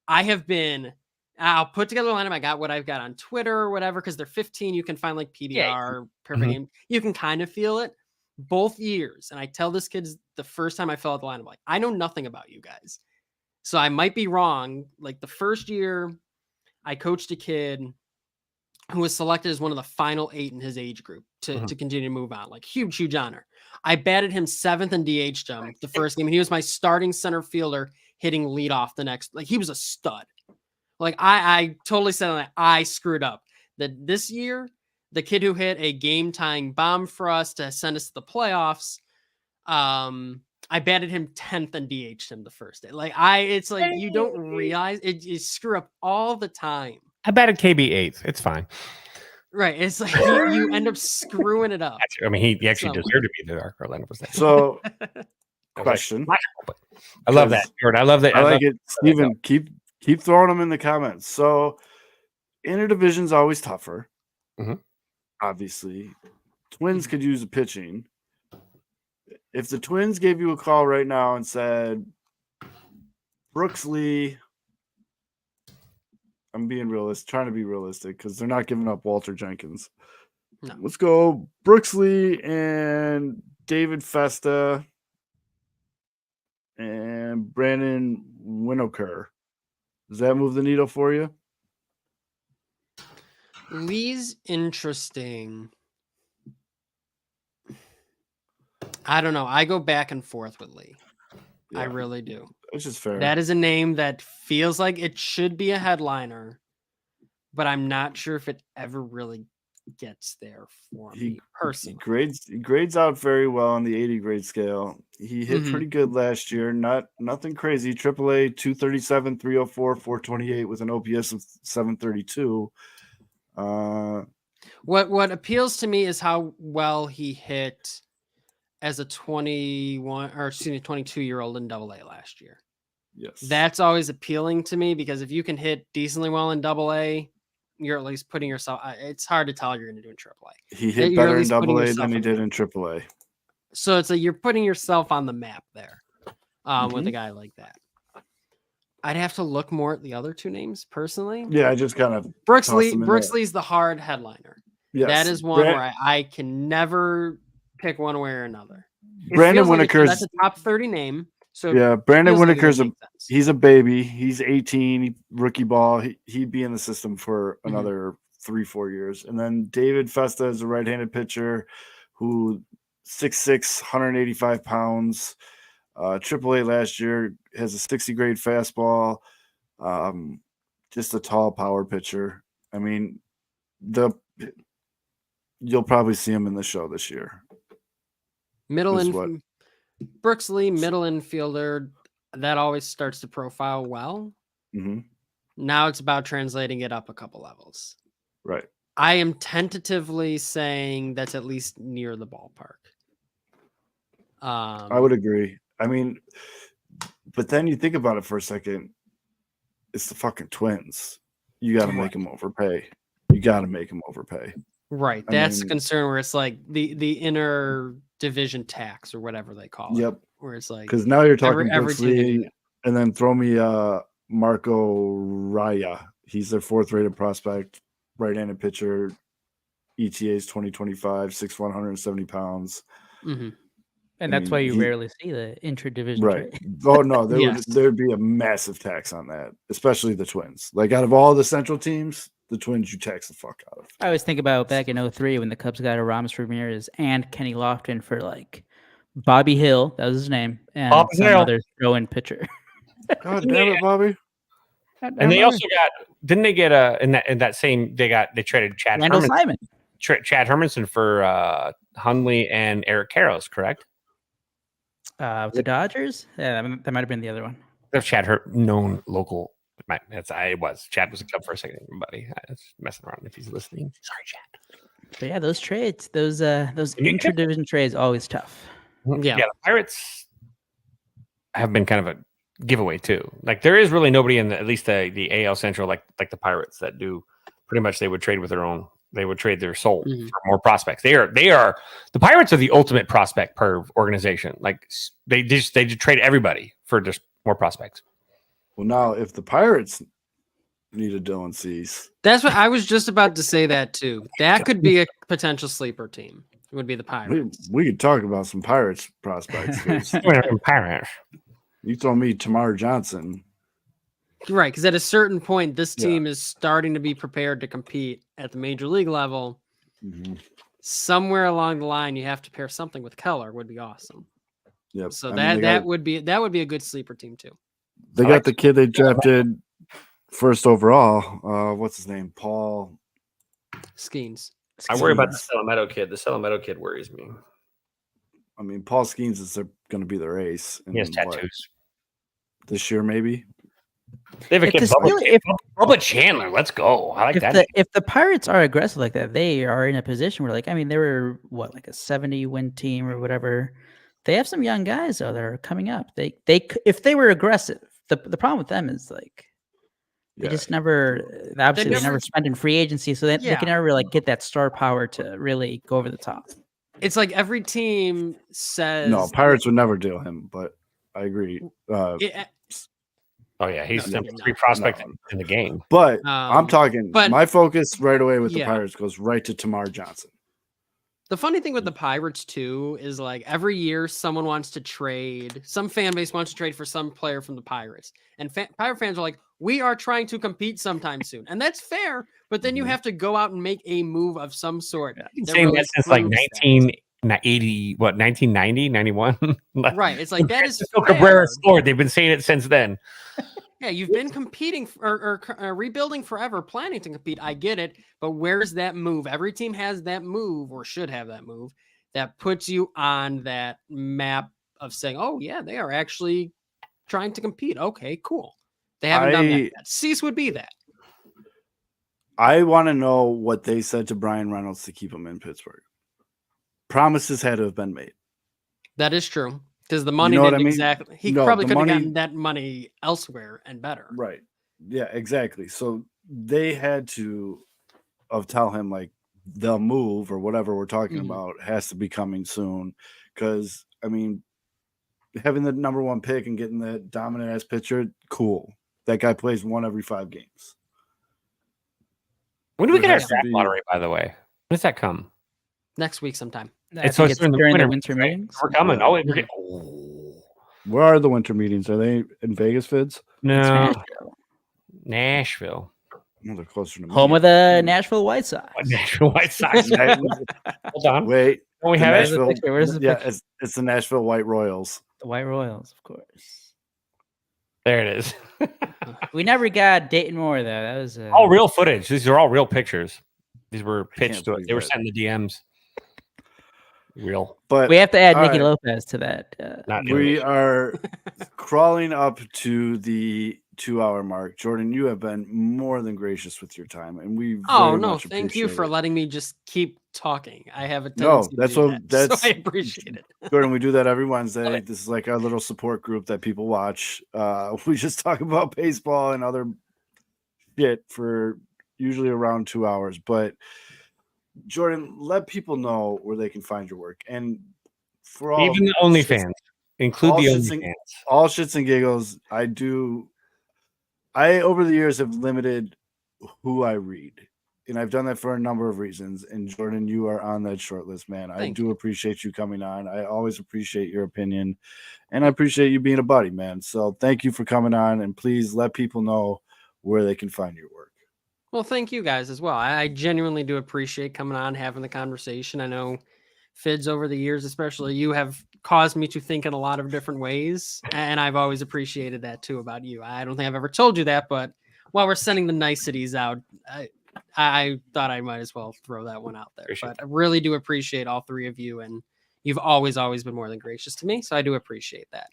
I'll put together a lineup. I got what I've got on Twitter or whatever, because they're 15. You can find like PDR, perfect Mhm. game. You can kind of feel it both years. And I tell this kid the first time I fill out the lineup, like, I know nothing about you guys. So I might be wrong. Like the first year I coached a kid who was selected as one of the final 8 in his age group to continue to move on. Like huge honor. I batted him 7th and DH'd him the first game. And he was my starting center fielder hitting leadoff the next. Like he was a stud. Like I totally said that I screwed up. That this year, the kid who hit a game-tying bomb for us to send us to the playoffs, I batted him 10th and DH'd him the first day. Like it's like you don't realize it. You screw up all the time. I batted KB 8th. It's fine. Right. It's like you end up screwing it up. I mean, he actually So- deserved to be there. Orlando was there. So, question. I love that, Jordan. I love that. I love like it. Steven, keep throwing them in the comments. So, interdivision's always tougher. Mhm. Obviously, Twins could use a pitching. If the Twins gave you a call right now and said, Brooks Lee, I'm being realistic, trying to be realistic because they're not giving up Walter Jenkins. No. Let's go Brooks Lee and David Festa and Brandon Winokur. Does that move the needle for you? Lee's interesting. I don't know. I go back and forth with Lee. I Yeah. really do. Which is fair. That is a name that feels like it should be a headliner, but I'm not sure if it ever really gets there for me He personally. grades out very well on the 80 grade scale. He hit Mhm. pretty good last year. Nothing crazy. AAA 237, 304, 428 with an OPS of 732. What appeals to me is how well he hit as a 22-year-old in AA last year. Yes. That's always appealing to me because if you can hit decently well in AA, you're at least putting yourself. It's hard to tell you're going to do in AAA. He hit you're at better in least putting AA yourself than he on the did map. in AAA. So it's like you're putting yourself on the map there with a guy like that. I'd have to look more at the other 2 names personally. Yeah, I just kind of Brooks tossed Lee. them in Brooks there. Lee's the hard headliner. yes. That is one where I can never pick one way or another. It Brandon feels like Winokur's that's a top 30 name. So yeah, Brandon feels like it would Winokur's make sense. he's a baby. He's 18, rookie ball. He'd be in the system for Mhm. another 3-4 years. And then David Festa is a right-handed pitcher who 6'6", 185 pounds. AAA last year, has a 60 grade fastball. Just a tall power pitcher. I mean, you'll probably see him in the show this year. Middle is in what- Brooks Lee, middle infielder, that always starts to profile well. Mm-hmm. Now it's about translating it up a couple levels. Right. I am tentatively saying that's at least near the ballpark. I would agree. I mean, but then you think about it for a second. It's the fucking Twins. You got to make them overpay. Right. I That's the mean- concern where it's like the inner division tax or whatever they call it. Yep. Where it's like Because now you're talking every Brooks team can do Lee, that. and then throw me Marco Raya. He's their 4th rated prospect, right-handed pitcher. ETA's 2025, 6'1", 170 pounds. Mhm. And I that's mean, why you he- rarely see the intra-division Right. trade. Oh no, Yes. there'd be a massive tax on that, especially the Twins. Like out of all the Central teams, the Twins you tax the fuck out of. I always think about back in 03 when the Cubs got Aramis Ramirez and Kenny Lofton for like Bobby Hill, that was his name, and Bobby some Hill. other throw-in pitcher. God damn it, Bobby. And they also got didn't they get in that same they traded Chad Randall Hermanson, Simon. Chad Hermanson for Hundley and Eric Karros, correct? With the Dodgers? Yeah, that might have been the other one. There's Chad known local. Chad was a Cub for a second, everybody. I was messing around if he's listening. Sorry, Chad. But yeah, those trades, those intra-division trades, always tough. Yeah. The Pirates have been kind of a giveaway too. Like there is really nobody in at least the AL Central like the Pirates that do pretty much they would trade with their own. They would trade their soul for more prospects. They are the Pirates are the ultimate prospect per organization. Like they just trade everybody for just more prospects. Well, now if the Pirates need a Dylan Cease, That's what I was just about to say. That too. That could be a potential sleeper team. It would be the Pirates. we could talk about some Pirates prospects. 'Cause Pirates. you told me Tamar Johnson. Right, because at a certain point, this team is starting to be prepared to compete at the major league level. Mm-hmm. Somewhere along the line, you have to pair something with Keller. Would be awesome. Yep. So I mean, that would be a good sleeper team too. They got the kid they drafted first overall. What's his name? Paul Skeens. I worry about the Salametto kid. The Salametto kid worries me. I mean, Paul Skeens is going to be their ace. He has tattoos. This year, maybe. They have a kid, Bubba Chandler. Let's go. I like that. If the Pirates are aggressive like that, they are in a position where, like, I mean, they were like a 70-win team or whatever. They have some young guys though that are coming up. They if they were aggressive, the problem with them is like they just never obviously they never spend in free agency, so they can never like get that star power to really go over the top. It's like every team says Pirates would never deal him, but I agree. Oh yeah, he's the number 3 prospect in the game. But I'm talking. My focus right away with the Yeah. Pirates goes right to Tamar Johnson. The funny thing with the Pirates too is like every year someone wants to trade, some fan base wants to trade for some player from the Pirates, and Pirate fans are like, we are trying to compete sometime soon, and that's fair. But then you have to go out and make a move of some sort. I've been saying that since like 1980, 1990, 91. Right. It's like that is Cabrera scored. They've been saying it since then. Yeah, you've been competing or rebuilding forever, planning to compete. I get it, but where's that move? Every team has that move or should have that move that puts you on that map of saying, "Oh yeah, they are actually trying to compete." Okay, cool. They haven't done that yet. Cease would be that. I want to know what they said to Brian Reynolds to keep him in Pittsburgh. Promises had to have been made. That is true. Because the money didn't exactly. He probably could have gotten that money elsewhere and better. Right. Yeah, exactly. So they had to tell him like the move or whatever we're talking about has to be coming soon. Because I mean, having the number 1 pick and getting that dominant ass pitcher, cool. That guy plays 1 every 5 games. When do we get our draft lottery, by the way? When does that come? Next week sometime. It's during the winter meetings. We're coming. Where are the winter meetings? Are they in Vegas, Fids? No. Nashville. No, they're closer to me. Home of the Nashville White Sox. Nashville White Sox. Hold on. Wait. Don't we have Nashville, it? Where's the picture? It's the Nashville White Royals. The White Royals, of course. There it is. We never got Dayton Moore, though. That was all real footage. These are all real pictures. These were pitched to it. They were sent in the DMs. Real. But we have to add Nicky Lopez to that. We are crawling up to the 2-hour mark. Jordan, you have been more than gracious with your time, and we thank you for letting me just keep talking. I have a tendency so I appreciate it. Jordan, we do that every Wednesday. This is like our little support group that people watch. We just talk about baseball and other shit for usually around 2 hours, but Jordan, let people know where they can find your work. And for all even the OnlyFans, include the OnlyFans. All shits and giggles. I over the years have limited who I read. And I've done that for a number of reasons. And Jordan, you are on that short list, man. I do appreciate you coming on. I always appreciate your opinion. And I appreciate you being a buddy, man. So thank you for coming on. And please let people know where they can find your work. Well, thank you guys as well. I genuinely do appreciate coming on, having the conversation. I know Fids over the years, especially you, have caused me to think in a lot of different ways, and I've always appreciated that too about you. I don't think I've ever told you that, but while we're sending the niceties out, I thought I might as well throw that one out there. Appreciate But I really do appreciate all three of you, and you've always been more than gracious to me, so I do appreciate that.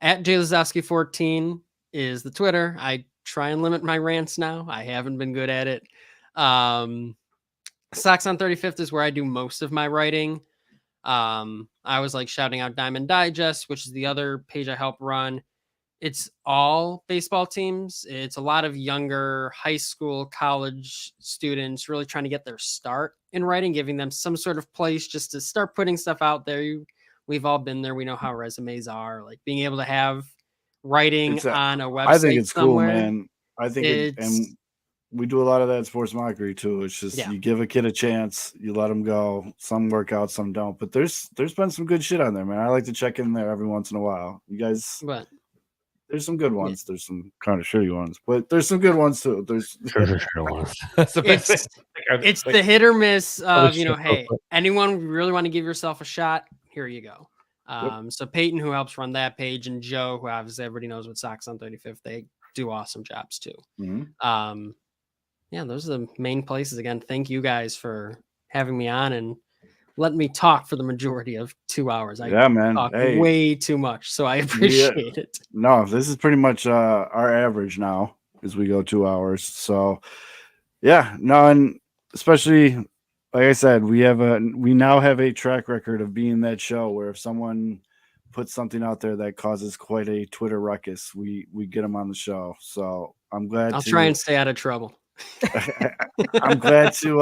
At JLazowski14 is the Twitter. I try and limit my rants now. I haven't been good at it. Sox on 35th is where I do most of my writing. I was like shouting out Diamond Digest, which is the other page I help run. It's all baseball teams. It's a lot of younger high school, college students really trying to get their start in writing, giving them some sort of place just to start putting stuff out there. We've all been there. We know how resumes are, like being able to have writing on a website. I think it's somewhere. cool, man. I think and we do a lot of that in Sports Mockery too. It's just you give a kid a chance, you let them go. Some work out, some don't. But there's been some good shit on there, man. I like to check in there every once in a while. You guys, there's some good ones. There's some kind of shitty ones, but there's some good ones too. There's it's the hit or miss of, hey, anyone really want to give yourself a shot? Here you go. So Peyton, who helps run that page, and Joe, who obviously everybody knows what Sox on 35th, they do awesome jobs too. Those are the main places. Again, thank you guys for having me on and letting me talk for the majority of 2 hours. I talk way too much, so I appreciate it. No, this is pretty much our average now as we go 2 hours. So and especially like I said, we now have a track record of being that show where if someone puts something out there that causes quite a Twitter ruckus, we get them on the show. So I'm glad I'll try and stay out of trouble. I'm glad to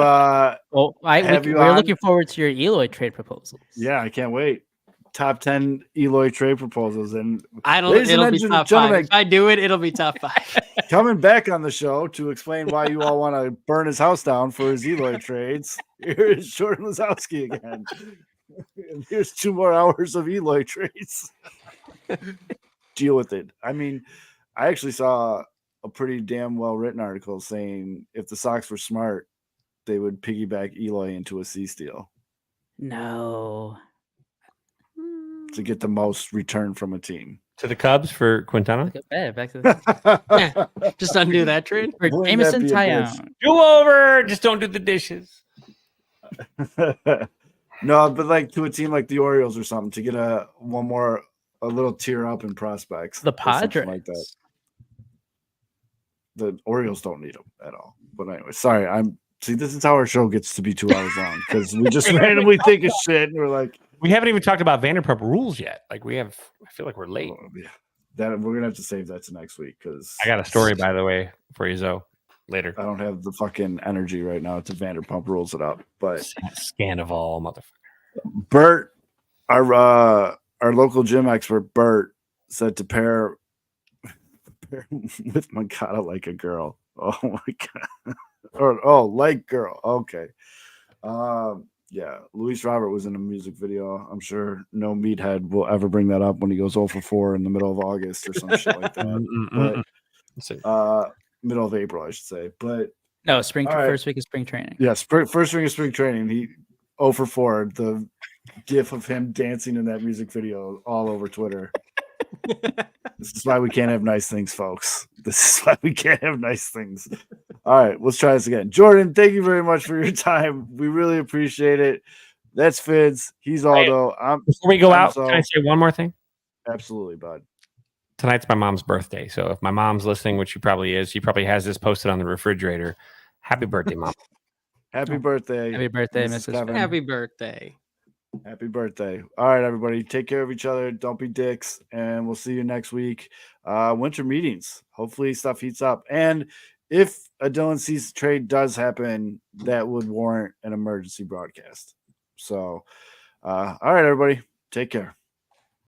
we're looking forward to your Eloy trade proposals. Yeah, I can't wait. Top 10 Eloy trade proposals, and it'll be top 5. If I do it, it'll be top 5. Coming back on the show to explain why you all want to burn his house down for his Eloy trades. Here's Jordan Lazowski again. And here's 2 more hours of Eloy trades. Deal with it. I mean, I actually saw a pretty damn well-written article saying if the Sox were smart, they would piggyback Eloy into a C steal. No. To get the most return from a team. To the Cubs for Quintana? Back to the just undo that trade. For Jameson Tyone. Do over. Just don't do the dishes. No, but like to a team like the Orioles or something to get a little tier up in prospects. The Padres. Like that. The Orioles don't need them at all. But anyway, sorry. This is how our show gets to be 2 hours long because we just randomly think of shit and we're like, we haven't even talked about Vanderpump Rules yet. I feel like we're late. That we're gonna have to save that to next week because I got a story, by the way, for you, Zoe, later. I don't have the fucking energy right now to Vanderpump Rules it up. But Scandival, motherfucker. Bert, our local gym expert, Bert, said to pair with Mancata like a girl. Oh my god. Like girl. Okay. Luis Robert was in a music video. I'm sure no meathead will ever bring that up when he goes 0 for 4 in the middle of August or some shit like that. But, middle of April, I should say. But no, first week of spring training. Yes, first week of spring training. He 0 for 4. The gif of him dancing in that music video all over Twitter. This is why we can't have nice things, folks. This is why we can't have nice things. All right, let's try this again. Jordan, thank you very much for your time. We really appreciate it. That's Fids. He's Aldo. Before we go out, can I say one more thing? Absolutely, bud. Tonight's my mom's birthday. So if my mom's listening, which she probably is, she probably has this posted on the refrigerator. Happy birthday, Mom. Happy birthday. Happy birthday, Mrs. Kevin. Happy birthday. Happy birthday. All right, everybody. Take care of each other. Don't be dicks. And we'll see you next week. Winter meetings. Hopefully stuff heats up. And if a Dylan Cease trade does happen, that would warrant an emergency broadcast. So, all right, everybody. Take care.